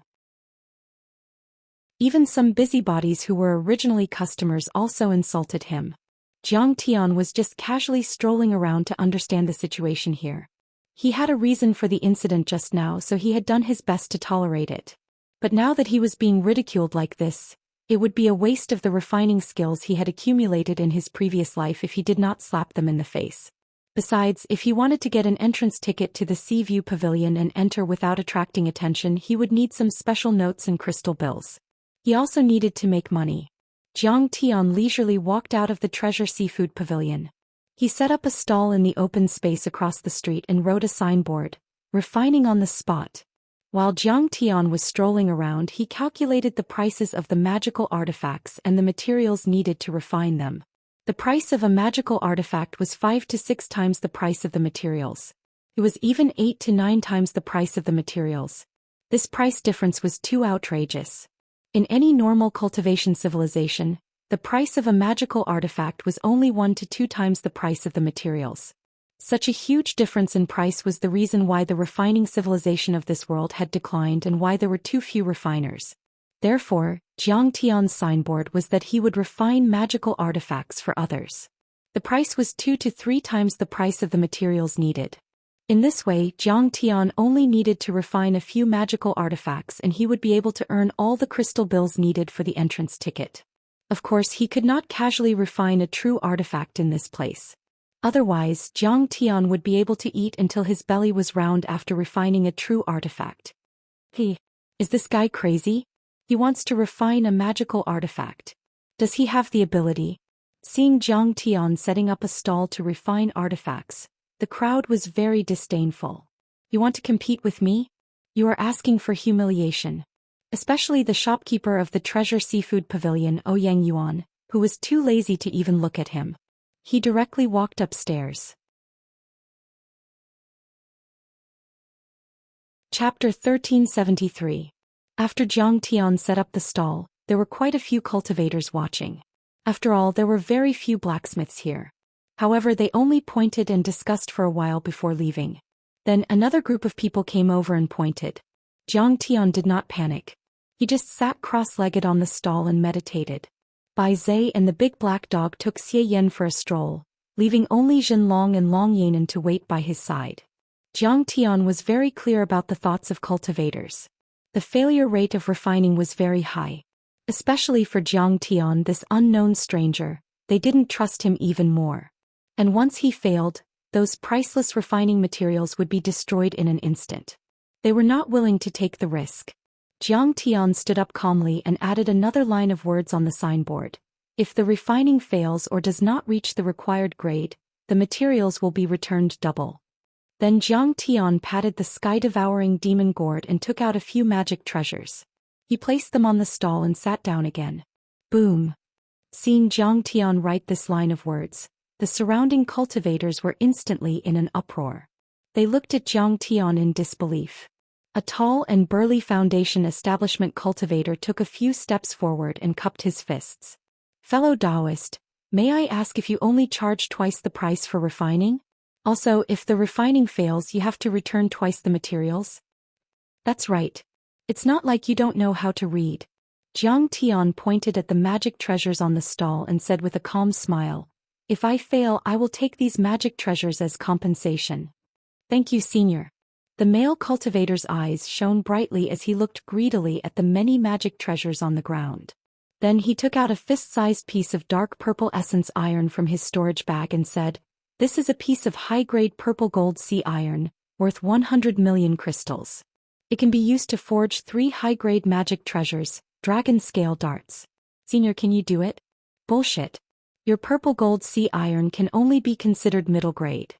Even some busybodies who were originally customers also insulted him. Zhang Tian was just casually strolling around to understand the situation here. He had a reason for the incident just now, so he had done his best to tolerate it. But now that he was being ridiculed like this, it would be a waste of the refining skills he had accumulated in his previous life if he did not slap them in the face. Besides, if he wanted to get an entrance ticket to the Sea View Pavilion and enter without attracting attention, he would need some special notes and crystal bills. He also needed to make money. Zhang Tian leisurely walked out of the Treasure Seafood Pavilion. He set up a stall in the open space across the street and wrote a signboard, "Refining on the spot." While Zhang Tian was strolling around, he calculated the prices of the magical artifacts and the materials needed to refine them. The price of a magical artifact was 5 to 6 times the price of the materials. It was even 8 to 9 times the price of the materials. This price difference was too outrageous. In any normal cultivation civilization, the price of a magical artifact was only 1 to 2 times the price of the materials. Such a huge difference in price was the reason why the refining civilization of this world had declined and why there were too few refiners. Therefore, Zhang Tian's signboard was that he would refine magical artifacts for others. The price was 2 to 3 times the price of the materials needed. In this way, Zhang Tian only needed to refine a few magical artifacts and he would be able to earn all the crystal bills needed for the entrance ticket. Of course, he could not casually refine a true artifact in this place. Otherwise, Zhang Tian would be able to eat until his belly was round after refining a true artifact. Is this guy crazy? He wants to refine a magical artifact. Does he have the ability? Seeing Zhang Tian setting up a stall to refine artifacts, the crowd was very disdainful. You want to compete with me? You are asking for humiliation. Especially the shopkeeper of the Treasure Seafood Pavilion, Ouyang Yuan, who was too lazy to even look at him. He directly walked upstairs. Chapter 1373. After Zhang Tian set up the stall, there were quite a few cultivators watching. After all, there were very few blacksmiths here. However, they only pointed and discussed for a while before leaving. Then another group of people came over and pointed. Zhang Tian did not panic. He just sat cross-legged on the stall and meditated. Bai Zai and the big black dog took Xie Yan for a stroll, leaving only Zhenlong and Long Yanan to wait by his side. Zhang Tian was very clear about the thoughts of cultivators. The failure rate of refining was very high. Especially for Zhang Tian, this unknown stranger, they didn't trust him even more. And once he failed, those priceless refining materials would be destroyed in an instant. They were not willing to take the risk. Zhang Tian stood up calmly and added another line of words on the signboard. If the refining fails or does not reach the required grade, the materials will be returned double. Then Zhang Tian patted the sky-devouring demon gourd and took out a few magic treasures. He placed them on the stall and sat down again. Boom! Seeing Zhang Tian write this line of words, the surrounding cultivators were instantly in an uproar. They looked at Zhang Tian in disbelief. A tall and burly foundation establishment cultivator took a few steps forward and cupped his fists. Fellow Taoist, may I ask if you only charge twice the price for refining? Also, if the refining fails, you have to return twice the materials? That's right. It's not like you don't know how to read. Zhang Tian pointed at the magic treasures on the stall and said with a calm smile, "If I fail, I will take these magic treasures as compensation." Thank you, Senior. The male cultivator's eyes shone brightly as he looked greedily at the many magic treasures on the ground. Then he took out a fist-sized piece of dark purple essence iron from his storage bag and said, "This is a piece of high-grade purple gold sea iron, worth 100 million crystals. It can be used to forge 3 high-grade magic treasures, dragon-scale darts. Senior, can you do it?" Bullshit. Your purple gold sea iron can only be considered middle grade.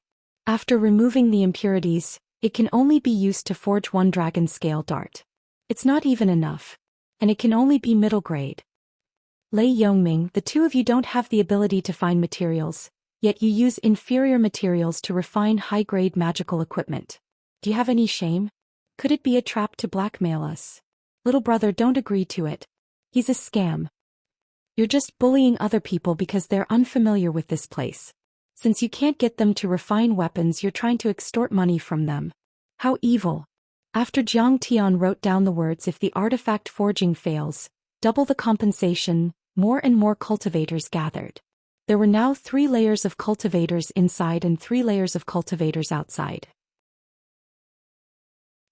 After removing the impurities, it can only be used to forge 1 dragon-scale dart. It's not even enough. And it can only be middle grade. Lei Yongming, the two of you don't have the ability to find materials, yet you use inferior materials to refine high-grade magical equipment. Do you have any shame? Could it be a trap to blackmail us? Little brother, don't agree to it. He's a scam. You're just bullying other people because they're unfamiliar with this place. Since you can't get them to refine weapons, you're trying to extort money from them. How evil. After Jiang Tian wrote down the words, if the artifact forging fails, double the compensation, more and more cultivators gathered. There were now 3 layers of cultivators inside and 3 layers of cultivators outside.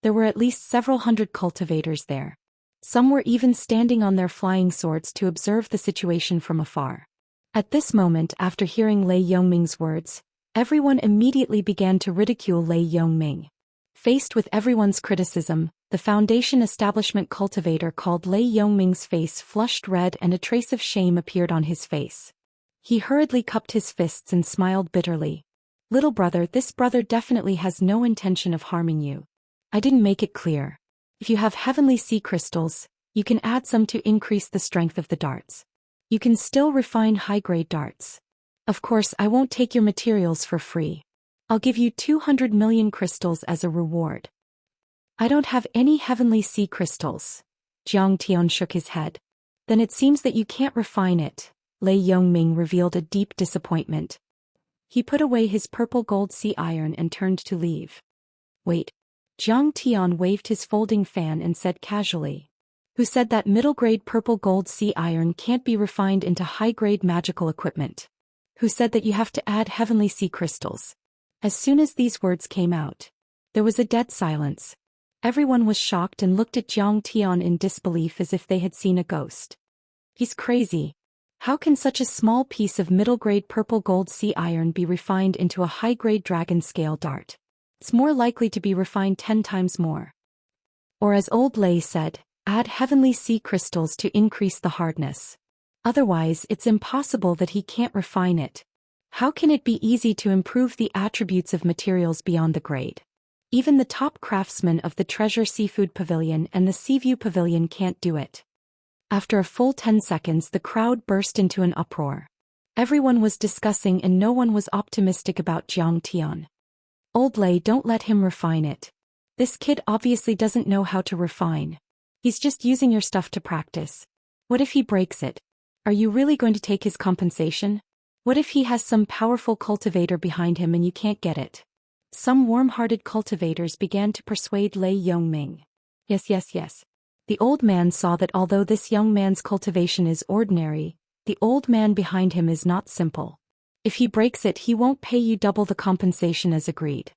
There were at least several hundred cultivators there. Some were even standing on their flying swords to observe the situation from afar. At this moment, after hearing Lei Yongming's words, everyone immediately began to ridicule Lei Yongming. Faced with everyone's criticism, the Foundation establishment cultivator called Lei Yongming's face flushed red and a trace of shame appeared on his face. He hurriedly cupped his fists and smiled bitterly. Little brother, this brother definitely has no intention of harming you. I didn't make it clear. If you have heavenly sea crystals, you can add some to increase the strength of the darts. You can still refine high-grade darts. Of course, I won't take your materials for free. I'll give you 200 million crystals as a reward. I don't have any heavenly sea crystals. Jiang Tian shook his head. Then it seems that you can't refine it. Lei Yongming revealed a deep disappointment. He put away his purple gold sea iron and turned to leave. Wait. Jiang Tian waved his folding fan and said casually. Who said that middle-grade purple gold sea iron can't be refined into high-grade magical equipment? Who said that you have to add heavenly sea crystals? As soon as these words came out, there was a dead silence. Everyone was shocked and looked at Jiang Tian in disbelief as if they had seen a ghost. He's crazy. How can such a small piece of middle-grade purple gold sea iron be refined into a high-grade dragon-scale dart? It's more likely to be refined 10 times more. Or as old Lei said, add heavenly sea crystals to increase the hardness. Otherwise, it's impossible that he can't refine it. How can it be easy to improve the attributes of materials beyond the grade? Even the top craftsmen of the Treasure Seafood Pavilion and the Seaview Pavilion can't do it. After a full 10 seconds, the crowd burst into an uproar. Everyone was discussing and no one was optimistic about Jiang Tian. Old Lei, don't let him refine it. This kid obviously doesn't know how to refine. He's just using your stuff to practice. What if he breaks it? Are you really going to take his compensation? What if he has some powerful cultivator behind him and you can't get it? Some warm-hearted cultivators began to persuade Lei Yongming. Yes. The old man saw that although this young man's cultivation is ordinary, the old man behind him is not simple. If he breaks it, he won't pay you double the compensation as agreed.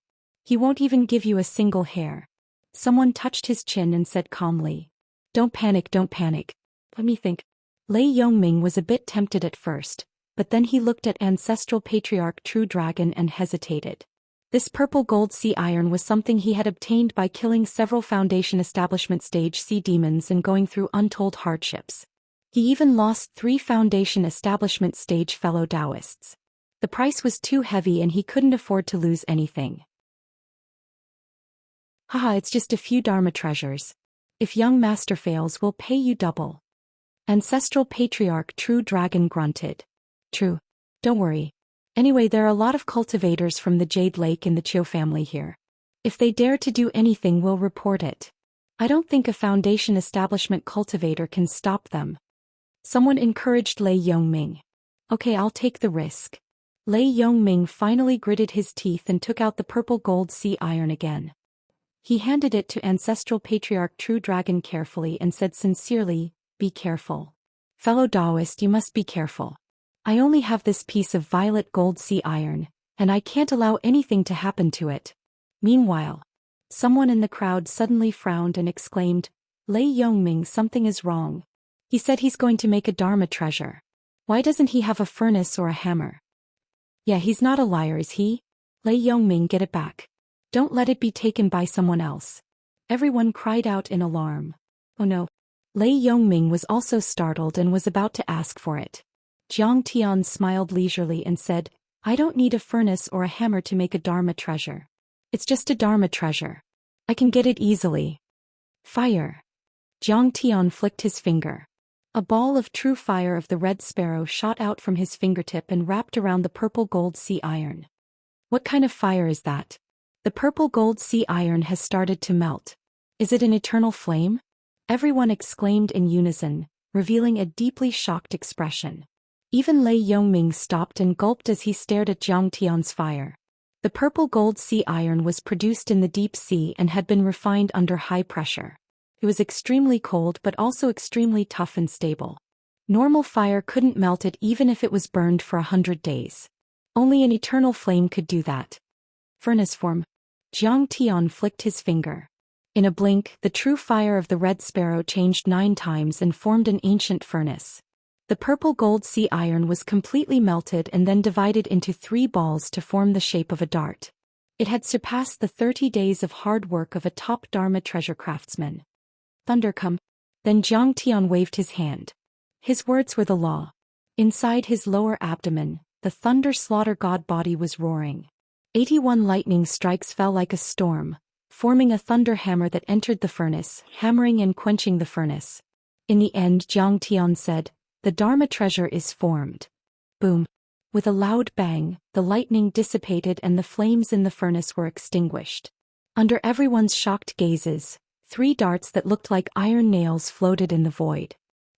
He won't even give you a single hair. Someone touched his chin and said calmly, don't panic. Let me think. Lei Yongming was a bit tempted at first, but then he looked at Ancestral Patriarch True Dragon and hesitated. This purple gold sea iron was something he had obtained by killing several Foundation Establishment Stage sea demons and going through untold hardships. He even lost 3 Foundation Establishment Stage fellow Taoists. The price was too heavy and he couldn't afford to lose anything. Haha, it's just a few Dharma treasures. If young master fails, we'll pay you double. Ancestral Patriarch True Dragon grunted. True. Don't worry. Anyway, there are a lot of cultivators from the Jade Lake and the Chiu family here. If they dare to do anything, we'll report it. I don't think a Foundation Establishment cultivator can stop them. Someone encouraged Lei Yongming. Okay, I'll take the risk. Lei Yongming finally gritted his teeth and took out the purple gold sea iron again. He handed it to Ancestral Patriarch True Dragon carefully and said sincerely, be careful. Fellow Taoist, you must be careful. I only have this piece of violet gold sea iron, and I can't allow anything to happen to it. Meanwhile, someone in the crowd suddenly frowned and exclaimed, Lei Yongming, something is wrong. He said he's going to make a Dharma treasure. Why doesn't he have a furnace or a hammer? Yeah, he's not a liar, is he? Lei Yongming, get it back. Don't let it be taken by someone else. Everyone cried out in alarm. Oh no. Lei Yongming was also startled and was about to ask for it. Jiang Tian smiled leisurely and said, I don't need a furnace or a hammer to make a Dharma treasure. It's just a Dharma treasure. I can get it easily. Fire. Jiang Tian flicked his finger. A ball of true fire of the red sparrow shot out from his fingertip and wrapped around the purple gold sea iron. What kind of fire is that? The purple gold sea iron has started to melt. Is it an eternal flame? Everyone exclaimed in unison, revealing a deeply shocked expression. Even Lei Yongming stopped and gulped as he stared at Zhang Tian's fire. The purple gold sea iron was produced in the deep sea and had been refined under high pressure. It was extremely cold but also extremely tough and stable. Normal fire couldn't melt it even if it was burned for 100 days. Only an eternal flame could do that. Furnace form. Zhang Tian flicked his finger. In a blink, the true fire of the red sparrow changed 9 times and formed an ancient furnace. The purple gold sea iron was completely melted and then divided into 3 balls to form the shape of a dart. It had surpassed the 30 days of hard work of a top Dharma treasure craftsman. Thunder come. Then Zhang Tian waved his hand. His words were the law. Inside his lower abdomen, the thunder slaughter god body was roaring. 81 lightning strikes fell like a storm, forming a thunder hammer that entered the furnace, hammering and quenching the furnace. In the end, Zhang Tian said, "The Dharma treasure is formed." Boom. With a loud bang, the lightning dissipated and the flames in the furnace were extinguished. Under everyone's shocked gazes, 3 darts that looked like iron nails floated in the void.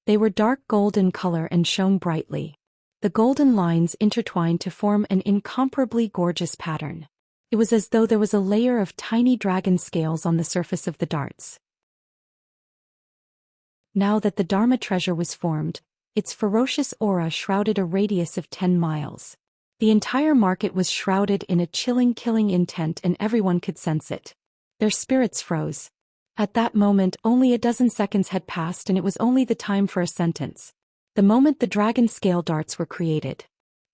They were dark golden color and shone brightly. The golden lines intertwined to form an incomparably gorgeous pattern. It was as though there was a layer of tiny dragon scales on the surface of the darts. Now that the Dharma treasure was formed, its ferocious aura shrouded a radius of 10 miles. The entire market was shrouded in a chilling killing intent and everyone could sense it. Their spirits froze. At that moment only a dozen seconds had passed and it was only the time for a sentence. The moment the dragon scale darts were created.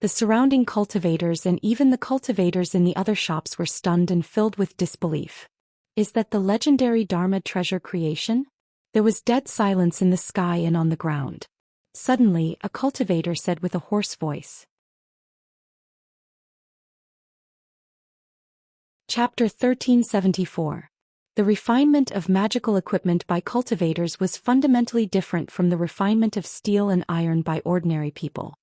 The surrounding cultivators and even the cultivators in the other shops were stunned and filled with disbelief. Is that the legendary Dharma treasure creation? There was dead silence in the sky and on the ground. Suddenly, a cultivator said with a hoarse voice. Chapter 1374. The refinement of magical equipment by cultivators was fundamentally different from the refinement of steel and iron by ordinary people.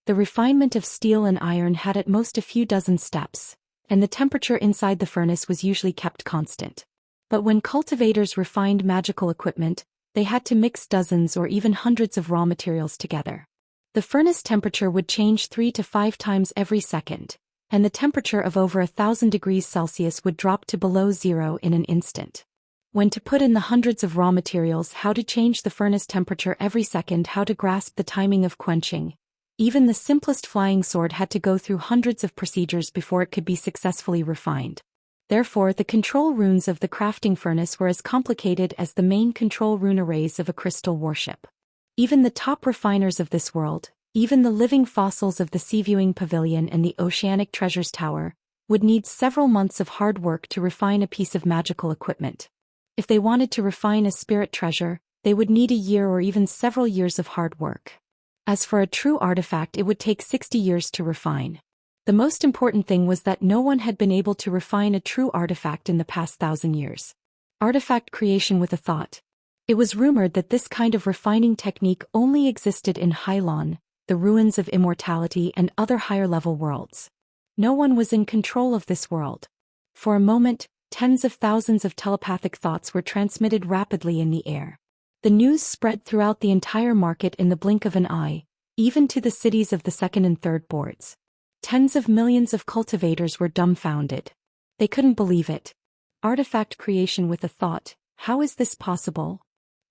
The refinement of steel and iron had at most a few dozen steps, and the temperature inside the furnace was usually kept constant. But when cultivators refined magical equipment, they had to mix dozens or even hundreds of raw materials together. The furnace temperature would change 3 to 5 times every second, and the temperature of over 1,000 degrees Celsius would drop to below 0 in an instant. When to put in the hundreds of raw materials, how to change the furnace temperature every second, how to grasp the timing of quenching. Even the simplest flying sword had to go through hundreds of procedures before it could be successfully refined. Therefore, the control runes of the crafting furnace were as complicated as the main control rune arrays of a crystal warship. Even the top refiners of this world, even the living fossils of the Sea-Viewing Pavilion and the Oceanic Treasures Tower, would need several months of hard work to refine a piece of magical equipment. If they wanted to refine a spirit treasure, they would need a year or even several years of hard work. As for a true artifact, it would take 60 years to refine. The most important thing was that no one had been able to refine a true artifact in the past 1,000 years. Artifact creation with a thought. It was rumored that this kind of refining technique only existed in Hylon, the ruins of immortality and other higher-level worlds. No one was in control of this world. For a moment, tens of thousands of telepathic thoughts were transmitted rapidly in the air. The news spread throughout the entire market in the blink of an eye, even to the cities of the second and third boards. Tens of millions of cultivators were dumbfounded. They couldn't believe it. Artifact creation with a thought, how is this possible?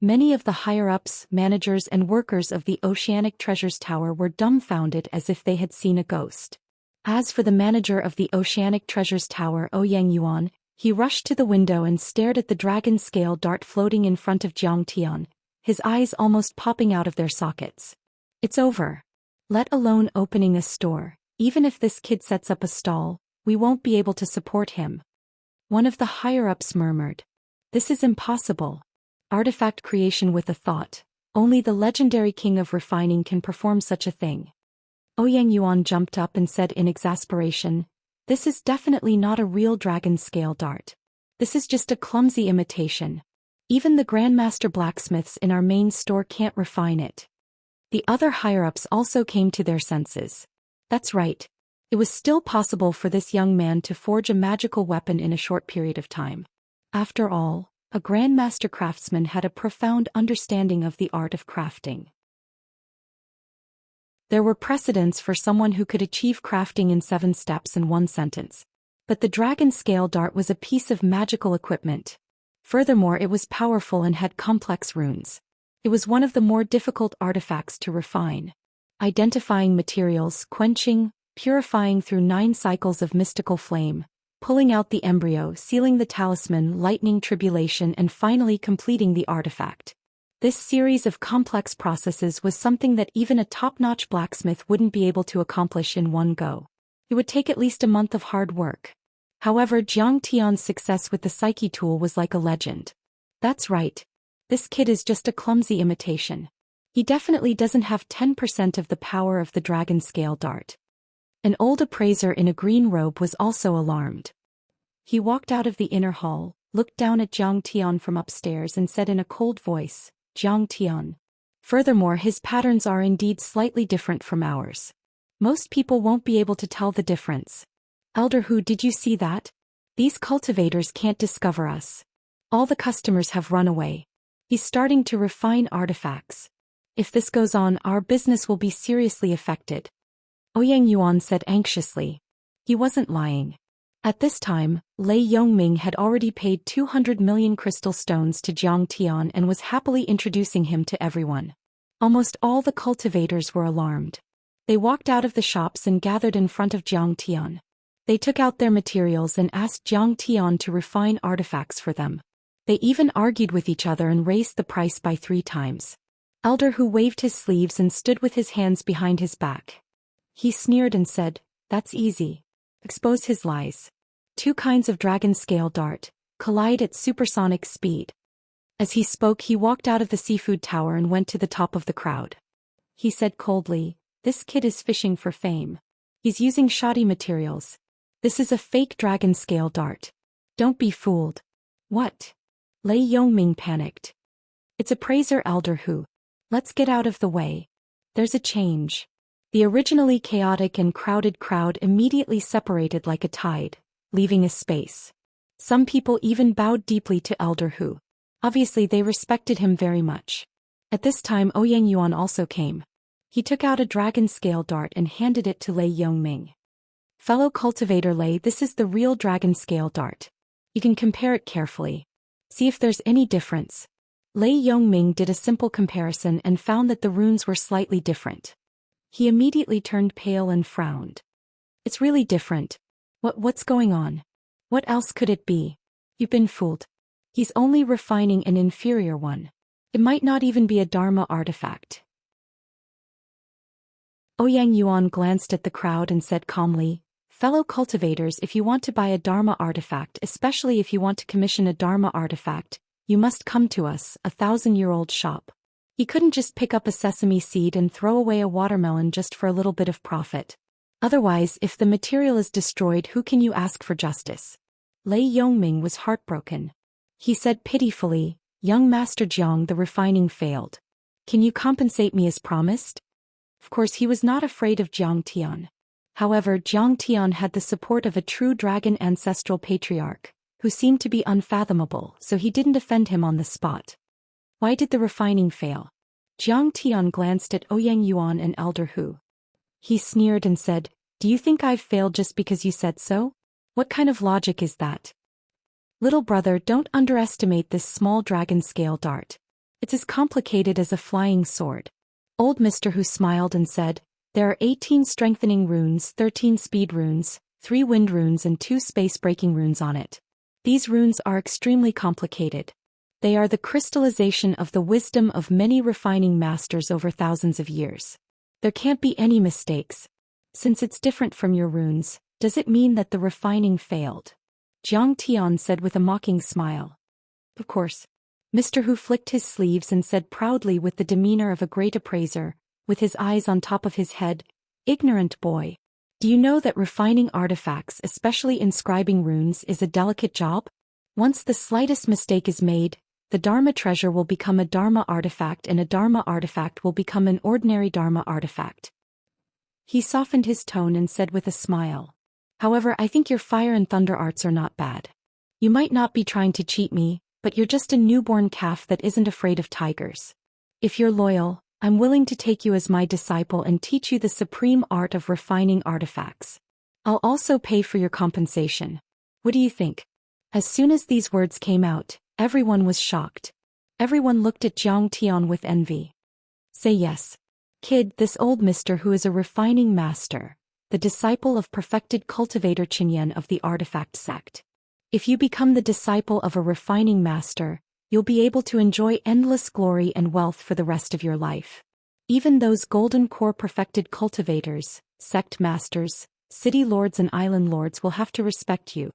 Many of the higher-ups, managers and workers of the Oceanic Treasures Tower were dumbfounded as if they had seen a ghost. As for the manager of the Oceanic Treasures Tower, Ouyang Yuan, he rushed to the window and stared at the dragon scale dart floating in front of Zhang Tian, his eyes almost popping out of their sockets. It's over. Let alone opening a store. Even if this kid sets up a stall, we won't be able to support him. One of the higher-ups murmured. This is impossible. Artifact creation with a thought. Only the legendary king of refining can perform such a thing. Ouyang Yuan jumped up and said in exasperation, this is definitely not a real dragon scale dart. This is just a clumsy imitation. Even the Grandmaster blacksmiths in our main store can't refine it. The other higher-ups also came to their senses. That's right. It was still possible for this young man to forge a magical weapon in a short period of time. After all, a grandmaster craftsman had a profound understanding of the art of crafting. There were precedents for someone who could achieve crafting in 7 steps in 1 sentence. But the dragon scale dart was a piece of magical equipment. Furthermore, it was powerful and had complex runes. It was one of the more difficult artifacts to refine. Identifying materials, quenching, purifying through 9 cycles of mystical flame, pulling out the embryo, sealing the talisman, lightning tribulation, and finally completing the artifact. This series of complex processes was something that even a top-notch blacksmith wouldn't be able to accomplish in one go. It would take at least a month of hard work. However, Zhang Tian's success with the Psyche tool was like a legend. That's right. This kid is just a clumsy imitation. He definitely doesn't have 10% of the power of the dragon scale dart. An old appraiser in a green robe was also alarmed. He walked out of the inner hall, looked down at Zhang Tian from upstairs and said in a cold voice, "Zhang Tian. Furthermore, his patterns are indeed slightly different from ours. Most people won't be able to tell the difference. Elder Hu, did you see that? These cultivators can't discover us. All the customers have run away. He's starting to refine artifacts. If this goes on, our business will be seriously affected." Ouyang Yuan said anxiously. He wasn't lying. At this time, Lei Yongming had already paid 200 million crystal stones to Zhang Tian and was happily introducing him to everyone. Almost all the cultivators were alarmed. They walked out of the shops and gathered in front of Zhang Tian. They took out their materials and asked Zhang Tian to refine artifacts for them. They even argued with each other and raised the price by 3 times. Elder Hu waved his sleeves and stood with his hands behind his back. He sneered and said, "That's easy. Expose his lies. 2 kinds of dragon scale dart, collide at supersonic speed." As he spoke, he walked out of the seafood tower and went to the top of the crowd. He said coldly, "This kid is fishing for fame. He's using shoddy materials. This is a fake dragon scale dart. Don't be fooled." "What?" Lei Yongming panicked. "It's appraiser Elder Hu. Let's get out of the way. There's a change." The originally chaotic and crowded crowd immediately separated like a tide, leaving a space. Some people even bowed deeply to Elder Hu. Obviously they respected him very much. At this time Ouyang Yuan also came. He took out a dragon scale dart and handed it to Lei Yongming. "Fellow cultivator Lei, this is the real dragon scale dart. You can compare it carefully. See if there's any difference." Lei Yongming did a simple comparison and found that the runes were slightly different. He immediately turned pale and frowned. "It's really different. What's going on? What else could it be? You've been fooled. He's only refining an inferior one. It might not even be a Dharma artifact." Ouyang Yuan glanced at the crowd and said calmly, "Fellow cultivators, if you want to buy a Dharma artifact, especially if you want to commission a Dharma artifact, you must come to us, a 1,000-year-old shop." He couldn't just pick up a sesame seed and throw away a watermelon just for a little bit of profit. Otherwise, if the material is destroyed, who can you ask for justice? Lei Yongming was heartbroken. He said pitifully, "Young Master Jiang, the refining failed. Can you compensate me as promised?" Of course, he was not afraid of Zhang Tian. However, Zhang Tian had the support of a true dragon ancestral patriarch, who seemed to be unfathomable, so he didn't offend him on the spot. "Why did the refining fail?" Zhang Tian glanced at Ouyang Yuan and Elder Hu. He sneered and said, "Do you think I've failed just because you said so? What kind of logic is that? Little brother, don't underestimate this small dragon scale dart. It's as complicated as a flying sword." Old Mr. Hu smiled and said, "There are 18 strengthening runes, 13 speed runes, 3 wind runes and 2 space-breaking runes on it. These runes are extremely complicated. They are the crystallization of the wisdom of many refining masters over thousands of years. There can't be any mistakes. Since it's different from your runes, does it mean that the refining failed?" Zhang Tian said with a mocking smile. "Of course." Mr. Hu flicked his sleeves and said proudly with the demeanor of a great appraiser, with his eyes on top of his head, "Ignorant boy. Do you know that refining artifacts, especially inscribing runes, is a delicate job? Once the slightest mistake is made, the Dharma treasure will become a Dharma artifact and a Dharma artifact will become an ordinary Dharma artifact." He softened his tone and said with a smile. However, I think your fire and thunder arts are not bad. You might not be trying to cheat me, but you're just a newborn calf that isn't afraid of tigers. If you're loyal, I'm willing to take you as my disciple and teach you the supreme art of refining artifacts. I'll also pay for your compensation. What do you think? As soon as these words came out, everyone was shocked. Everyone looked at Zhang Tian with envy. Say yes. Kid, this old mister who is a refining master, the disciple of perfected cultivator Xianxia of the artifact sect. If you become the disciple of a refining master, you'll be able to enjoy endless glory and wealth for the rest of your life. Even those golden core perfected cultivators, sect masters, city lords and island lords will have to respect you.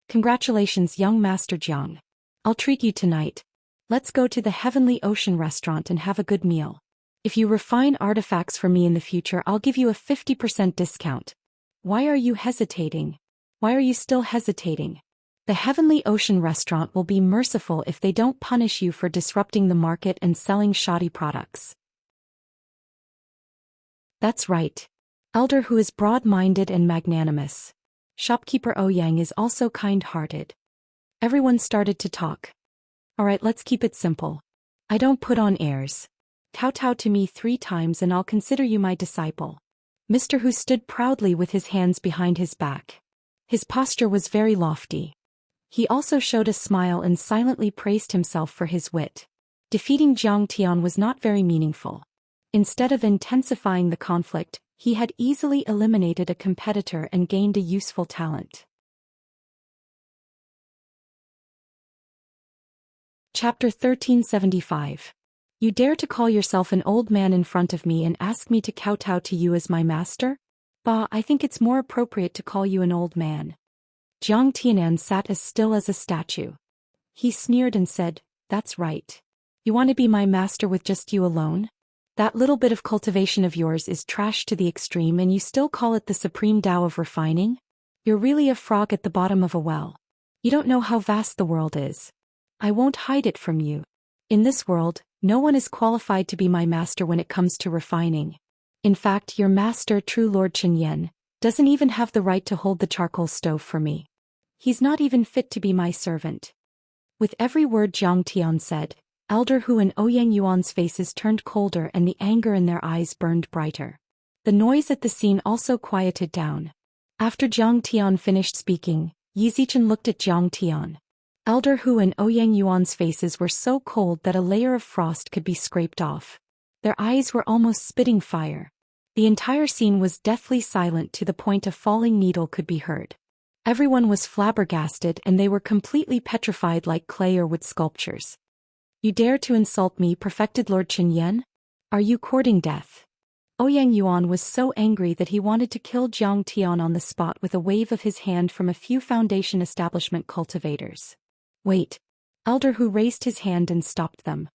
Congratulations, young Master Jiang. I'll treat you tonight. Let's go to the Heavenly Ocean restaurant and have a good meal. If you refine artifacts for me in the future, I'll give you a 50% discount. Why are you hesitating? Why are you still hesitating? The Heavenly Ocean restaurant will be merciful if they don't punish you for disrupting the market and selling shoddy products. That's right. Elder who is broad-minded and magnanimous. Shopkeeper Ouyang is also kind-hearted. Everyone started to talk. Alright, let's keep it simple. I don't put on airs. Kowtow to me 3 times and I'll consider you my disciple. Mr. Hu stood proudly with his hands behind his back. His posture was very lofty. He also showed a smile and silently praised himself for his wit. Defeating Zhang Tian was not very meaningful. Instead of intensifying the conflict, he had easily eliminated a competitor and gained a useful talent. Chapter 1375. You dare to call yourself an old man in front of me and ask me to kowtow to you as my master? Bah, I think it's more appropriate to call you an old man. Jiang Tianan sat as still as a statue. He sneered and said, That's right. You want to be my master with just you alone? That little bit of cultivation of yours is trash to the extreme and you still call it the supreme Tao of refining? You're really a frog at the bottom of a well. You don't know how vast the world is. I won't hide it from you. In this world, no one is qualified to be my master when it comes to refining. In fact, your master, true Lord Xianxia, doesn't even have the right to hold the charcoal stove for me. He's not even fit to be my servant. With every word Zhang Tian said, Elder Hu and Ouyang Yuan's faces turned colder and the anger in their eyes burned brighter. The noise at the scene also quieted down. After Zhang Tian finished speaking, Yi Zichen looked at Zhang Tian. Elder Hu and Ouyang Yuan's faces were so cold that a layer of frost could be scraped off. Their eyes were almost spitting fire. The entire scene was deathly silent to the point a falling needle could be heard. Everyone was flabbergasted and they were completely petrified like clay or wood sculptures. You dare to insult me, perfected Lord Xianxia? Are you courting death? Ouyang Yuan was so angry that he wanted to kill Zhang Tian on the spot with a wave of his hand from a few Foundation establishment cultivators. Wait. Elder Hu raised his hand and stopped them.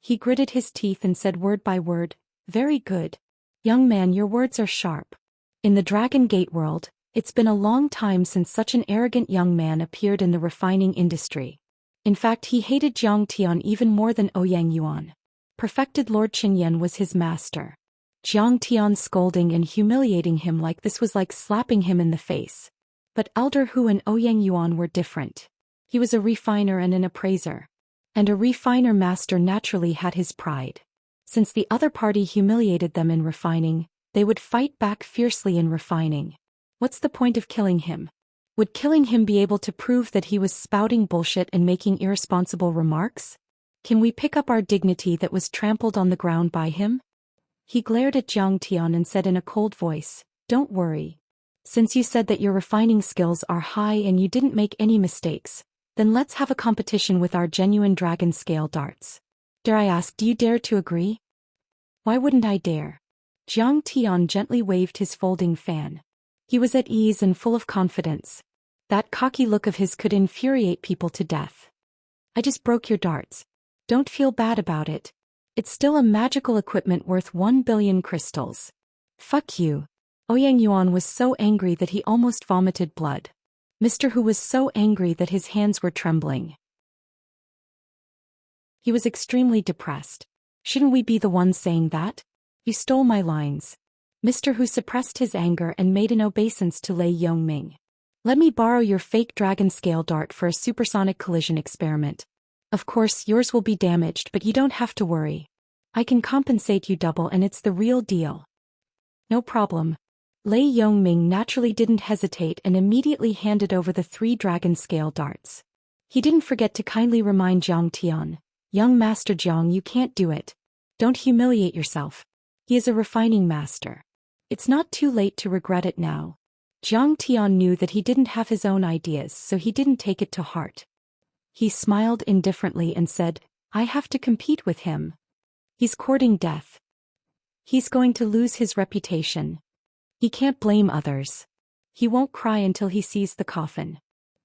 He gritted his teeth and said word by word, Very good. Young man, your words are sharp. In the Dragon Gate world, it's been a long time since such an arrogant young man appeared in the refining industry. In fact, he hated Zhang Tian even more than Ouyang Yuan. Perfected Lord Xianxia was his master. Zhang Tian scolding and humiliating him like this was like slapping him in the face. But Elder Hu and Ouyang Yuan were different. He was a refiner and an appraiser. And a refiner master naturally had his pride. Since the other party humiliated them in refining, they would fight back fiercely in refining. What's the point of killing him? Would killing him be able to prove that he was spouting bullshit and making irresponsible remarks? Can we pick up our dignity that was trampled on the ground by him? He glared at Zhang Tian and said in a cold voice, Don't worry. Since you said that your refining skills are high and you didn't make any mistakes, then let's have a competition with our genuine dragon scale darts. Dare I ask, do you dare to agree? Why wouldn't I dare? Zhang Tian gently waved his folding fan. He was at ease and full of confidence. That cocky look of his could infuriate people to death. I just broke your darts. Don't feel bad about it. It's still a magical equipment worth 1 billion crystals. Fuck you. Ouyang Yuan was so angry that he almost vomited blood. Mr. Hu was so angry that his hands were trembling. He was extremely depressed. Shouldn't we be the ones saying that? You stole my lines. Mr. Hu suppressed his anger and made an obeisance to Lei Yongming. Let me borrow your fake dragon scale dart for a supersonic collision experiment. Of course, yours will be damaged, but you don't have to worry. I can compensate you double and it's the real deal. No problem. Lei Yongming naturally didn't hesitate and immediately handed over the 3 dragon scale darts. He didn't forget to kindly remind Jiang Tian, young Master Jiang, you can't do it. Don't humiliate yourself. He is a refining master. It's not too late to regret it now. Jiang Tian knew that he didn't have his own ideas, so he didn't take it to heart. He smiled indifferently and said, I have to compete with him. He's courting death. He's going to lose his reputation. He can't blame others. He won't cry until he sees the coffin.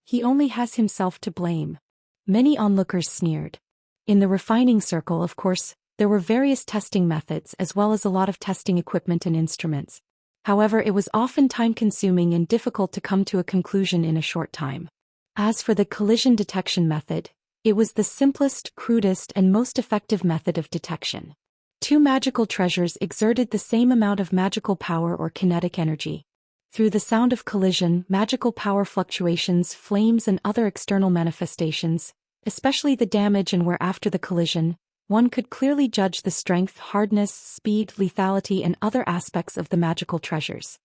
He only has himself to blame. Many onlookers sneered. In the refining circle, of course, there were various testing methods as well as a lot of testing equipment and instruments. However, it was often time-consuming and difficult to come to a conclusion in a short time. As for the collision detection method, it was the simplest, crudest, and most effective method of detection. 2 magical treasures exerted the same amount of magical power or kinetic energy. Through the sound of collision, magical power fluctuations, flames, and other external manifestations, especially the damage and wear after the collision, one could clearly judge the strength, hardness, speed, lethality, and other aspects of the magical treasures.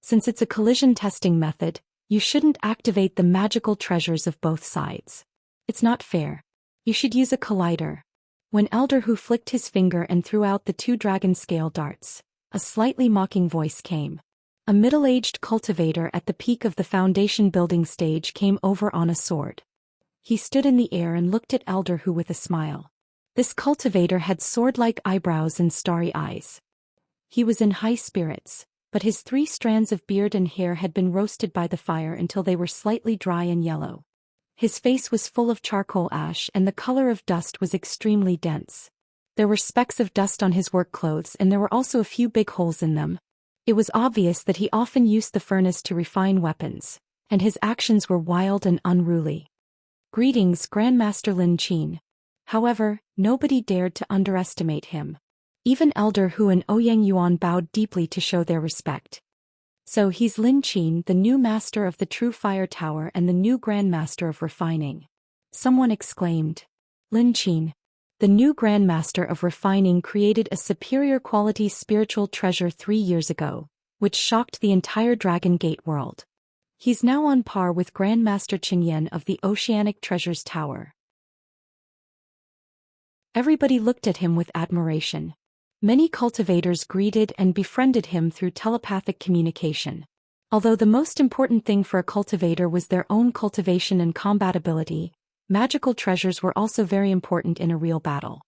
Since it's a collision testing method, you shouldn't activate the magical treasures of both sides. It's not fair. You should use a collider. When Elder Hu flicked his finger and threw out the 2 dragon scale darts, a slightly mocking voice came. A middle-aged cultivator at the peak of the foundation building stage came over on a sword. He stood in the air and looked at Elder Hu with a smile. This cultivator had sword-like eyebrows and starry eyes. He was in high spirits, but his 3 strands of beard and hair had been roasted by the fire until they were slightly dry and yellow. His face was full of charcoal ash and the color of dust was extremely dense. There were specks of dust on his work clothes and there were also a few big holes in them. It was obvious that he often used the furnace to refine weapons, and his actions were wild and unruly. Greetings, Grandmaster Lin Qin. However, nobody dared to underestimate him. Even Elder Hu and Ouyang Yuan bowed deeply to show their respect. So he's Lin Qin, the new master of the True Fire Tower and the new Grandmaster of Refining. Someone exclaimed. Lin Qin, the new Grandmaster of Refining, created a superior quality spiritual treasure 3 years ago, which shocked the entire Dragon Gate world. He's now on par with Grandmaster Qingyan of the Oceanic Treasures Tower. Everybody looked at him with admiration. Many cultivators greeted and befriended him through telepathic communication. Although the most important thing for a cultivator was their own cultivation and combat ability, magical treasures were also very important in a real battle.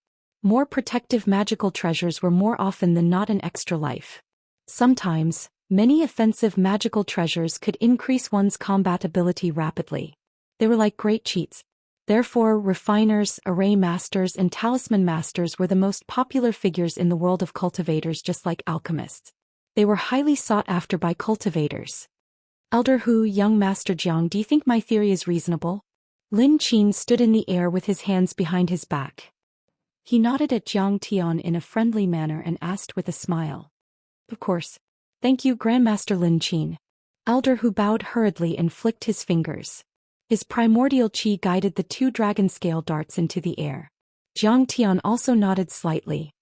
More protective magical treasures were more often than not an extra life. Sometimes, many offensive magical treasures could increase one's combat ability rapidly. They were like great cheats. Therefore, refiners, array masters, and talisman masters were the most popular figures in the world of cultivators, just like alchemists. They were highly sought after by cultivators. Elder Hu, young Master Jiang, do you think my theory is reasonable? Lin Qin stood in the air with his hands behind his back. He nodded at Jiang Tian in a friendly manner and asked with a smile. Of course. Thank you, Grandmaster Lin Qin. Elder Hu bowed hurriedly and flicked his fingers. His primordial qi guided the 2 dragon scale darts into the air. Jiang Tian also nodded slightly.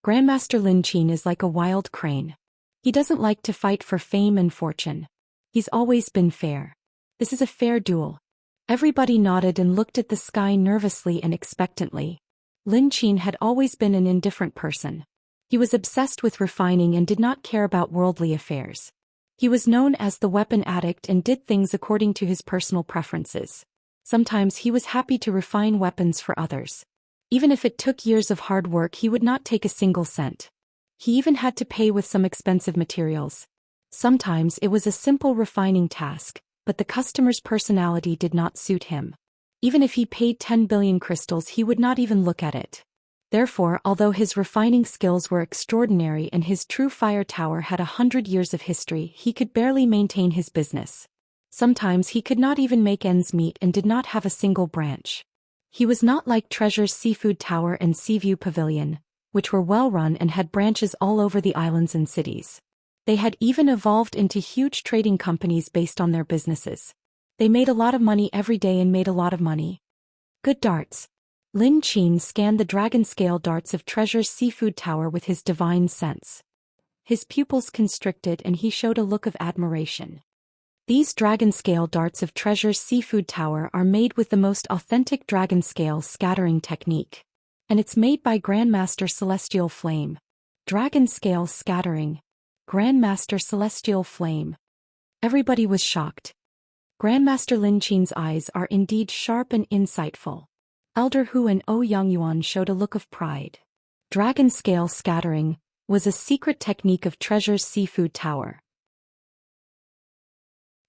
Grandmaster Lin Qin is like a wild crane. He doesn't like to fight for fame and fortune. He's always been fair. This is a fair duel. Everybody nodded and looked at the sky nervously and expectantly. Lin Qin had always been an indifferent person. He was obsessed with refining and did not care about worldly affairs. He was known as the weapon addict and did things according to his personal preferences. Sometimes he was happy to refine weapons for others. Even if it took years of hard work, he would not take a single cent. He even had to pay with some expensive materials. Sometimes it was a simple refining task, but the customer's personality did not suit him. Even if he paid 10 billion crystals, he would not even look at it. Therefore, although his refining skills were extraordinary and his True Fire Tower had 100 years of history, he could barely maintain his business. Sometimes he could not even make ends meet and did not have a single branch. He was not like Treasure's Seafood Tower and Seaview Pavilion, which were well run and had branches all over the islands and cities. They had even evolved into huge trading companies based on their businesses. They made a lot of money every day and made a lot of money. Good darts. Lin Qin scanned the dragon scale darts of Treasure's seafood tower with his divine sense. His pupils constricted and he showed a look of admiration. These dragon scale darts of Treasure's seafood tower are made with the most authentic dragon scale scattering technique. And it's made by Grandmaster Celestial Flame. Dragon scale scattering. Grandmaster Celestial Flame. Everybody was shocked. Grandmaster Lin Qin's eyes are indeed sharp and insightful. Elder Hu and Ouyang Yuan showed a look of pride. Dragon scale scattering was a secret technique of Treasure's seafood tower.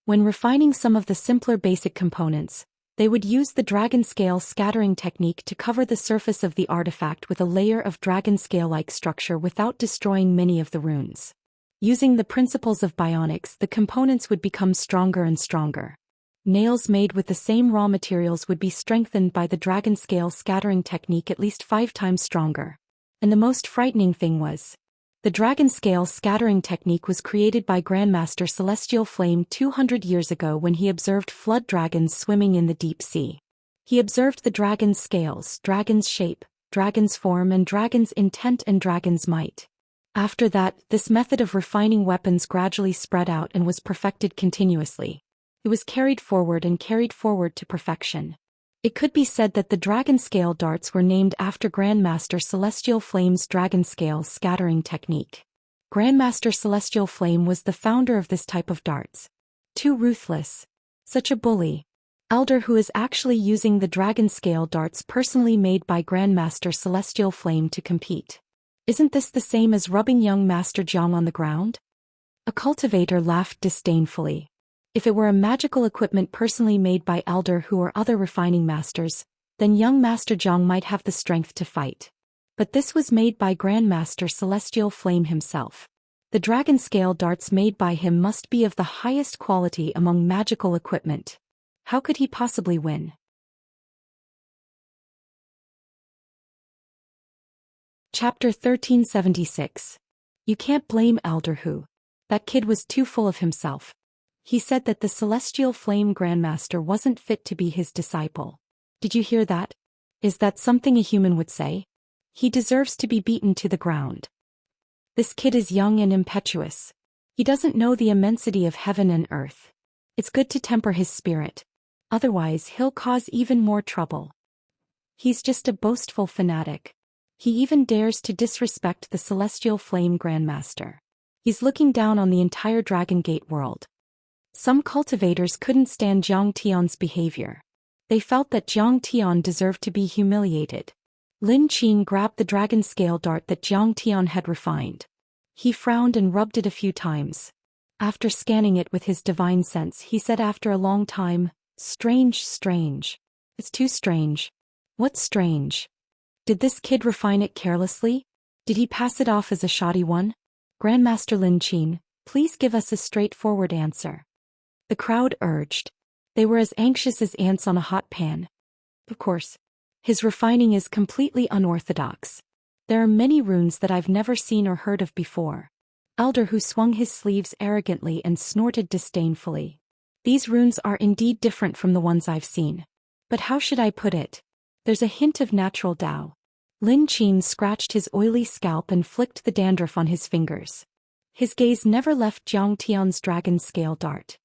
When refining some of the simpler basic components, they would use the dragon scale scattering technique to cover the surface of the artifact with a layer of dragon scale-like structure without destroying many of the runes. Using the principles of bionics, the components would become stronger and stronger. Nails made with the same raw materials would be strengthened by the dragon scale scattering technique at least 5 times stronger. And the most frightening thing was, the dragon scale scattering technique was created by Grandmaster Celestial Flame 200 years ago when he observed flood dragons swimming in the deep sea. He observed the dragon's scales, dragon's shape, dragon's form and dragon's intent and dragon's might. After that, this method of refining weapons gradually spread out and was perfected continuously. It was carried forward to perfection. It could be said that the dragon scale darts were named after Grandmaster Celestial Flame's dragon scale scattering technique. Grandmaster Celestial Flame was the founder of this type of darts. Too ruthless. Such a bully. Elder Hu is actually using the dragon scale darts personally made by Grandmaster Celestial Flame to compete. Isn't this the same as rubbing young Master Jiang on the ground? A cultivator laughed disdainfully. If it were a magical equipment personally made by Elder Hu or other refining masters, then young Master Jiang might have the strength to fight. But this was made by Grandmaster Celestial Flame himself. The dragon scale darts made by him must be of the highest quality among magical equipment. How could he possibly win? Chapter 1376. You can't blame Elder Hu. That kid was too full of himself. He said that the Celestial Flame Grandmaster wasn't fit to be his disciple. Did you hear that? Is that something a human would say? He deserves to be beaten to the ground. This kid is young and impetuous. He doesn't know the immensity of heaven and earth. It's good to temper his spirit. Otherwise he'll cause even more trouble. He's just a boastful fanatic. He even dares to disrespect the Celestial Flame Grandmaster. He's looking down on the entire Dragon Gate world. Some cultivators couldn't stand Jiang Tian's behavior. They felt that Jiang Tian deserved to be humiliated. Lin Qin grabbed the dragon scale dart that Jiang Tian had refined. He frowned and rubbed it a few times. After scanning it with his divine sense, he said after a long time, "Strange, strange. It's too strange." What's strange? Did this kid refine it carelessly? Did he pass it off as a shoddy one? Grandmaster Lin Qin, please give us a straightforward answer. The crowd urged. They were as anxious as ants on a hot pan. Of course. His refining is completely unorthodox. There are many runes that I've never seen or heard of before. Elder Hu swung his sleeves arrogantly and snorted disdainfully. These runes are indeed different from the ones I've seen. But how should I put it? There's a hint of natural Tao. Lin Qin scratched his oily scalp and flicked the dandruff on his fingers. His gaze never left Jiang Tian's dragon scale dart.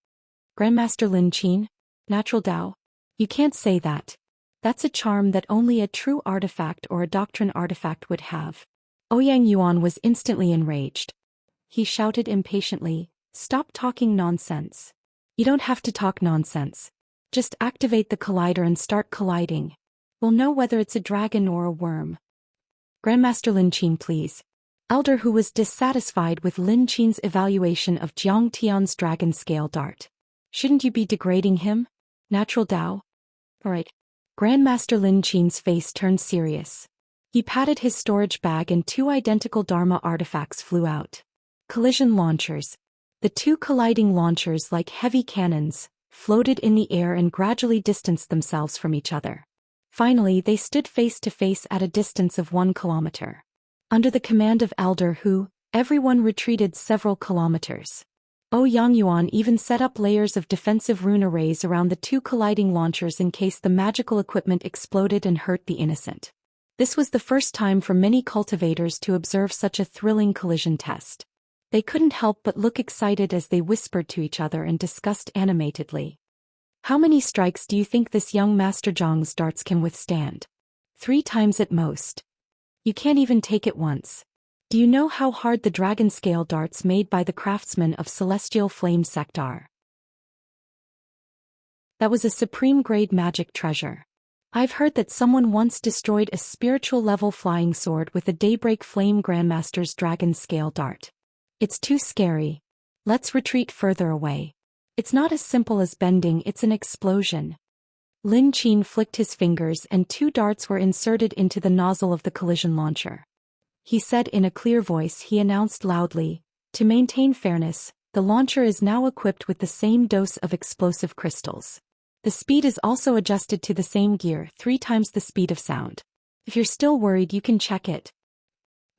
Grandmaster Lin Qin? Natural Tao? You can't say that. That's a charm that only a true artifact or a doctrine artifact would have. Ouyang Yuan was instantly enraged. He shouted impatiently, "Stop talking nonsense. You don't have to talk nonsense. Just activate the collider and start colliding. We'll know whether it's a dragon or a worm." Grandmaster Lin Qin, please. Elder Hu was dissatisfied with Lin Qin's evaluation of Jiang Tian's dragon scale dart. Shouldn't you be degrading him? Natural Tao? Alright. Grandmaster Lin Qin's face turned serious. He patted his storage bag and 2 identical Dharma artifacts flew out. Collision launchers. The 2 colliding launchers, like heavy cannons, floated in the air and gradually distanced themselves from each other. Finally, they stood face to face at a distance of 1 kilometer. Under the command of Elder Hu, Everyone retreated several kilometers. Yangyuan even set up layers of defensive rune arrays around the two colliding launchers in case the magical equipment exploded and hurt the innocent. This was the first time for many cultivators to observe such a thrilling collision test. They couldn't help but look excited as they whispered to each other and discussed animatedly. How many strikes do you think this young Master Zhang's darts can withstand? 3 times at most. You can't even take it once. Do you know how hard the dragon scale darts made by the craftsmen of Celestial Flame sect are? That was a supreme-grade magic treasure. I've heard that someone once destroyed a spiritual-level flying sword with a Daybreak Flame Grandmaster's dragon scale dart. It's too scary. Let's retreat further away. It's not as simple as bending, it's an explosion. Lin Qin flicked his fingers and 2 darts were inserted into the nozzle of the collision launcher. He said in a clear voice. He announced loudly, to maintain fairness, the launcher is now equipped with the same dose of explosive crystals. The speed is also adjusted to the same gear, 3 times the speed of sound. If you're still worried, you can check it.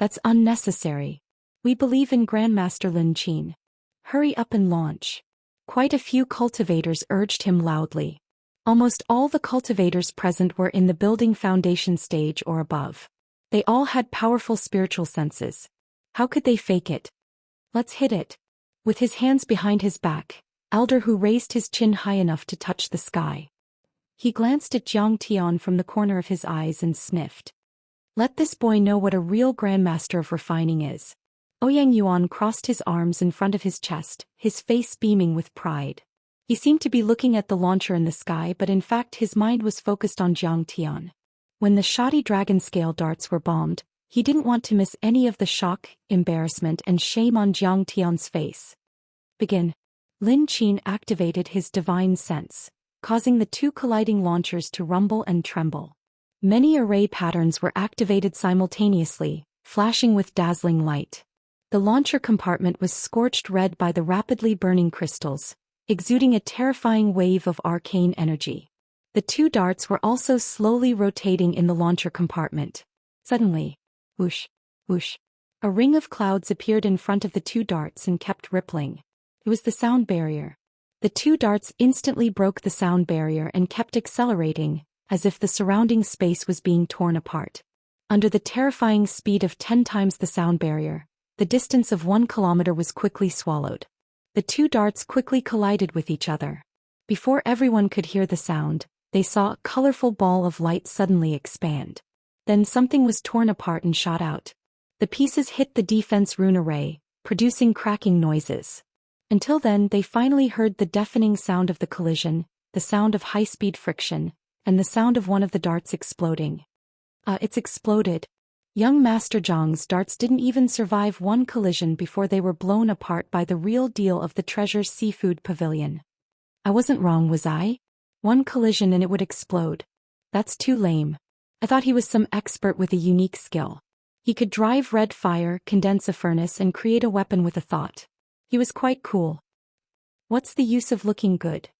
That's unnecessary. We believe in Grandmaster Lin Qin. Hurry up and launch. Quite a few cultivators urged him loudly. Almost all the cultivators present were in the building foundation stage or above. They all had powerful spiritual senses. How could they fake it? Let's hit it. With his hands behind his back, Elder Hu raised his chin high enough to touch the sky. He glanced at Jiang Tian from the corner of his eyes and sniffed. Let this boy know what a real grandmaster of refining is. Ouyang Yuan crossed his arms in front of his chest, his face beaming with pride. He seemed to be looking at the launcher in the sky, but in fact his mind was focused on Jiang Tian. When the shoddy dragon scale darts were bombed, he didn't want to miss any of the shock, embarrassment and shame on Jiang Tian's face. Begin. Lin Qin activated his divine sense, causing the 2 colliding launchers to rumble and tremble. Many array patterns were activated simultaneously, flashing with dazzling light. The launcher compartment was scorched red by the rapidly burning crystals, exuding a terrifying wave of arcane energy. The 2 darts were also slowly rotating in the launcher compartment. Suddenly, whoosh, whoosh, a ring of clouds appeared in front of the 2 darts and kept rippling. It was the sound barrier. The 2 darts instantly broke the sound barrier and kept accelerating, as if the surrounding space was being torn apart. Under the terrifying speed of 10 times the sound barrier, the distance of 1 kilometer was quickly swallowed. The 2 darts quickly collided with each other. Before everyone could hear the sound, they saw a colorful ball of light suddenly expand. Then something was torn apart and shot out. The pieces hit the defense rune array, producing cracking noises. Until then they finally heard the deafening sound of the collision, the sound of high-speed friction, and the sound of one of the darts exploding. It's exploded. Young Master Zhang's darts didn't even survive 1 collision before they were blown apart by the real deal of the treasure seafood pavilion. I wasn't wrong, was I? 1 collision and it would explode. That's too lame. I thought he was some expert with a unique skill. He could drive red fire, condense a furnace and create a weapon with a thought. He was quite cool. What's the use of looking good?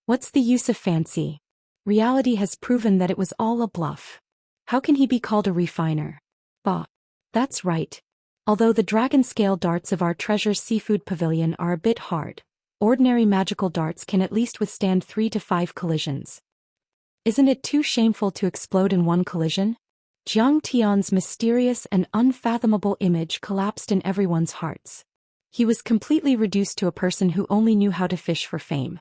What's the use of fancy? Reality has proven that it was all a bluff. How can he be called a refiner? Bah. That's right. Although the dragon scale darts of our treasure seafood pavilion are a bit hard, ordinary magical darts can at least withstand 3 to 5 collisions. Isn't it too shameful to explode in 1 collision? Jiang Tian's mysterious and unfathomable image collapsed in everyone's hearts. He was completely reduced to a person who only knew how to fish for fame.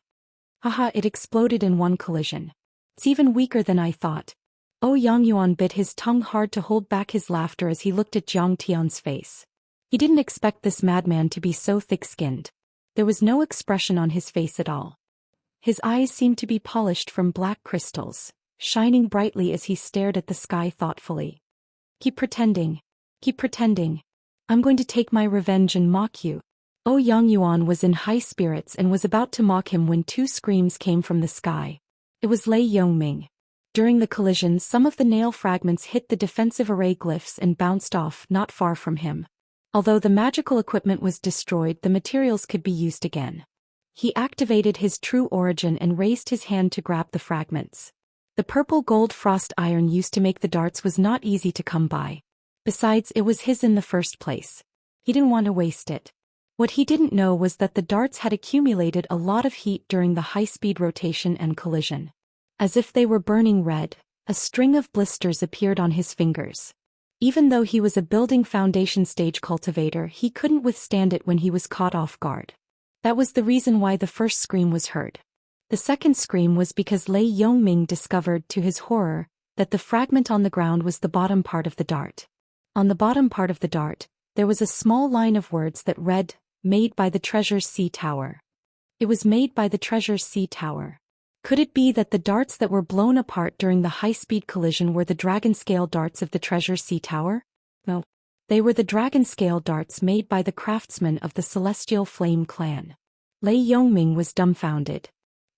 Haha, it exploded in 1 collision. It's even weaker than I thought. Yangyuan bit his tongue hard to hold back his laughter as he looked at Jiang Tian's face. He didn't expect this madman to be so thick-skinned. There was no expression on his face at all. His eyes seemed to be polished from black crystals, shining brightly as he stared at the sky thoughtfully. Keep pretending. Keep pretending. I'm going to take my revenge and mock you. Yangyuan was in high spirits and was about to mock him when 2 screams came from the sky. It was Lei Yongming. During the collision, some of the nail fragments hit the defensive array glyphs and bounced off not far from him. Although the magical equipment was destroyed, the materials could be used again. He activated his true origin and raised his hand to grab the fragments. The purple gold frost iron used to make the darts was not easy to come by. Besides, it was his in the first place. He didn't want to waste it. What he didn't know was that the darts had accumulated a lot of heat during the high-speed rotation and collision. As if they were burning red, a string of blisters appeared on his fingers. Even though he was a building foundation stage cultivator, he couldn't withstand it when he was caught off guard. That was the reason why the first scream was heard. The second scream was because Lei Yongming discovered, to his horror, that the fragment on the ground was the bottom part of the dart. On the bottom part of the dart, there was a small line of words that read, "Made by the Treasure's Sea Tower." It was made by the Treasure's Sea Tower. Could it be that the darts that were blown apart during the high-speed collision were the dragon-scale darts of the Treasure's Sea Tower? No. They were the dragon-scale darts made by the craftsmen of the Celestial Flame clan. Lei Yongming was dumbfounded.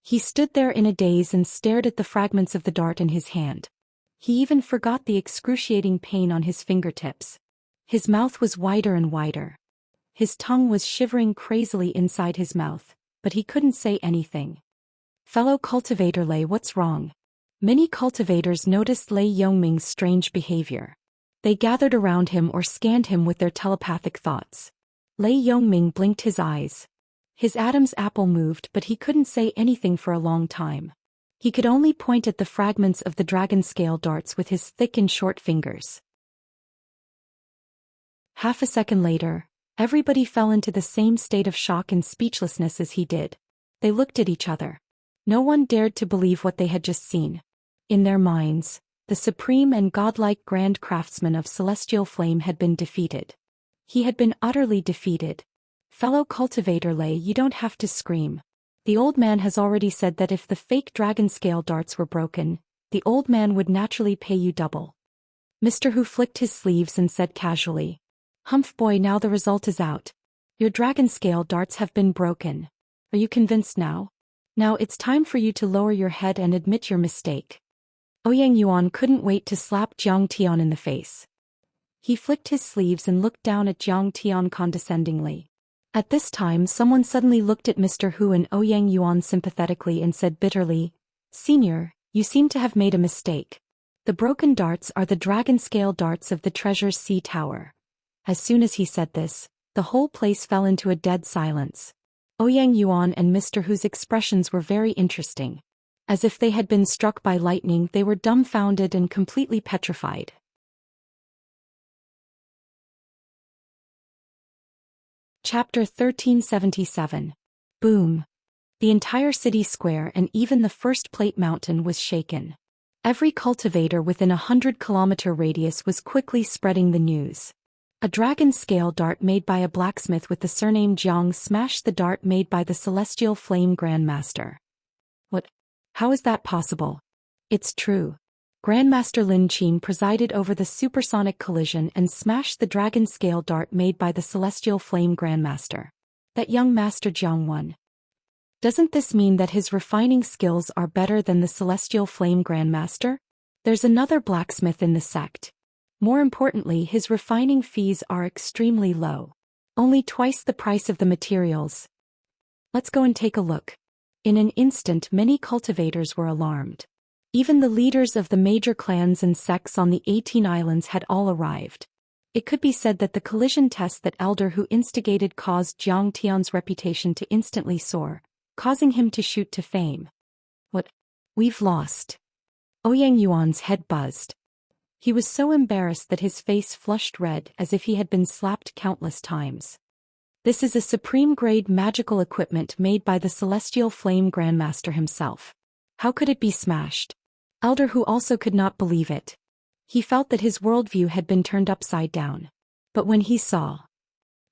He stood there in a daze and stared at the fragments of the dart in his hand. He even forgot the excruciating pain on his fingertips. His mouth was wider and wider. His tongue was shivering crazily inside his mouth, but he couldn't say anything. "Fellow cultivator Lei, what's wrong?" Many cultivators noticed Lei Yongming's strange behavior. They gathered around him or scanned him with their telepathic thoughts. Lei Yongming blinked his eyes. His Adam's apple moved, but he couldn't say anything for a long time. He could only point at the fragments of the dragon-scale darts with his thick and short fingers. Half a second later, everybody fell into the same state of shock and speechlessness as he did. They looked at each other. No one dared to believe what they had just seen. In their minds, the supreme and godlike grand craftsman of Celestial Flame had been defeated. He had been utterly defeated. "Fellow cultivator Lei, you don't have to scream. The old man has already said that if the fake dragon-scale darts were broken, the old man would naturally pay you double." Mr. Hu flicked his sleeves and said casually, "Humph boy, now the result is out. Your dragon-scale darts have been broken. Are you convinced now? Now it's time for you to lower your head and admit your mistake." Ouyang Yuan couldn't wait to slap Jiang Tian in the face. He flicked his sleeves and looked down at Jiang Tian condescendingly. At this time, someone suddenly looked at Mr. Hu and Ouyang Yuan sympathetically and said bitterly, "Senior, you seem to have made a mistake. The broken darts are the dragon-scale darts of the Treasure's Sea Tower." As soon as he said this, the whole place fell into a dead silence. Ouyang Yuan and Mr. Hu's expressions were very interesting. As if they had been struck by lightning, they were dumbfounded and completely petrified. Chapter 1377. Boom. The entire city square and even the First Plate Mountain was shaken. Every cultivator within a 100-kilometer radius was quickly spreading the news. A dragon-scale dart made by a blacksmith with the surname Jiang smashed the dart made by the Celestial Flame Grandmaster. What? How is that possible? It's true. Grandmaster Lin Qin presided over the supersonic collision and smashed the dragon-scale dart made by the Celestial Flame Grandmaster. That young Master Jiang won. Doesn't this mean that his refining skills are better than the Celestial Flame Grandmaster? There's another blacksmith in the sect. More importantly, his refining fees are extremely low. Only twice the price of the materials. Let's go and take a look. In an instant, many cultivators were alarmed. Even the leaders of the major clans and sects on the 18 islands had all arrived. It could be said that the collision test that Elder Hu instigated caused Jiang Tian's reputation to instantly soar, causing him to shoot to fame. What? We've lost. Ouyang Yuan's head buzzed. He was so embarrassed that his face flushed red as if he had been slapped countless times. This is a supreme-grade magical equipment made by the Celestial Flame Grandmaster himself. How could it be smashed? Elder Hu also could not believe it. He felt that his worldview had been turned upside down. But when he saw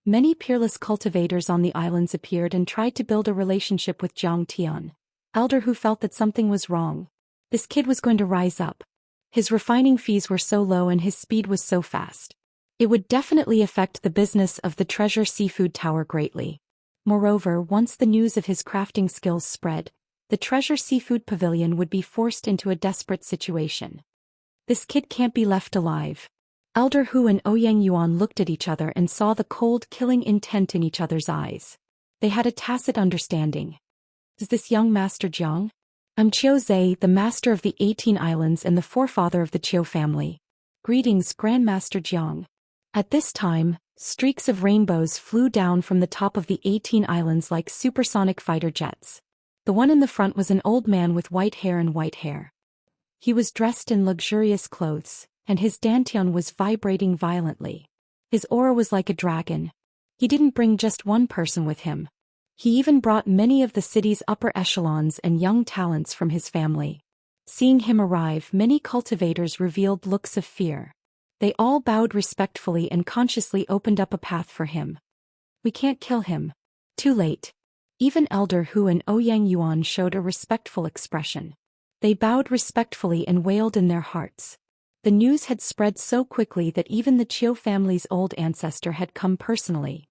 many peerless cultivators on the islands appeared and tried to build a relationship with Jiang Tian, Elder Hu felt that something was wrong. This kid was going to rise up. His refining fees were so low and his speed was so fast. It would definitely affect the business of the Treasure Seafood Tower greatly. Moreover, once the news of his crafting skills spread, the Treasure Seafood Pavilion would be forced into a desperate situation. This kid can't be left alive. Elder Hu and Ouyang Yuan looked at each other and saw the cold, killing intent in each other's eyes. They had a tacit understanding. Is this young Master Jiang? I'm Qiu Zhe, the master of the 18 islands and the forefather of the Qiu family. Greetings, Grandmaster Jiang. At this time, streaks of rainbows flew down from the top of the 18 islands like supersonic fighter jets. The one in the front was an old man with white hair and white hair. He was dressed in luxurious clothes, and his dantian was vibrating violently. His aura was like a dragon. He didn't bring just one person with him. He even brought many of the city's upper echelons and young talents from his family. Seeing him arrive, many cultivators revealed looks of fear. They all bowed respectfully and consciously opened up a path for him. We can't kill him. Too late. Even Elder Hu and Ouyang Yuan showed a respectful expression. They bowed respectfully and wailed in their hearts. The news had spread so quickly that even the Qiu family's old ancestor had come personally.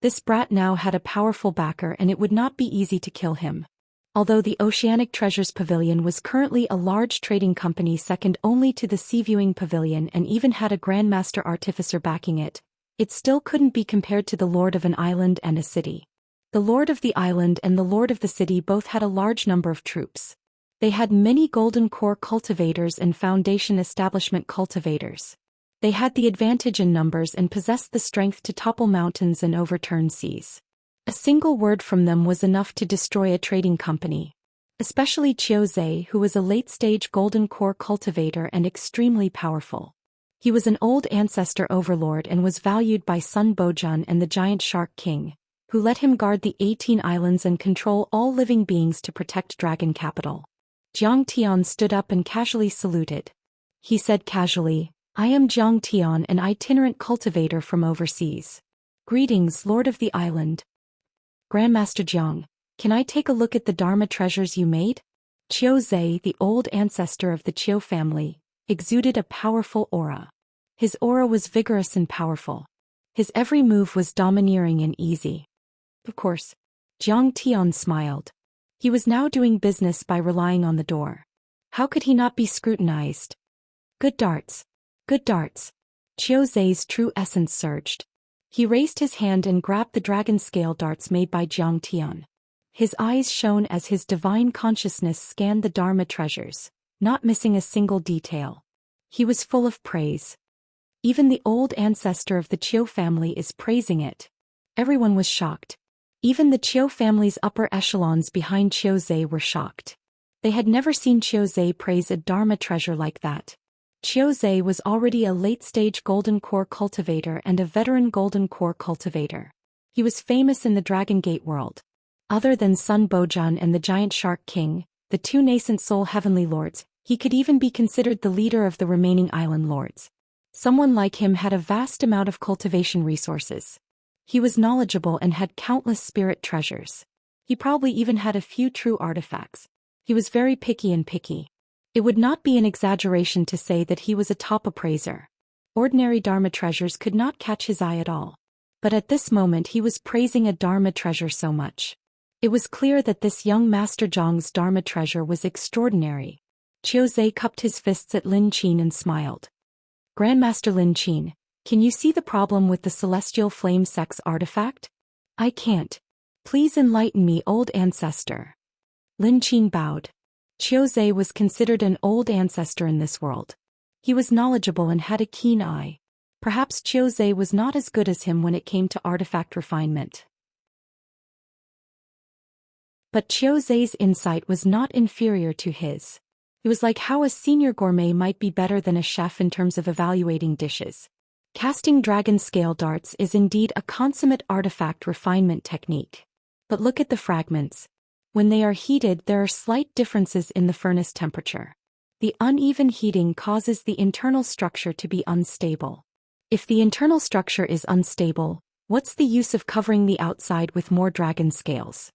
This brat now had a powerful backer, and it would not be easy to kill him. Although the Oceanic Treasures Pavilion was currently a large trading company second only to the Sea Viewing Pavilion and even had a Grandmaster Artificer backing it, it still couldn't be compared to the Lord of an island and a city. The Lord of the island and the Lord of the city both had a large number of troops. They had many Golden Core cultivators and Foundation Establishment cultivators. They had the advantage in numbers and possessed the strength to topple mountains and overturn seas. A single word from them was enough to destroy a trading company. Especially Qiu Zhe, who was a late-stage Golden Core cultivator and extremely powerful. He was an old ancestor overlord and was valued by Sun Bojun and the Giant Shark King, who let him guard the 18 islands and control all living beings to protect Dragon Capital. Jiang Tian stood up and casually saluted. He said casually, "I am Jiang Tian, an itinerant cultivator from overseas. Greetings, Lord of the Island. Grandmaster Jiang, can I take a look at the Dharma treasures you made?" Qiu Zhe, the old ancestor of the Qiu family, exuded a powerful aura. His aura was vigorous and powerful. His every move was domineering and easy. Of course. Jiang Tian smiled. He was now doing business by relying on the door. How could he not be scrutinized? Good darts. Good darts. Qiu Zhe's true essence surged. He raised his hand and grabbed the dragon scale darts made by Jiang Tian. His eyes shone as his divine consciousness scanned the Dharma treasures, not missing a single detail. He was full of praise. Even the old ancestor of the Qiu family is praising it. Everyone was shocked. Even the Qiu family's upper echelons behind Qiu Zhe were shocked. They had never seen Qiu Zhe praise a Dharma treasure like that. Qiu Zhe was already a late-stage Golden Core cultivator and a veteran Golden Core cultivator. He was famous in the Dragon Gate world. Other than Sun Bojun and the Giant Shark King, the two nascent Soul Heavenly Lords, he could even be considered the leader of the remaining island lords. Someone like him had a vast amount of cultivation resources. He was knowledgeable and had countless spirit treasures. He probably even had a few true artifacts. He was very picky and picky. It would not be an exaggeration to say that he was a top appraiser. Ordinary Dharma treasures could not catch his eye at all. But at this moment he was praising a Dharma treasure so much. It was clear that this young Master Zhang's Dharma treasure was extraordinary. Qiu Zhe cupped his fists at Lin Qin and smiled. Grandmaster Lin Qin, can you see the problem with the Celestial Flame Sex artifact? I can't. Please enlighten me, old ancestor. Lin Qin bowed. Qiu Zhe was considered an old ancestor in this world. He was knowledgeable and had a keen eye. Perhaps Qiu Zhe was not as good as him when it came to artifact refinement. But Qiu Zhe's insight was not inferior to his. It was like how a senior gourmet might be better than a chef in terms of evaluating dishes. Casting dragon scale darts is indeed a consummate artifact refinement technique. But look at the fragments. When they are heated, there are slight differences in the furnace temperature. The uneven heating causes the internal structure to be unstable. If the internal structure is unstable, what's the use of covering the outside with more dragon scales?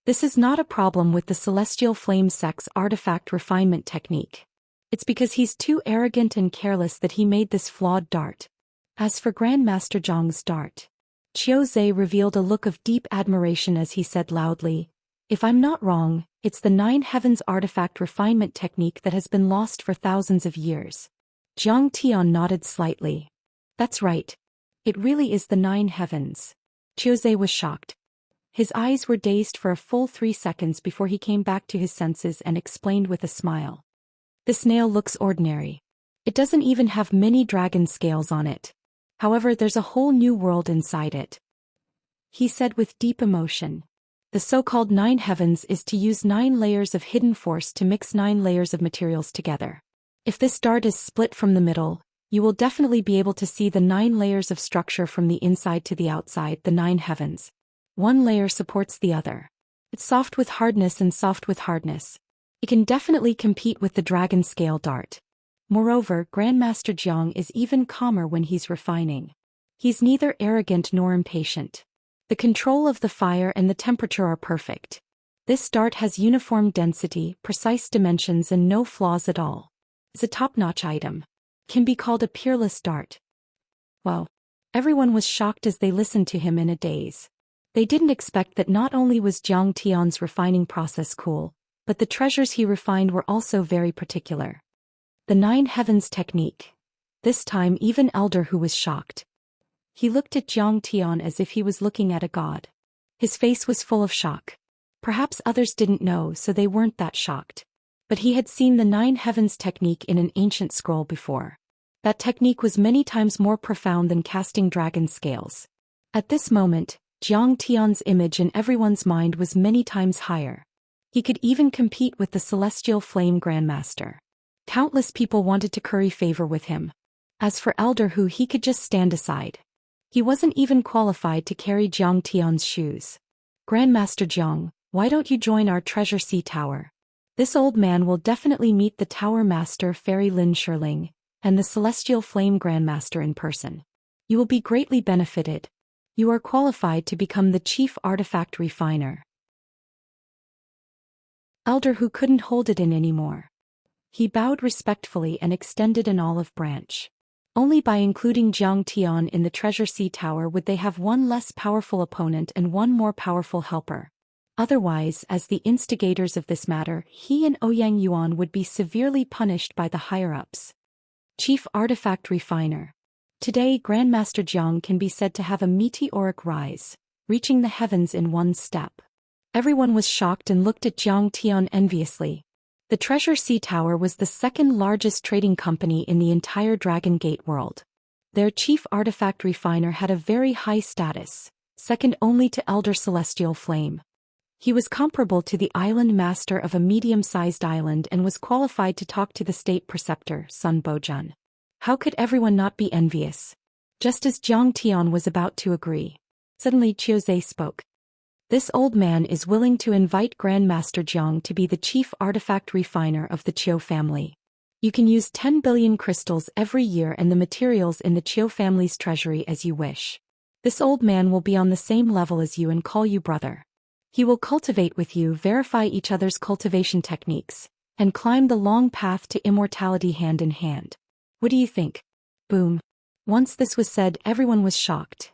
This is not a problem with the Celestial Flame Sex artifact refinement technique. It's because he's too arrogant and careless that he made this flawed dart. As for Grandmaster Zhang's dart, Qiu Zhe revealed a look of deep admiration as he said loudly, "If I'm not wrong, it's the Nine Heavens artifact refinement technique that has been lost for thousands of years." Jiang Tian nodded slightly. That's right. It really is the Nine Heavens. Qiu Zhe was shocked. His eyes were dazed for a full 3 seconds before he came back to his senses and explained with a smile. The snail looks ordinary. It doesn't even have many dragon scales on it. However, there's a whole new world inside it," he said with deep emotion. The so-called 9 heavens is to use 9 layers of hidden force to mix 9 layers of materials together. If this dart is split from the middle, you will definitely be able to see the 9 layers of structure from the inside to the outside, the 9 heavens. One layer supports the other. It's soft with hardness and soft with hardness. It can definitely compete with the dragon scale dart. Moreover, Grandmaster Zhang is even calmer when he's refining. He's neither arrogant nor impatient. The control of the fire and the temperature are perfect. This dart has uniform density, precise dimensions and no flaws at all. It's a top-notch item. Can be called a peerless dart. Wow. Everyone was shocked as they listened to him in a daze. They didn't expect that not only was Zhang Tian's refining process cool, but the treasures he refined were also very particular. The 9 heavens technique. This time even Elder Hu was shocked. He looked at Zhang Tian as if he was looking at a god. His face was full of shock. Perhaps others didn't know, so they weren't that shocked. But he had seen the 9 heavens technique in an ancient scroll before. That technique was many times more profound than casting dragon scales. At this moment, Zhang Tian's image in everyone's mind was many times higher. He could even compete with the Celestial Flame Grandmaster. Countless people wanted to curry favor with him. As for Elder Hu, he could just stand aside. He wasn't even qualified to carry Zhang Tian's shoes. "Grandmaster Zhang, why don't you join our Treasure Sea Tower? This old man will definitely meet the Tower Master Fairy Lin Shirling and the Celestial Flame Grandmaster in person. You will be greatly benefited. You are qualified to become the Chief Artifact Refiner." Elder Hu couldn't hold it in anymore. He bowed respectfully and extended an olive branch. Only by including Zhang Tian in the Treasure Sea Tower would they have one less powerful opponent and one more powerful helper. Otherwise, as the instigators of this matter, he and Ouyang Yuan would be severely punished by the higher-ups. Chief Artifact Refiner. Today, Grandmaster Zhang can be said to have a meteoric rise, reaching the heavens in one step. Everyone was shocked and looked at Zhang Tian enviously. The Treasure Sea Tower was the second largest trading company in the entire Dragon Gate world. Their chief artifact refiner had a very high status, second only to Elder Celestial Flame. He was comparable to the island master of a medium-sized island and was qualified to talk to the state preceptor, Sun Bojun. How could everyone not be envious? Just as Zhang Tian was about to agree, suddenly Qiuzhe spoke. "This old man is willing to invite Grandmaster Zhang to be the chief artifact refiner of the Qiu family. You can use 10 billion crystals every year and the materials in the Qiu family's treasury as you wish. This old man will be on the same level as you and call you brother. He will cultivate with you, verify each other's cultivation techniques, and climb the long path to immortality hand in hand. What do you think?" Boom. Once this was said, everyone was shocked.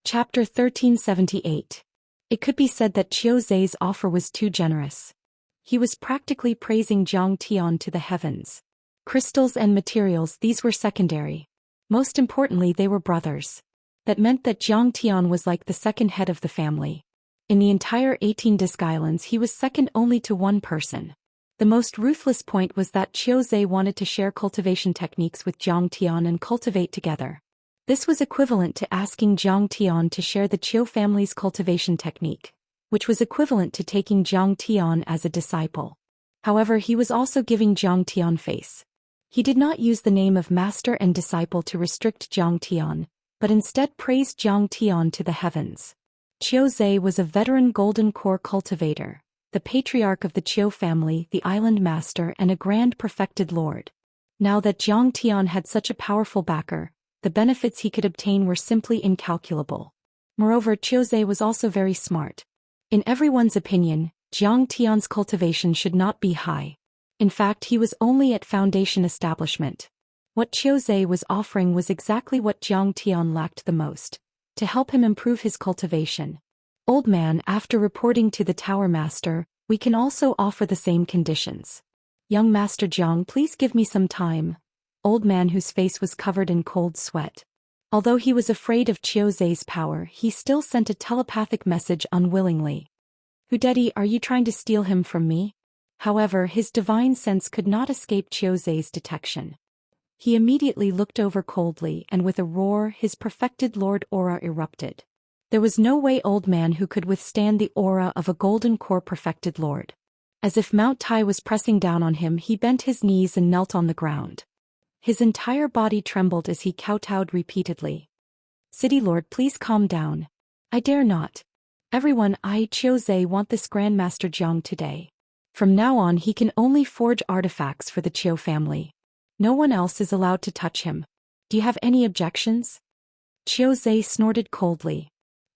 Chapter 1378. It could be said that Qiuzhe's offer was too generous. He was practically praising Zhang Tian to the heavens. Crystals and materials, these were secondary. Most importantly, they were brothers. That meant that Zhang Tian was like the second head of the family. In the entire 18 Disc Islands, he was second only to one person. The most ruthless point was that Qiuzhe wanted to share cultivation techniques with Zhang Tian and cultivate together. This was equivalent to asking Zhang Tian to share the Qiu family's cultivation technique, which was equivalent to taking Zhang Tian as a disciple. However, he was also giving Zhang Tian face. He did not use the name of master and disciple to restrict Zhang Tian, but instead praised Zhang Tian to the heavens. Qiuzhe was a veteran golden core cultivator, the patriarch of the Qiu family, the island master and a grand perfected lord. Now that Zhang Tian had such a powerful backer, the benefits he could obtain were simply incalculable. Moreover, Qiuzhe was also very smart. In everyone's opinion, Zhang Tian's cultivation should not be high. In fact, he was only at foundation establishment. What Qiuzhe was offering was exactly what Zhang Tian lacked the most, to help him improve his cultivation. "Old man, after reporting to the Tower Master, we can also offer the same conditions. Young Master Zhang, please give me some time." Old man whose face was covered in cold sweat. Although he was afraid of Qiuzhe's power, he still sent a telepathic message unwillingly. Daddy, are you trying to steal him from me? However, his divine sense could not escape Xiaozai's detection. He immediately looked over coldly, and with a roar his perfected lord aura erupted. There was no way old man who could withstand the aura of a golden core perfected lord. As if Mount Tai was pressing down on him, he bent his knees and knelt on the ground. His entire body trembled as he kowtowed repeatedly. City Lord, please calm down. I dare not. Everyone, I, Xiaozai, want this Grandmaster Jiang today. From now on he can only forge artifacts for the Qiu family. No one else is allowed to touch him. Do you have any objections? Xiaozai snorted coldly.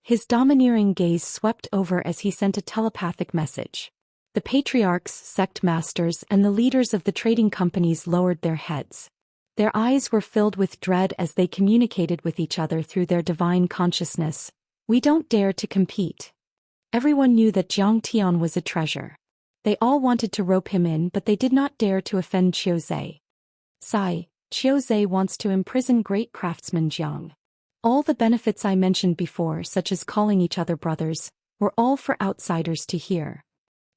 His domineering gaze swept over as he sent a telepathic message. The patriarchs, sect masters, and the leaders of the trading companies lowered their heads. Their eyes were filled with dread as they communicated with each other through their divine consciousness. We don't dare to compete. Everyone knew that Jiang Tian was a treasure. They all wanted to rope him in, but they did not dare to offend Xiaozai. Sigh, Xiaozai wants to imprison great craftsman Jiang. All the benefits I mentioned before, such as calling each other brothers, were all for outsiders to hear.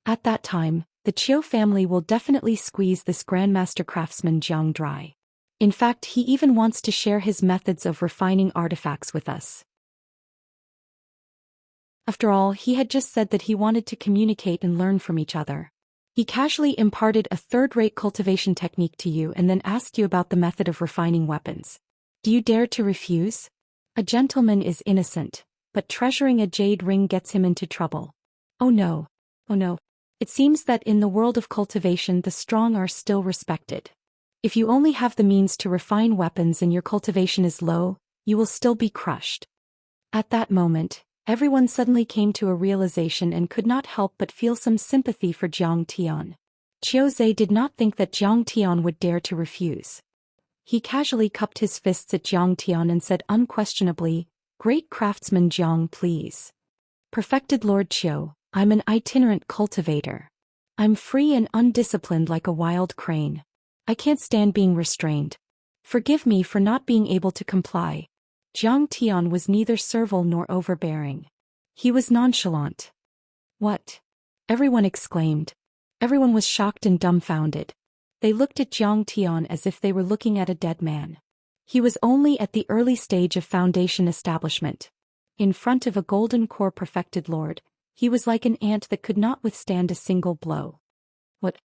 At that time, the Qiu family will definitely squeeze this Grandmaster craftsman Jiang dry. In fact, he even wants to share his methods of refining artifacts with us. After all, he had just said that he wanted to communicate and learn from each other. He casually imparted a third-rate cultivation technique to you and then asked you about the method of refining weapons. Do you dare to refuse? A gentleman is innocent, but treasuring a jade ring gets him into trouble. Oh no. Oh no. It seems that in the world of cultivation the strong are still respected. If you only have the means to refine weapons and your cultivation is low, you will still be crushed. At that moment, everyone suddenly came to a realization and could not help but feel some sympathy for Jiang Tian. Xiaozai did not think that Jiang Tian would dare to refuse. He casually cupped his fists at Jiang Tian and said unquestionably, "Great craftsman Jiang, please. Perfected Lord Qiu, I'm an itinerant cultivator. I'm free and undisciplined like a wild crane. I can't stand being restrained. Forgive me for not being able to comply." Jiang Tian was neither servile nor overbearing. He was nonchalant. What? Everyone exclaimed. Everyone was shocked and dumbfounded. They looked at Jiang Tian as if they were looking at a dead man. He was only at the early stage of foundation establishment. In front of a golden core perfected lord, he was like an ant that could not withstand a single blow. What?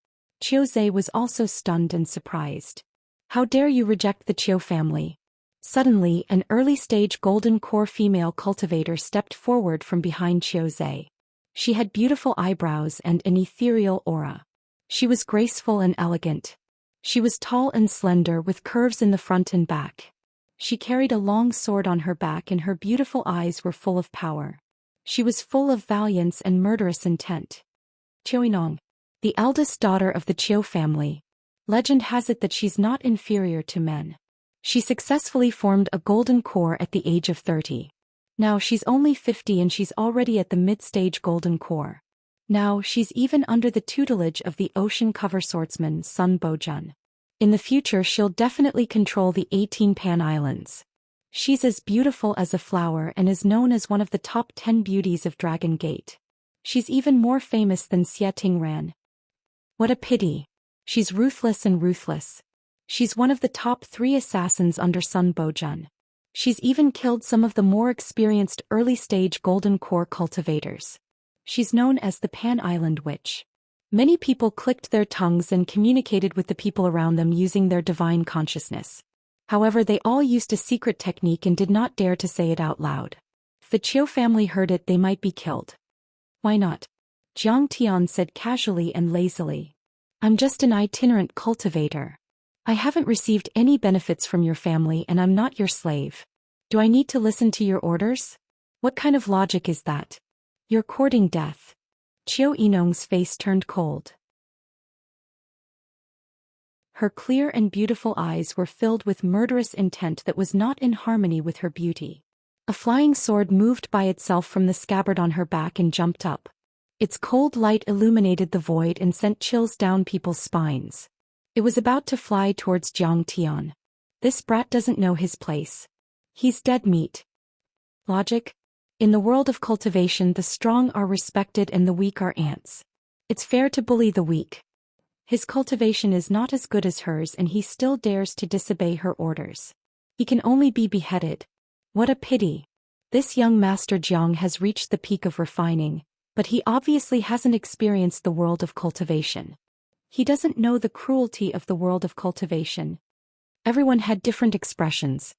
Xiaozai was also stunned and surprised. How dare you reject the Qiu family? Suddenly, an early-stage golden core female cultivator stepped forward from behind Xiaozai. She had beautiful eyebrows and an ethereal aura. She was graceful and elegant. She was tall and slender with curves in the front and back. She carried a long sword on her back and her beautiful eyes were full of power. She was full of valiance and murderous intent. Qiuinong, the eldest daughter of the Qiu family. Legend has it that she's not inferior to men. She successfully formed a golden core at the age of 30. Now she's only 50 and she's already at the mid-stage golden core. Now she's even under the tutelage of the ocean cover swordsman Sun Bojun. In the future she'll definitely control the 18 Pan Islands. She's as beautiful as a flower and is known as one of the top 10 beauties of Dragon Gate. She's even more famous than Xie Tingran. What a pity. She's ruthless and ruthless. She's one of the top 3 assassins under Sun Bojun. She's even killed some of the more experienced early-stage golden core cultivators. She's known as the Pan Island Witch. Many people clicked their tongues and communicated with the people around them using their divine consciousness. However, they all used a secret technique and did not dare to say it out loud. If the Qiu family heard it, they might be killed. Why not? Jiang Tian said casually and lazily. I'm just an itinerant cultivator. I haven't received any benefits from your family and I'm not your slave. Do I need to listen to your orders? What kind of logic is that? You're courting death. Qiu Yinong's face turned cold. Her clear and beautiful eyes were filled with murderous intent that was not in harmony with her beauty. A flying sword moved by itself from the scabbard on her back and jumped up. Its cold light illuminated the void and sent chills down people's spines. It was about to fly towards Jiang Tian. This brat doesn't know his place. He's dead meat. Logic? In the world of cultivation, the strong are respected and the weak are ants. It's fair to bully the weak. His cultivation is not as good as hers and he still dares to disobey her orders. He can only be beheaded. What a pity. This young Master Jiang has reached the peak of refining, but he obviously hasn't experienced the world of cultivation. He doesn't know the cruelty of the world of cultivation. Everyone had different expressions.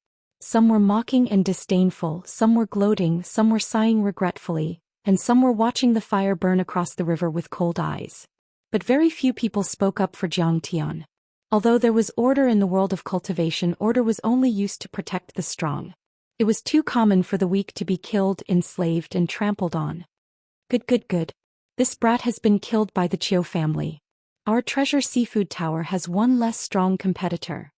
Some were mocking and disdainful, some were gloating, some were sighing regretfully, and some were watching the fire burn across the river with cold eyes. But very few people spoke up for Jiang Tian. Although there was order in the world of cultivation, order was only used to protect the strong. It was too common for the weak to be killed, enslaved, and trampled on. Good. This brat has been killed by the Chiu family. Our treasure seafood tower has one less strong competitor.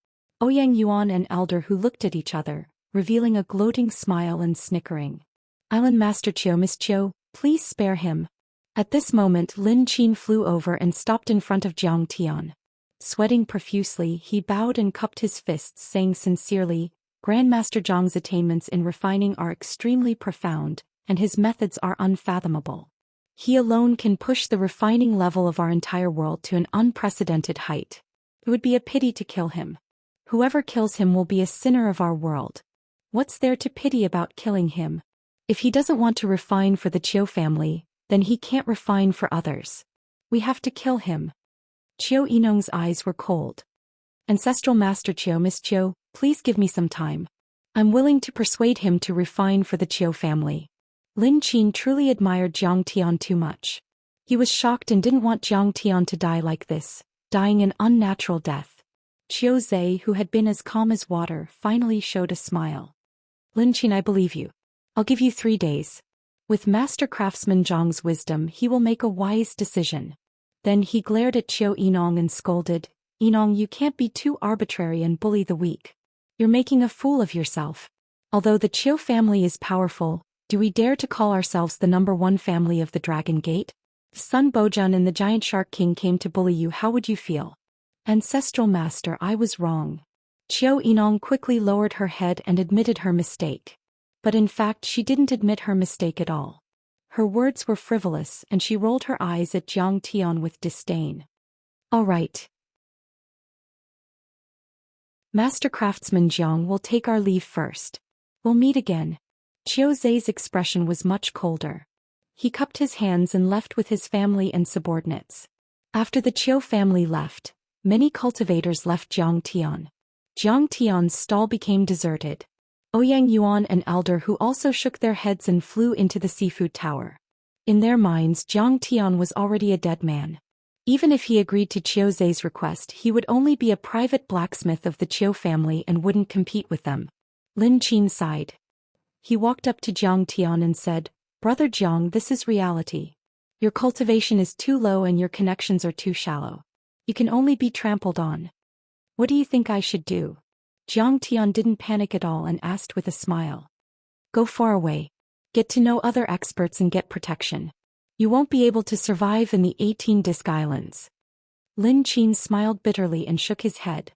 Ouyang Yuan and Elder who looked at each other, revealing a gloating smile and snickering. Island Master Chiu, Miss Chiu, please spare him. At this moment Lin Qin flew over and stopped in front of Jiang Tian. Sweating profusely, he bowed and cupped his fists, saying sincerely, Grandmaster Zhang's attainments in refining are extremely profound, and his methods are unfathomable. He alone can push the refining level of our entire world to an unprecedented height. It would be a pity to kill him. Whoever kills him will be a sinner of our world. What's there to pity about killing him? If he doesn't want to refine for the Chiu family, then he can't refine for others. We have to kill him. Chiu Yinong's eyes were cold. Ancestral Master Chiu, Miss Chiu, please give me some time. I'm willing to persuade him to refine for the Chiu family. Lin Qin truly admired Jiang Tian too much. He was shocked and didn't want Jiang Tian to die like this, dying an unnatural death. Chiu Zhe, who had been as calm as water, finally showed a smile. Lin Qin, I believe you. I'll give you 3 days. With Master Craftsman Zhang's wisdom, he will make a wise decision. Then he glared at Chiu Yinong and scolded, Yinong, you can't be too arbitrary and bully the weak. You're making a fool of yourself. Although the Chiu family is powerful, do we dare to call ourselves the #1 family of the Dragon Gate? If Sun Bojun and the Giant Shark King came to bully you, how would you feel? Ancestral Master, I was wrong. Chiu Yinong quickly lowered her head and admitted her mistake. But in fact she didn't admit her mistake at all. Her words were frivolous and she rolled her eyes at Jiang Tian with disdain. All right. Master Craftsman Jiang will take our leave first. We'll meet again. Chiu Zhe's expression was much colder. He cupped his hands and left with his family and subordinates. After the Chiu family left, many cultivators left Jiang Tian. Jiang Tian's stall became deserted. Ouyang Yuan and Elder who also shook their heads and flew into the seafood tower. In their minds Jiang Tian was already a dead man. Even if he agreed to Chiu Zhe's request, he would only be a private blacksmith of the Chiu family and wouldn't compete with them. Lin Qin sighed. He walked up to Jiang Tian and said, Brother Jiang, this is reality. Your cultivation is too low and your connections are too shallow. You can only be trampled on. What do you think I should do? Jiang Tian didn't panic at all and asked with a smile. Go far away. Get to know other experts and get protection. You won't be able to survive in the 18 Disc Islands. Lin Qin smiled bitterly and shook his head.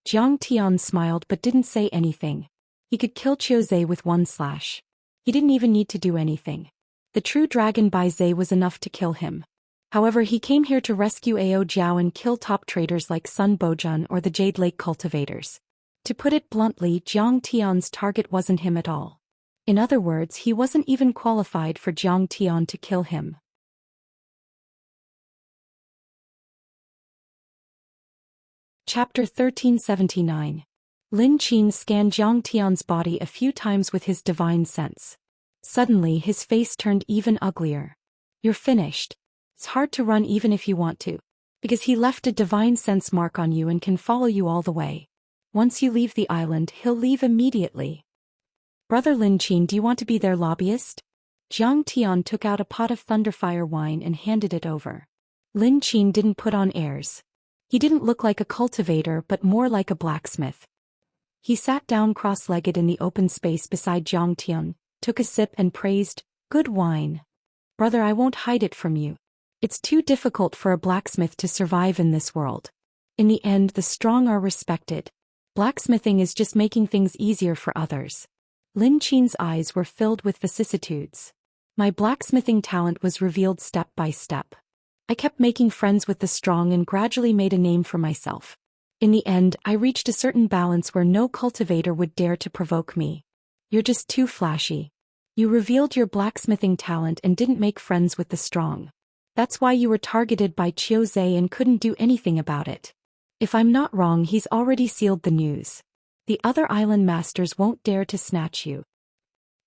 Jiang Tian smiled but didn't say anything. He could kill Chiu Zhe with one slash. He didn't even need to do anything. The true dragon Bai Zhe was enough to kill him. However, he came here to rescue Ao Jiao and kill top traders like Sun Bojun or the Jade Lake cultivators. To put it bluntly, Jiang Tian's target wasn't him at all. In other words, he wasn't even qualified for Jiang Tian to kill him. Chapter 1379. Lin Qin scanned Jiang Tian's body a few times with his divine sense. Suddenly his face turned even uglier. You're finished. It's hard to run even if you want to. Because he left a divine sense mark on you and can follow you all the way. Once you leave the island, he'll leave immediately. Brother Lin Qin, do you want to be their lobbyist? Jiang Tian took out a pot of thunderfire wine and handed it over. Lin Qin didn't put on airs. He didn't look like a cultivator but more like a blacksmith. He sat down cross-legged in the open space beside Jiang Tian, took a sip and praised, Good wine. Brother, I won't hide it from you. It's too difficult for a blacksmith to survive in this world. In the end, the strong are respected. Blacksmithing is just making things easier for others. Lin Qin's eyes were filled with vicissitudes. My blacksmithing talent was revealed step by step. I kept making friends with the strong and gradually made a name for myself. In the end, I reached a certain balance where no cultivator would dare to provoke me. You're just too flashy. You revealed your blacksmithing talent and didn't make friends with the strong. That's why you were targeted by Qiu Zhe and couldn't do anything about it. If I'm not wrong, he's already sealed the news. The other island masters won't dare to snatch you.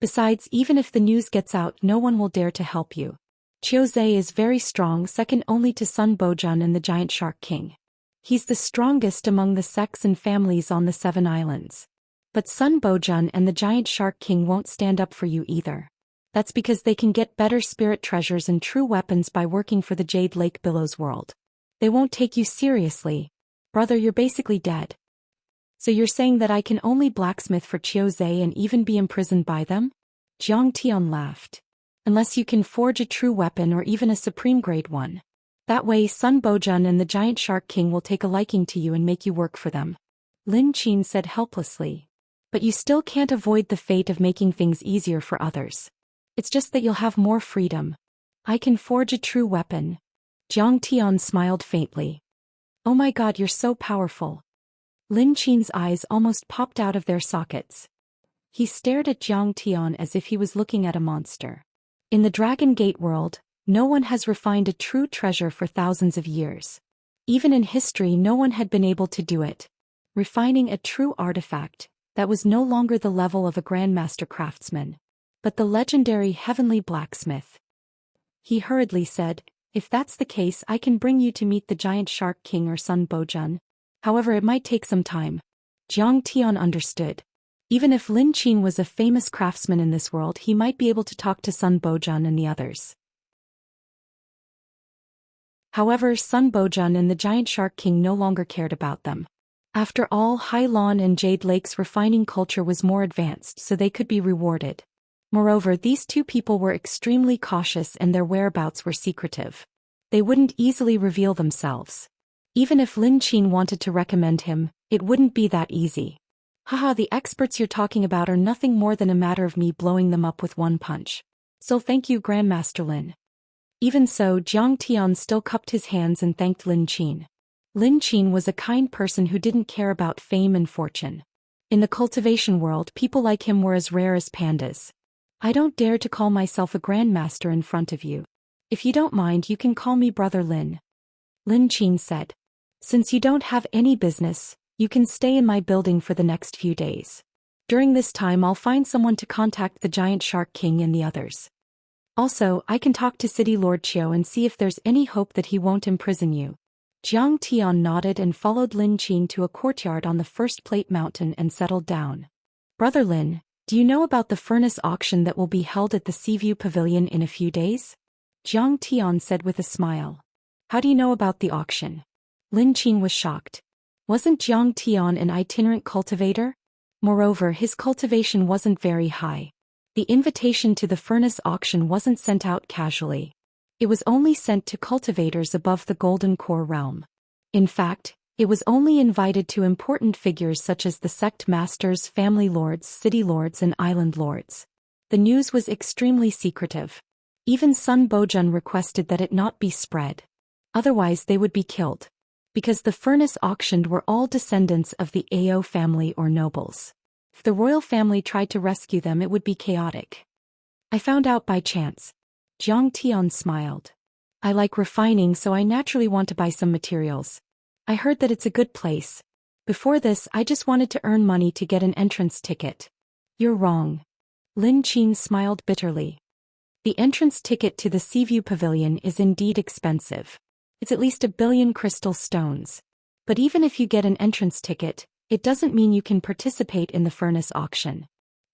Besides, even if the news gets out, no one will dare to help you. Qiu Zhe is very strong, second only to Sun Bojun and the Giant Shark King. He's the strongest among the sects and families on the 7 islands. But Sun Bojun and the Giant Shark King won't stand up for you either. That's because they can get better spirit treasures and true weapons by working for the Jade Lake Billows world. They won't take you seriously. Brother, you're basically dead. So you're saying that I can only blacksmith for Qiu Zhe and even be imprisoned by them? Jiang Tian laughed. Unless you can forge a true weapon or even a supreme grade one. That way Sun Bojun and the Giant Shark King will take a liking to you and make you work for them. Lin Qin said helplessly. But you still can't avoid the fate of making things easier for others. It's just that you'll have more freedom. I can forge a true weapon. Jiang Tian smiled faintly. Oh my god, you're so powerful. Lin Qin's eyes almost popped out of their sockets. He stared at Jiang Tian as if he was looking at a monster. In the Dragon Gate world, no one has refined a true treasure for thousands of years. Even in history, no one had been able to do it. Refining a true artifact, that was no longer the level of a grandmaster craftsman, but the legendary heavenly blacksmith. He hurriedly said, if that's the case, I can bring you to meet the Giant Shark King or Sun Bojun. However, it might take some time. Jiang Tian understood. Even if Lin Qin was a famous craftsman in this world, he might be able to talk to Sun Bojun and the others. However, Sun Bojun and the Giant Shark King no longer cared about them. After all, Hai Lan and Jade Lake's refining culture was more advanced, so they could be rewarded. Moreover, these two people were extremely cautious and their whereabouts were secretive. They wouldn't easily reveal themselves. Even if Lin Qin wanted to recommend him, it wouldn't be that easy. Haha, the experts you're talking about are nothing more than a matter of me blowing them up with one punch. So thank you, Grandmaster Lin. Even so, Jiang Tian still cupped his hands and thanked Lin Qin. Lin Qin was a kind person who didn't care about fame and fortune. In the cultivation world, people like him were as rare as pandas. I don't dare to call myself a grandmaster in front of you. If you don't mind, you can call me Brother Lin. Lin Qin said. Since you don't have any business, you can stay in my building for the next few days. During this time, I'll find someone to contact the Giant Shark King and the others. Also, I can talk to City Lord Qiu and see if there's any hope that he won't imprison you. Jiang Tian nodded and followed Lin Qin to a courtyard on the First Plate Mountain and settled down. Brother Lin, do you know about the furnace auction that will be held at the Seaview Pavilion in a few days? Jiang Tian said with a smile. How do you know about the auction? Lin Qin was shocked. Wasn't Jiang Tian an itinerant cultivator? Moreover, his cultivation wasn't very high. The invitation to the furnace auction wasn't sent out casually. It was only sent to cultivators above the Golden Core realm. In fact, it was only invited to important figures such as the sect masters, family lords, city lords and island lords. The news was extremely secretive. Even Sun Bojun requested that it not be spread. Otherwise they would be killed. Because the furnace auctioned were all descendants of the Ao family or nobles. If the royal family tried to rescue them, it would be chaotic. I found out by chance. Jiang Tian smiled. I like refining, so I naturally want to buy some materials. I heard that it's a good place. Before this, I just wanted to earn money to get an entrance ticket. You're wrong. Lin Qin smiled bitterly. The entrance ticket to the Seaview Pavilion is indeed expensive. It's at least 1 billion crystal stones. But even if you get an entrance ticket, it doesn't mean you can participate in the furnace auction.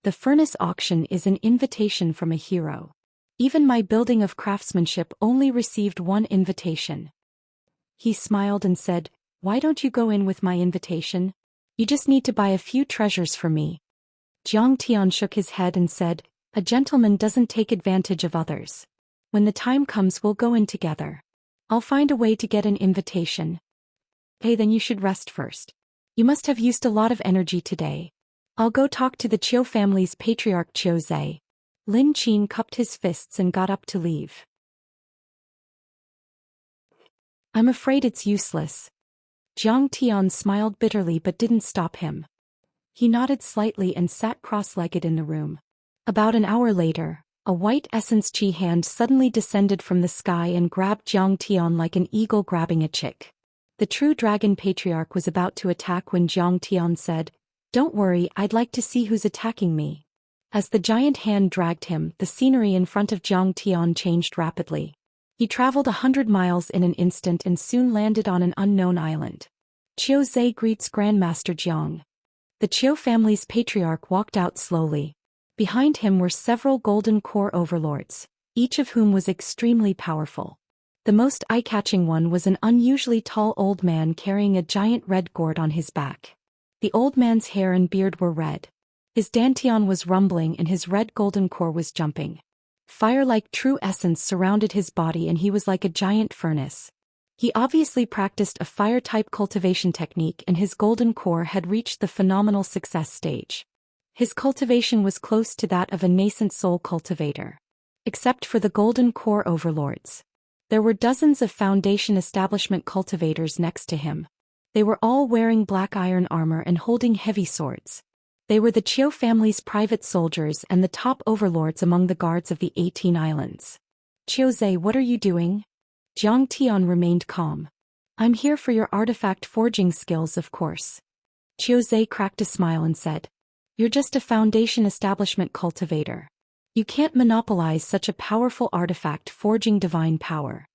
The furnace auction is an invitation from a hero. Even my building of craftsmanship only received one invitation. He smiled and said, why don't you go in with my invitation? You just need to buy a few treasures for me. Jiang Tian shook his head and said, a gentleman doesn't take advantage of others. When the time comes, we'll go in together. I'll find a way to get an invitation. Hey, then you should rest first. You must have used a lot of energy today. I'll go talk to the Qiu family's patriarch Qiu Zhe. Lin Qin cupped his fists and got up to leave. I'm afraid it's useless. Jiang Tian smiled bitterly but didn't stop him. He nodded slightly and sat cross-legged in the room. About an hour later, a white essence chi hand suddenly descended from the sky and grabbed Jiang Tian like an eagle grabbing a chick. The true dragon patriarch was about to attack when Jiang Tian said, "Don't worry, I'd like to see who's attacking me." As the giant hand dragged him, the scenery in front of Jiang Tian changed rapidly. He traveled 100 miles in an instant and soon landed on an unknown island. Qiu Zhe greets Grandmaster Jiang. The Qiu family's patriarch walked out slowly. Behind him were several golden core overlords, each of whom was extremely powerful. The most eye-catching one was an unusually tall old man carrying a giant red gourd on his back. The old man's hair and beard were red. His dantian was rumbling and his red golden core was jumping. Fire-like true essence surrounded his body and he was like a giant furnace. He obviously practiced a fire-type cultivation technique and his golden core had reached the phenomenal success stage. His cultivation was close to that of a nascent soul cultivator. Except for the golden core overlords. There were dozens of foundation establishment cultivators next to him. They were all wearing black iron armor and holding heavy swords. They were the Qiu family's private soldiers and the top overlords among the guards of the 18 islands. Qiu Zhe, what are you doing? Jiang Tian remained calm. I'm here for your artifact forging skills, of course. Qiu Zhe cracked a smile and said, You're just a foundation establishment cultivator. You can't monopolize such a powerful artifact forging divine power.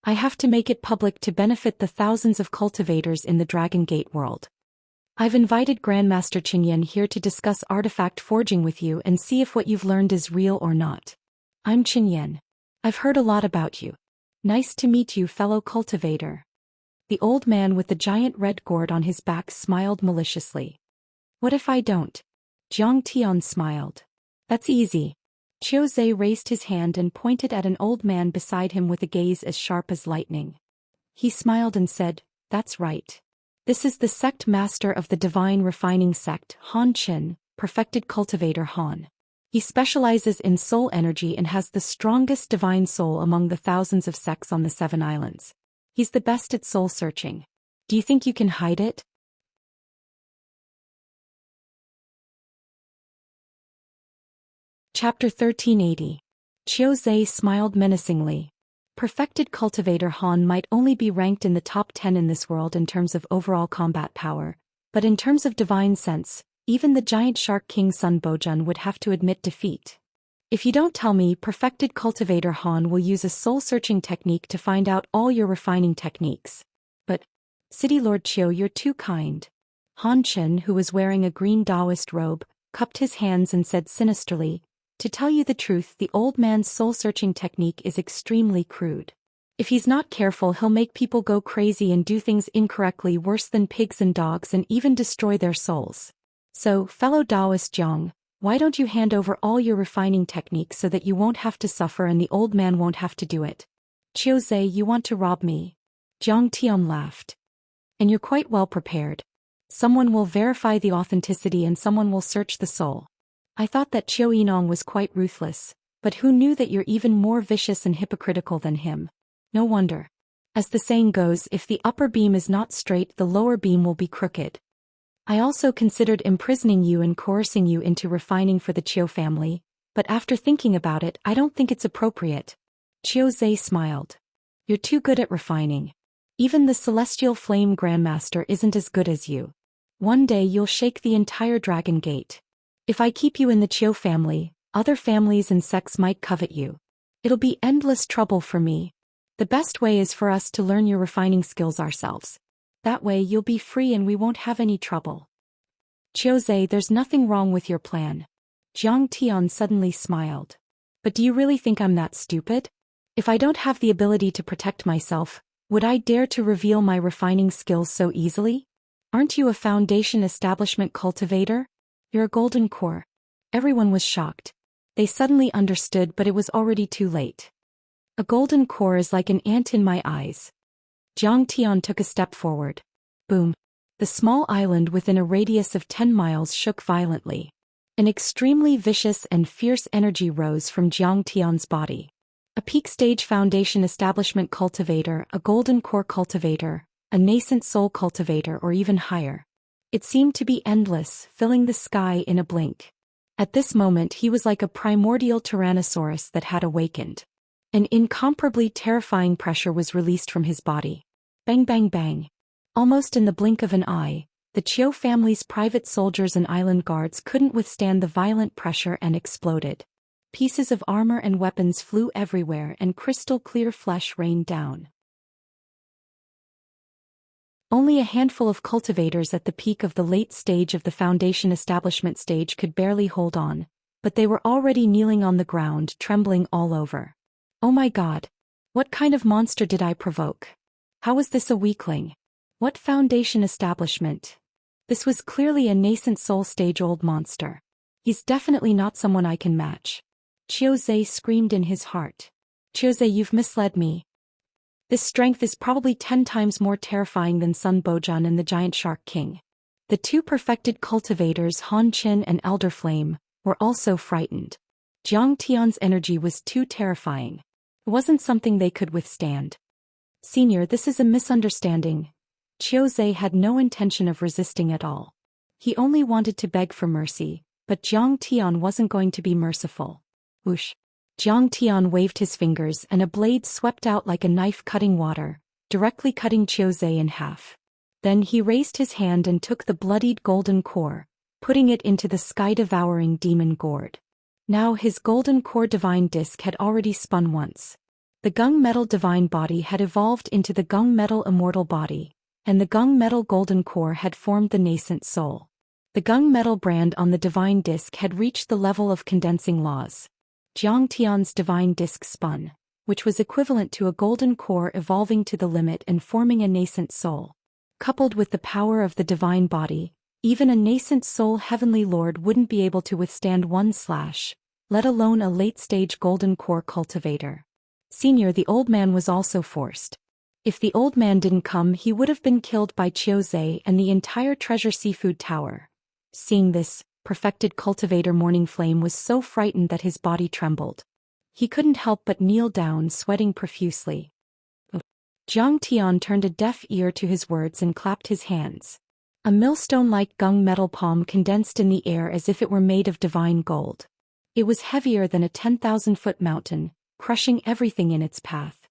I have to make it public to benefit the thousands of cultivators in the Dragon Gate world. I've invited Grandmaster Qinyan here to discuss artifact forging with you and see if what you've learned is real or not. I'm Qinyan. I've heard a lot about you. Nice to meet you, fellow cultivator. The old man with the giant red gourd on his back smiled maliciously. What if I don't? Jiang Tian smiled. That's easy. Qiu Zhe raised his hand and pointed at an old man beside him with a gaze as sharp as lightning. He smiled and said, That's right. This is the sect master of the divine refining sect, Han Qin, perfected cultivator Han. He specializes in soul energy and has the strongest divine soul among the thousands of sects on the 7 islands. He's the best at soul searching. Do you think you can hide it? Chapter 1380. Qiu Zhe smiled menacingly. Perfected cultivator Han might only be ranked in the top 10 in this world in terms of overall combat power, but in terms of divine sense, even the giant shark king Sun Bojun would have to admit defeat. If you don't tell me, perfected cultivator Han will use a soul-searching technique to find out all your refining techniques. But, City Lord Qiu, you're too kind. Han Qin, who was wearing a green Taoist robe, cupped his hands and said sinisterly, To tell you the truth, the old man's soul-searching technique is extremely crude. If he's not careful, he'll make people go crazy and do things incorrectly worse than pigs and dogs and even destroy their souls. So, fellow Taoist Jiang, why don't you hand over all your refining techniques so that you won't have to suffer and the old man won't have to do it? Qiu Zhe, you want to rob me? Jiang Tian laughed. And you're quite well prepared. Someone will verify the authenticity and someone will search the soul. I thought that Qiu Yinong was quite ruthless, but who knew that you're even more vicious and hypocritical than him? No wonder. As the saying goes, if the upper beam is not straight, the lower beam will be crooked. I also considered imprisoning you and coercing you into refining for the Qiu family, but after thinking about it, I don't think it's appropriate. Qiu Zhe smiled. You're too good at refining. Even the Celestial Flame Grandmaster isn't as good as you. One day you'll shake the entire Dragon Gate. If I keep you in the Qiu family, other families and sects might covet you. It'll be endless trouble for me. The best way is for us to learn your refining skills ourselves. That way you'll be free and we won't have any trouble. Qiu Zhe, there's nothing wrong with your plan. Jiang Tian suddenly smiled. But do you really think I'm that stupid? If I don't have the ability to protect myself, would I dare to reveal my refining skills so easily? Aren't you a foundation establishment cultivator? You're a golden core. Everyone was shocked. They suddenly understood, but it was already too late. A golden core is like an ant in my eyes. Jiang Tian took a step forward. Boom. The small island within a radius of 10 miles shook violently. An extremely vicious and fierce energy rose from Zhang Tian's body. A peak stage foundation establishment cultivator, a golden core cultivator, a nascent soul cultivator, or even higher. It seemed to be endless, filling the sky in a blink. At this moment he was like a primordial tyrannosaurus that had awakened. An incomparably terrifying pressure was released from his body. Bang bang bang. Almost in the blink of an eye, the Qiu family's private soldiers and island guards couldn't withstand the violent pressure and exploded. Pieces of armor and weapons flew everywhere and crystal-clear flesh rained down. Only a handful of cultivators at the peak of the late stage of the foundation establishment stage could barely hold on, but they were already kneeling on the ground, trembling all over. Oh my God! What kind of monster did I provoke? How was this a weakling? What foundation establishment? This was clearly a nascent soul stage-old monster. He's definitely not someone I can match. Qiuzhe screamed in his heart. Qiuzhe, you've misled me. This strength is probably 10 times more terrifying than Sun Bojun and the Giant Shark King. The two perfected cultivators Han Qin and Elder Flame were also frightened. Zhang Tian's energy was too terrifying. It wasn't something they could withstand. Senior, this is a misunderstanding. Qiuzhe had no intention of resisting at all. He only wanted to beg for mercy, but Zhang Tian wasn't going to be merciful. Whoosh! Zhang Tian waved his fingers and a blade swept out like a knife cutting water, directly cutting Qiuzhe in half. Then he raised his hand and took the bloodied golden core, putting it into the sky-devouring demon gourd. Now his golden core divine disc had already spun once. The gung metal divine body had evolved into the gung metal immortal body, and the gung metal golden core had formed the nascent soul. The gung metal brand on the divine disc had reached the level of condensing laws. Zhang Tian's divine disc spun, which was equivalent to a golden core evolving to the limit and forming a nascent soul. Coupled with the power of the divine body, even a nascent soul heavenly lord wouldn't be able to withstand one slash, let alone a late-stage golden core cultivator. Senior, the old man was also forced. If the old man didn't come, he would have been killed by Qiuzhe and the entire Treasure Seafood Tower. Seeing this, perfected cultivator Morning Flame was so frightened that his body trembled. He couldn't help but kneel down, sweating profusely. Zhang Tian turned a deaf ear to his words and clapped his hands. A millstone-like gung metal palm condensed in the air as if it were made of divine gold. It was heavier than a 10,000-foot mountain, crushing everything in its path.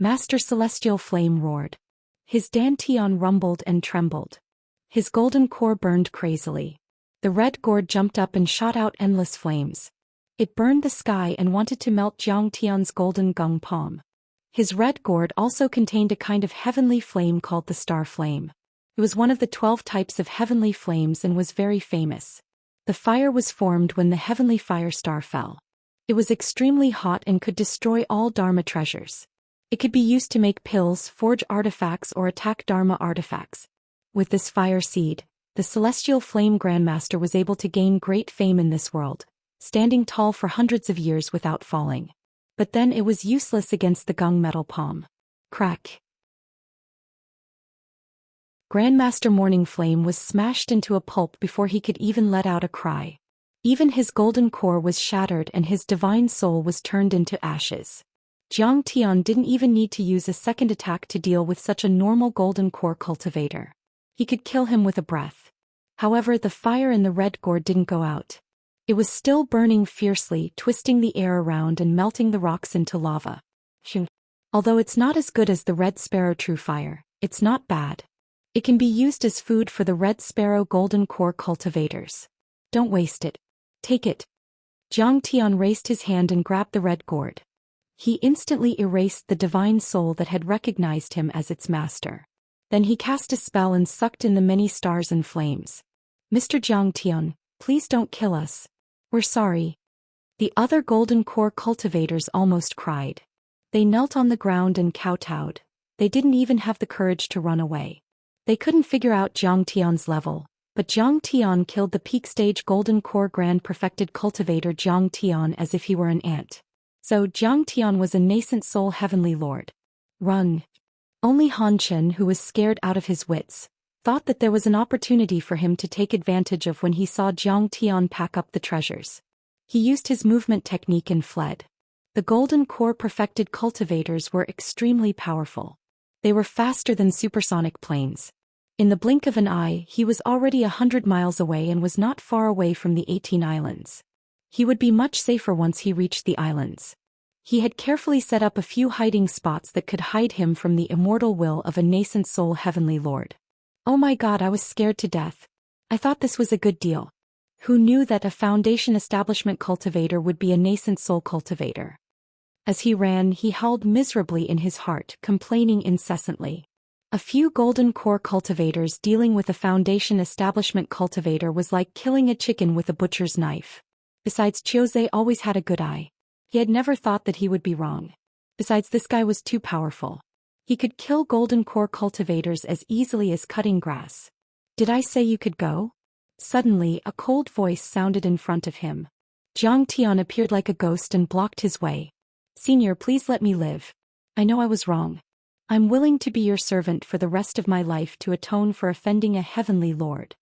Master Celestial Flame roared. His dantian rumbled and trembled. His golden core burned crazily. The red gourd jumped up and shot out endless flames. It burned the sky and wanted to melt Zhang Tian's golden gung palm. His red gourd also contained a kind of heavenly flame called the star flame. It was one of the 12 types of heavenly flames and was very famous. The fire was formed when the heavenly fire star fell. It was extremely hot and could destroy all Dharma treasures. It could be used to make pills, forge artifacts, or attack Dharma artifacts. With this fire seed, the Celestial Flame Grandmaster was able to gain great fame in this world, standing tall for hundreds of years without falling. But then it was useless against the gung metal palm. Crack! Grandmaster Morning Flame was smashed into a pulp before he could even let out a cry. Even his golden core was shattered and his divine soul was turned into ashes. Zhang Tian didn't even need to use a second attack to deal with such a normal golden core cultivator. He could kill him with a breath. However, the fire in the red gourd didn't go out. It was still burning fiercely, twisting the air around and melting the rocks into lava. Although it's not as good as the red sparrow true fire, it's not bad. It can be used as food for the red sparrow golden core cultivators. Don't waste it. Take it. Zhang Tian raised his hand and grabbed the red gourd. He instantly erased the divine soul that had recognized him as its master. Then he cast a spell and sucked in the many stars and flames. Mr. Zhang Tian, please don't kill us. We're sorry. The other golden core cultivators almost cried. They knelt on the ground and kowtowed. They didn't even have the courage to run away. They couldn't figure out Zhang Tian's level, but Zhang Tian killed the peak stage golden core grand perfected cultivator Zhang Tian as if he were an ant. So Zhang Tian was a nascent soul heavenly lord. Run. Only Han Chen, who was scared out of his wits, thought that there was an opportunity for him to take advantage of when he saw Zhang Tian pack up the treasures. He used his movement technique and fled. The golden core perfected cultivators were extremely powerful. They were faster than supersonic planes. In the blink of an eye, he was already 100 miles away and was not far away from the 18 islands. He would be much safer once he reached the islands. He had carefully set up a few hiding spots that could hide him from the immortal will of a nascent soul heavenly lord. Oh my god, I was scared to death. I thought this was a good deal. Who knew that a foundation establishment cultivator would be a nascent soul cultivator? As he ran, he howled miserably in his heart, complaining incessantly. A few golden core cultivators dealing with a foundation establishment cultivator was like killing a chicken with a butcher's knife. Besides, Chiuze always had a good eye. He had never thought that he would be wrong. Besides, this guy was too powerful. He could kill golden core cultivators as easily as cutting grass. Did I say you could go? Suddenly, a cold voice sounded in front of him. Zhang Tian appeared like a ghost and blocked his way. Senior, please let me live. I know I was wrong. I'm willing to be your servant for the rest of my life to atone for offending a heavenly lord.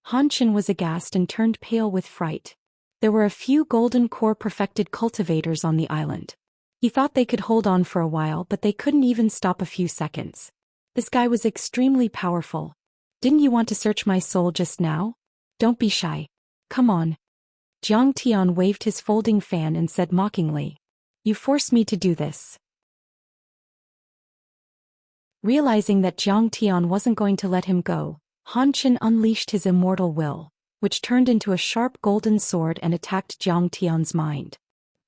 Han Chen was aghast and turned pale with fright. There were a few golden core perfected cultivators on the island. He thought they could hold on for a while, but they couldn't even stop a few seconds. This guy was extremely powerful. Didn't you want to search my soul just now? Don't be shy. Come on. Zhang Tian waved his folding fan and said mockingly. You forced me to do this. Realizing that Zhang Tian wasn't going to let him go, Han Chen unleashed his immortal will, which turned into a sharp golden sword and attacked Zhang Tian's mind.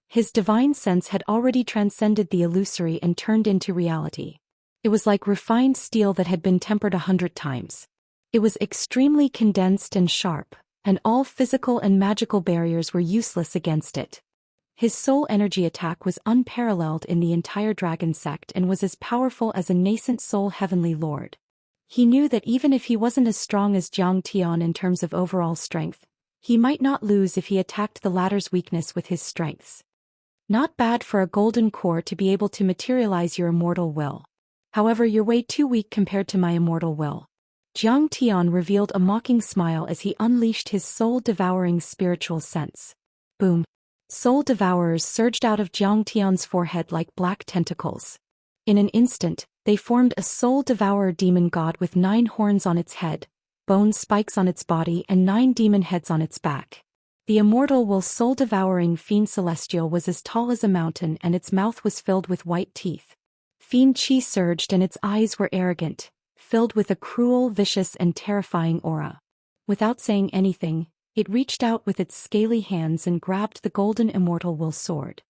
His divine sense had already transcended the illusory and turned into reality. It was like refined steel that had been tempered 100 times. It was extremely condensed and sharp, and all physical and magical barriers were useless against it. His soul energy attack was unparalleled in the entire dragon sect and was as powerful as a nascent soul heavenly lord. He knew that even if he wasn't as strong as Zhang Tian in terms of overall strength, he might not lose if he attacked the latter's weakness with his strengths. Not bad for a golden core to be able to materialize your immortal will. However, you're way too weak compared to my immortal will. Zhang Tian revealed a mocking smile as he unleashed his soul-devouring spiritual sense. Boom. Soul devourers surged out of Zhang Tian's forehead like black tentacles. In an instant, they formed a soul-devourer demon god with 9 horns on its head, bone spikes on its body and 9 demon heads on its back. The immortal will soul-devouring fiend celestial was as tall as a mountain and its mouth was filled with white teeth. Fiend chi surged and its eyes were arrogant, filled with a cruel, vicious and terrifying aura. Without saying anything, it reached out with its scaly hands and grabbed the golden immortal will sword.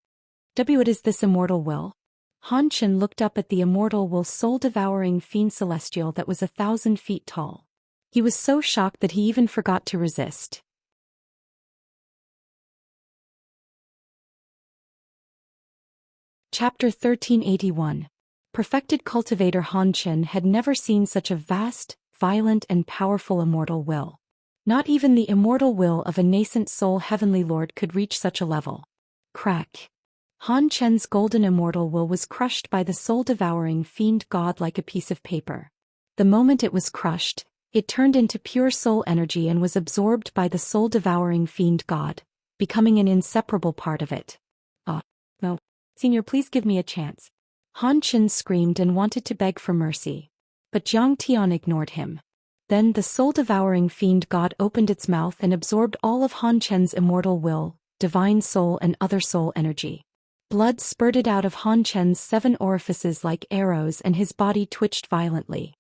What is this immortal will? Han Chen looked up at the immortal will soul-devouring fiend celestial that was 1,000 feet tall. He was so shocked that he even forgot to resist. Chapter 1381. Perfected cultivator Han Chen had never seen such a vast, violent and powerful immortal will. Not even the immortal will of a nascent soul heavenly lord could reach such a level. Crack. Han Chen's golden immortal will was crushed by the soul-devouring fiend god like a piece of paper. The moment it was crushed, it turned into pure soul energy and was absorbed by the soul-devouring fiend god, becoming an inseparable part of it. No. Senior, please give me a chance. Han Chen screamed and wanted to beg for mercy. But Zhang Tian ignored him. Then the soul-devouring fiend god opened its mouth and absorbed all of Han Chen's immortal will, divine soul and other soul energy. Blood spurted out of Han Chen's 7 orifices like arrows and his body twitched violently.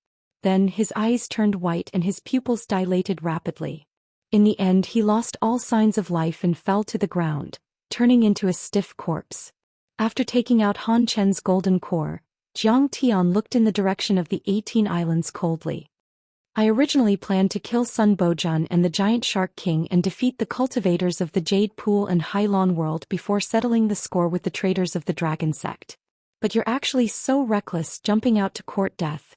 Then his eyes turned white and his pupils dilated rapidly. In the end he lost all signs of life and fell to the ground, turning into a stiff corpse. After taking out Han Chen's golden core, Zhang Tian looked in the direction of the 18 islands coldly. I originally planned to kill Sun Bojun and the Giant Shark King and defeat the cultivators of the Jade Pool and Hylon world before settling the score with the traitors of the Dragon Sect. But you're actually so reckless jumping out to court death.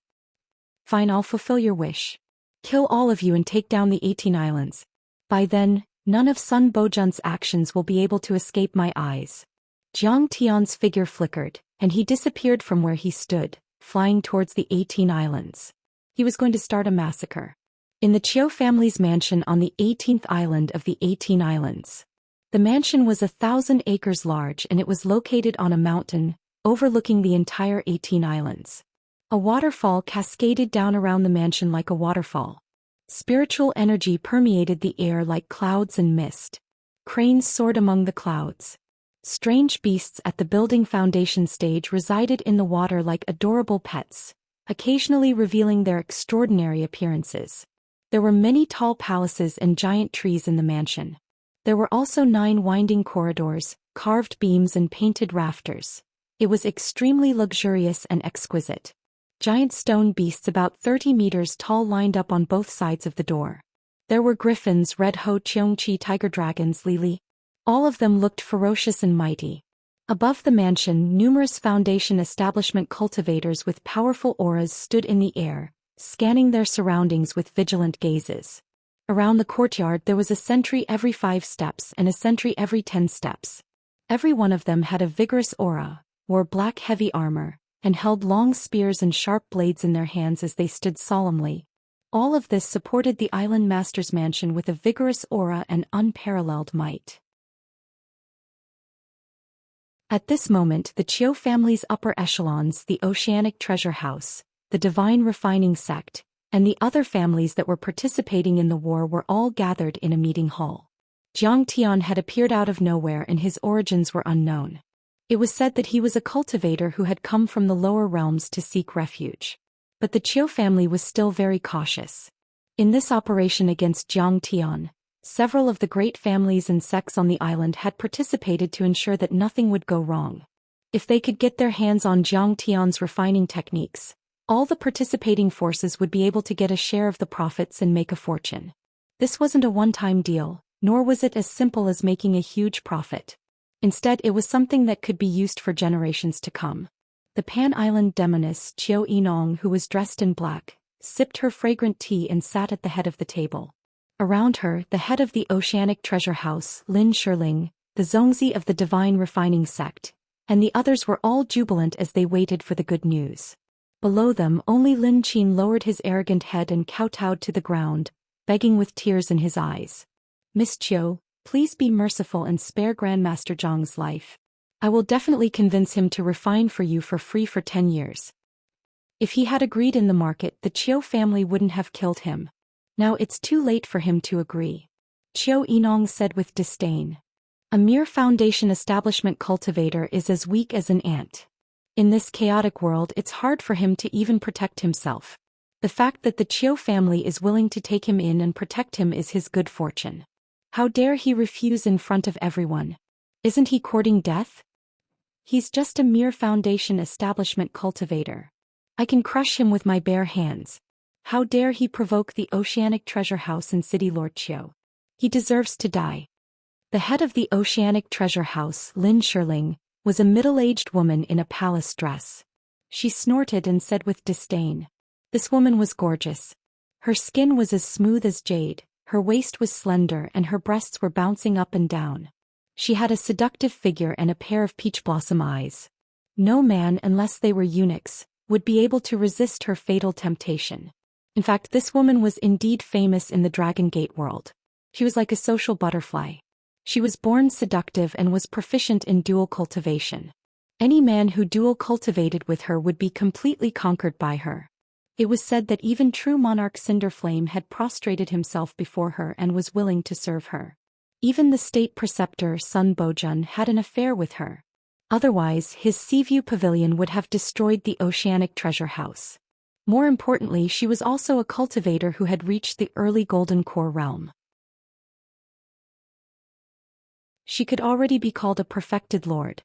Fine, I'll fulfill your wish. Kill all of you and take down the 18 islands. By then, none of Sun Bojun's actions will be able to escape my eyes. Zhang Tian's figure flickered, and he disappeared from where he stood, flying towards the 18 islands. He was going to start a massacre. In the Qiu family's mansion on the 18th island of the 18 islands. The mansion was 1,000 acres large and it was located on a mountain, overlooking the entire 18 islands. A waterfall cascaded down around the mansion like a waterfall. Spiritual energy permeated the air like clouds and mist. Cranes soared among the clouds. Strange beasts at the building foundation stage resided in the water like adorable pets, occasionally revealing their extraordinary appearances. There were many tall palaces and giant trees in the mansion. There were also 9 winding corridors, carved beams and painted rafters. It was extremely luxurious and exquisite. Giant stone beasts about 30 meters tall lined up on both sides of the door. There were griffins, red ho Xianxia tiger dragons, Lili. All of them looked ferocious and mighty. Above the mansion, numerous foundation establishment cultivators with powerful auras stood in the air, scanning their surroundings with vigilant gazes. Around the courtyard there was a sentry every 5 steps and a sentry every 10 steps. Every one of them had a vigorous aura, wore black heavy armor, and held long spears and sharp blades in their hands as they stood solemnly. All of this supported the island master's mansion with a vigorous aura and unparalleled might. At this moment the Qiu family's upper echelons, the Oceanic Treasure House, the Divine Refining Sect, and the other families that were participating in the war were all gathered in a meeting hall. Jiang Tian had appeared out of nowhere and his origins were unknown. It was said that he was a cultivator who had come from the lower realms to seek refuge. But the Qiu family was still very cautious. In this operation against Jiang Tian, several of the great families and sects on the island had participated to ensure that nothing would go wrong. If they could get their hands on Jiang Tian's refining techniques, all the participating forces would be able to get a share of the profits and make a fortune. This wasn't a one-time deal, nor was it as simple as making a huge profit. Instead, it was something that could be used for generations to come. The Pan-Island demoness Qiu Yinong, who was dressed in black, sipped her fragrant tea and sat at the head of the table. Around her, the head of the Oceanic Treasure House, Lin Shirling, the Zhongzi of the Divine Refining Sect, and the others were all jubilant as they waited for the good news. Below them, only Lin Qin lowered his arrogant head and kowtowed to the ground, begging with tears in his eyes. "Miss Qiu, please be merciful and spare Grandmaster Zhang's life. I will definitely convince him to refine for you for free for 10 years. If he had agreed in the market, the Qiu family wouldn't have killed him. Now it's too late for him to agree," Qiu Yinong said with disdain. "A mere foundation establishment cultivator is as weak as an ant. In this chaotic world it's hard for him to even protect himself. The fact that the Qiu family is willing to take him in and protect him is his good fortune. How dare he refuse in front of everyone? Isn't he courting death? He's just a mere foundation establishment cultivator. I can crush him with my bare hands. How dare he provoke the Oceanic Treasure House and City Lord Qiu? He deserves to die." The head of the Oceanic Treasure House, Lin Shirling, was a middle-aged woman in a palace dress. She snorted and said with disdain. This woman was gorgeous. Her skin was as smooth as jade, her waist was slender and her breasts were bouncing up and down. She had a seductive figure and a pair of peach blossom eyes. No man, unless they were eunuchs, would be able to resist her fatal temptation. In fact, this woman was indeed famous in the Dragon Gate world. She was like a social butterfly. She was born seductive and was proficient in dual cultivation. Any man who dual cultivated with her would be completely conquered by her. It was said that even true monarch Cinderflame had prostrated himself before her and was willing to serve her. Even the state preceptor Sun Bojun had an affair with her. Otherwise, his Seaview Pavilion would have destroyed the Oceanic Treasure House. More importantly, she was also a cultivator who had reached the early Golden Core realm. She could already be called a perfected lord.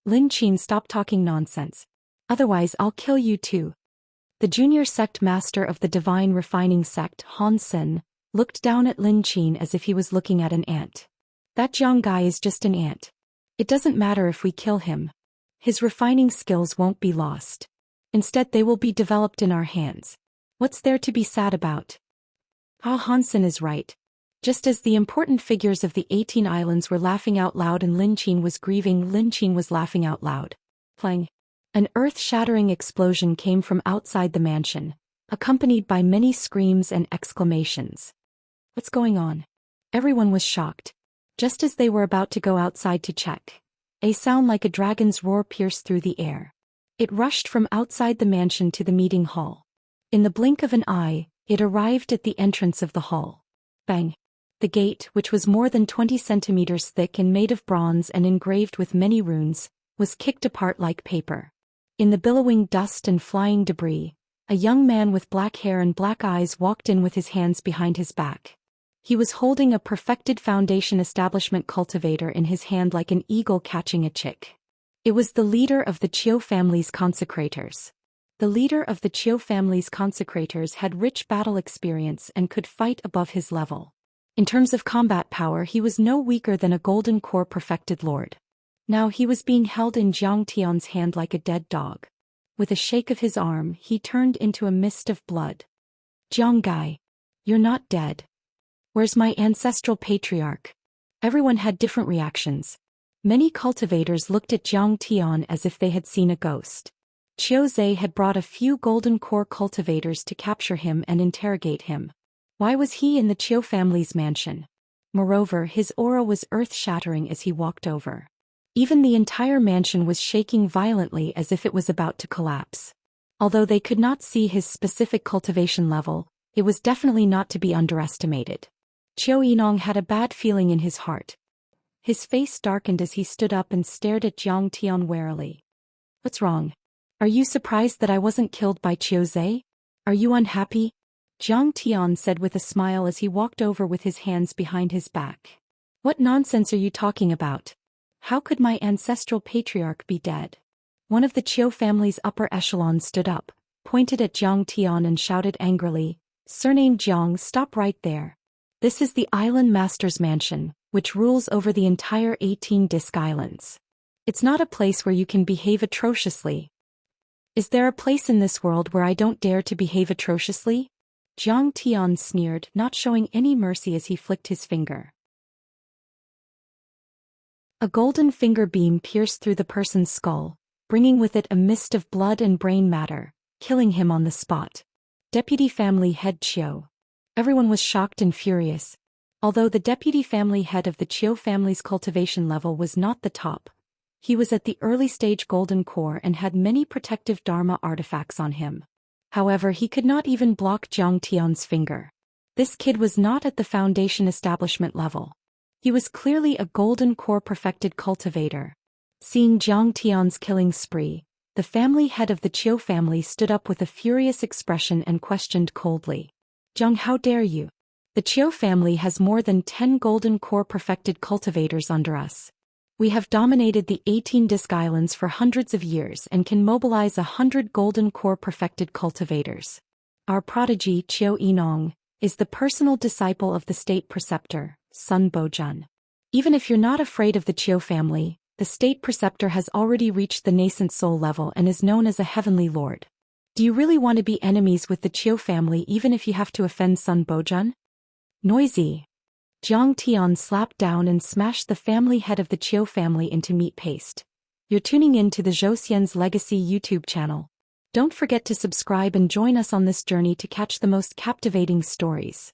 Lin Qin, stop talking nonsense. Otherwise I'll kill you too. The junior sect master of the Divine Refining Sect, Han Sen, looked down at Lin Qin as if he was looking at an ant. That Jiang guy is just an ant. It doesn't matter if we kill him. His refining skills won't be lost. Instead they will be developed in our hands. What's there to be sad about? Han Sen is right. Just as the important figures of the 18 islands were laughing out loud and Lin Qin was grieving, Lin Qin was laughing out loud. Plang. An earth-shattering explosion came from outside the mansion. accompanied by many screams and exclamations. What's going on? Everyone was shocked. Just as they were about to go outside to check, a sound like a dragon's roar pierced through the air. It rushed from outside the mansion to the meeting hall. In the blink of an eye, it arrived at the entrance of the hall. Bang! The gate, which was more than 20 centimeters thick and made of bronze and engraved with many runes, was kicked apart like paper. In the billowing dust and flying debris, a young man with black hair and black eyes walked in with his hands behind his back. He was holding a perfected foundation establishment cultivator in his hand like an eagle catching a chick. It was the leader of the Qiu family's consecrators. The leader of the Qiu family's consecrators had rich battle experience and could fight above his level. In terms of combat power, he was no weaker than a golden core perfected lord. Now he was being held in Jiang Tian's hand like a dead dog. With a shake of his arm, he turned into a mist of blood. Jiang Gai, you're not dead. Where's my ancestral patriarch? Everyone had different reactions. Many cultivators looked at Jiang Tian as if they had seen a ghost. Qiu Zhe had brought a few golden core cultivators to capture him and interrogate him. Why was he in the Qiu family's mansion? Moreover, his aura was earth-shattering as he walked over. Even the entire mansion was shaking violently as if it was about to collapse. Although they could not see his specific cultivation level, it was definitely not to be underestimated. Qiu Yinong had a bad feeling in his heart. His face darkened as he stood up and stared at Jiang Tian warily. What's wrong? Are you surprised that I wasn't killed by Qiu Zhe? Are you unhappy? Jiang Tian said with a smile as he walked over with his hands behind his back. What nonsense are you talking about? How could my ancestral patriarch be dead? One of the Qiu family's upper echelons stood up, pointed at Jiang Tian and shouted angrily, "Surname Jiang, stop right there. This is the Island Master's mansion, which rules over the entire 18 Disc Islands. It's not a place where you can behave atrociously. Is there a place in this world where I don't dare to behave atrociously?" Jiang Tian sneered, not showing any mercy as he flicked his finger. A golden finger beam pierced through the person's skull, bringing with it a mist of blood and brain matter, killing him on the spot. Deputy Family Head Qiu. Everyone was shocked and furious. Although the deputy family head of the Qiu family's cultivation level was not the top, he was at the early stage golden core and had many protective Dharma artifacts on him. However, he could not even block Jiang Tian's finger. This kid was not at the foundation establishment level. He was clearly a golden core perfected cultivator. Seeing Jiang Tian's killing spree, the family head of the Qiu family stood up with a furious expression and questioned coldly. "Jiang, how dare you? The Qiu family has more than 10 golden core perfected cultivators under us. We have dominated the 18 Disc Islands for hundreds of years and can mobilize 100 golden core perfected cultivators. Our prodigy, Qiu Yinong, is the personal disciple of the state preceptor, Sun Bojun. Even if you're not afraid of the Qiu family, the state preceptor has already reached the nascent soul level and is known as a heavenly lord. Do you really want to be enemies with the Qiu family even if you have to offend Sun Bojun?" Noisy. Jiang Tian slapped down and smashed the family head of the Qiu family into meat paste. You're tuning in to the Zhou Xian's Legacy YouTube channel. Don't forget to subscribe and join us on this journey to catch the most captivating stories.